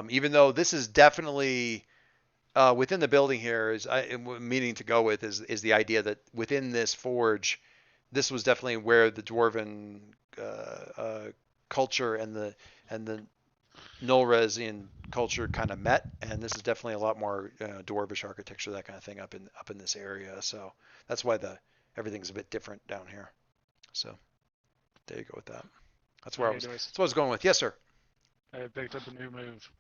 Even though this is definitely within the building here, is meaning to go with is the idea that within this forge, this was definitely where the dwarven culture and the Nullresian culture kind of met, and this is definitely a lot more dwarvish architecture, that kind of thing, up in this area. So that's why everything's a bit different down here. So there you go with that. That's where that's what I was going with. Yes, sir. I picked up a new move.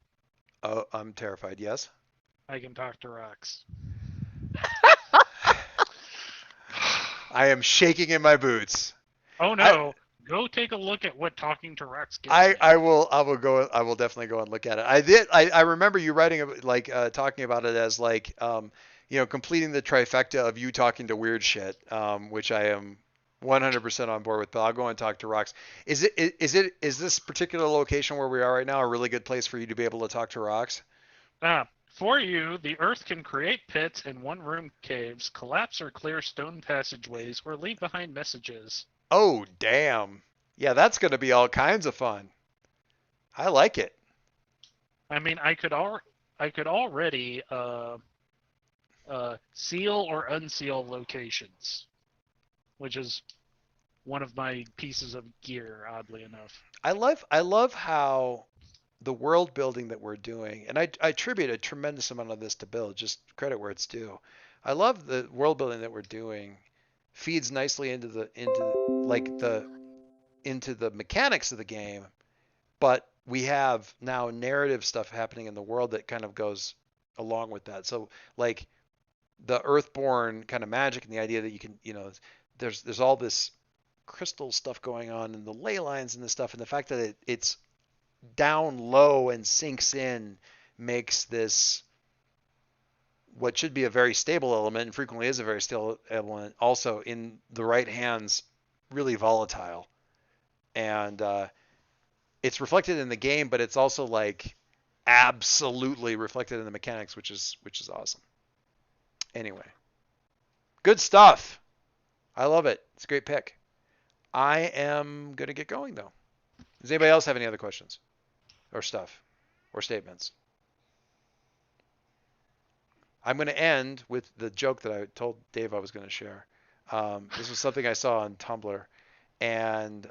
Oh, I'm terrified. Yes. I can talk to rocks. I am shaking in my boots. Oh no! Go take a look at what talking to rocks gets. I will definitely go and look at it. I remember you writing talking about it as completing the trifecta of you talking to weird shit, which I am 100% on board with. But I'll go and talk to rocks. Is this particular location where we are right now a really good place for you to be able to talk to rocks? For you, the earth can create pits and one-room caves, collapse or clear stone passageways, or leave behind messages. Oh, damn. Yeah, that's going to be all kinds of fun. I like it. I mean, I could already seal or unseal locations, which is one of my pieces of gear, oddly enough. I love how the world building that we're doing, and I attribute a tremendous amount of this to Bill, just credit where it's due. I love the world building that we're doing feeds nicely into the mechanics of the game, but we have now narrative stuff happening in the world that kind of goes along with that. So like the Earthborn kind of magic and the idea that you can, there's all this crystal stuff going on and the ley lines and this stuff, and the fact that it's down low and sinks in makes this what should be a very stable element, and frequently is a very stable element, also in the right hands really volatile. And it's reflected in the game, but it's also like absolutely reflected in the mechanics, which is awesome. Anyway, good stuff. I love it. It's a great pick. I am gonna get going though. Does anybody else have any other questions or stuff or statements? I'm going to end with the joke that I told Dave I was going to share. This was something I saw on Tumblr, and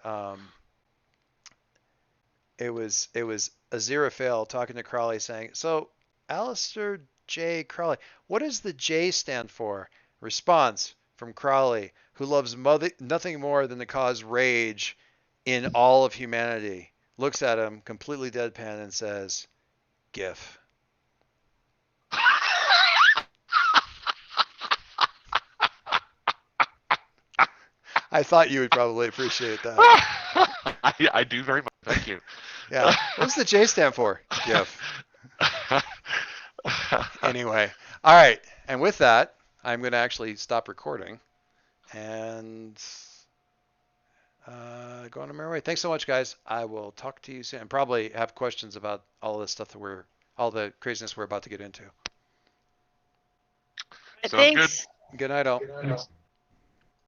it was Aziraphale talking to Crowley saying, "So, Alistair J. Crowley, what does the J stand for?" Response from Crowley, who loves nothing more than to cause rage in all of humanity. Looks at him completely deadpan and says, "GIF." I thought you would probably appreciate that. I do very much. Thank you. Yeah. What's the J stand for? GIF. Anyway. All right. And with that, I'm going to actually stop recording and go on a merry way. Thanks so much, guys. I will talk to you soon and probably have questions about all this stuff all the craziness we're about to get into. Sounds Thanks. good. Good night, all. Thanks.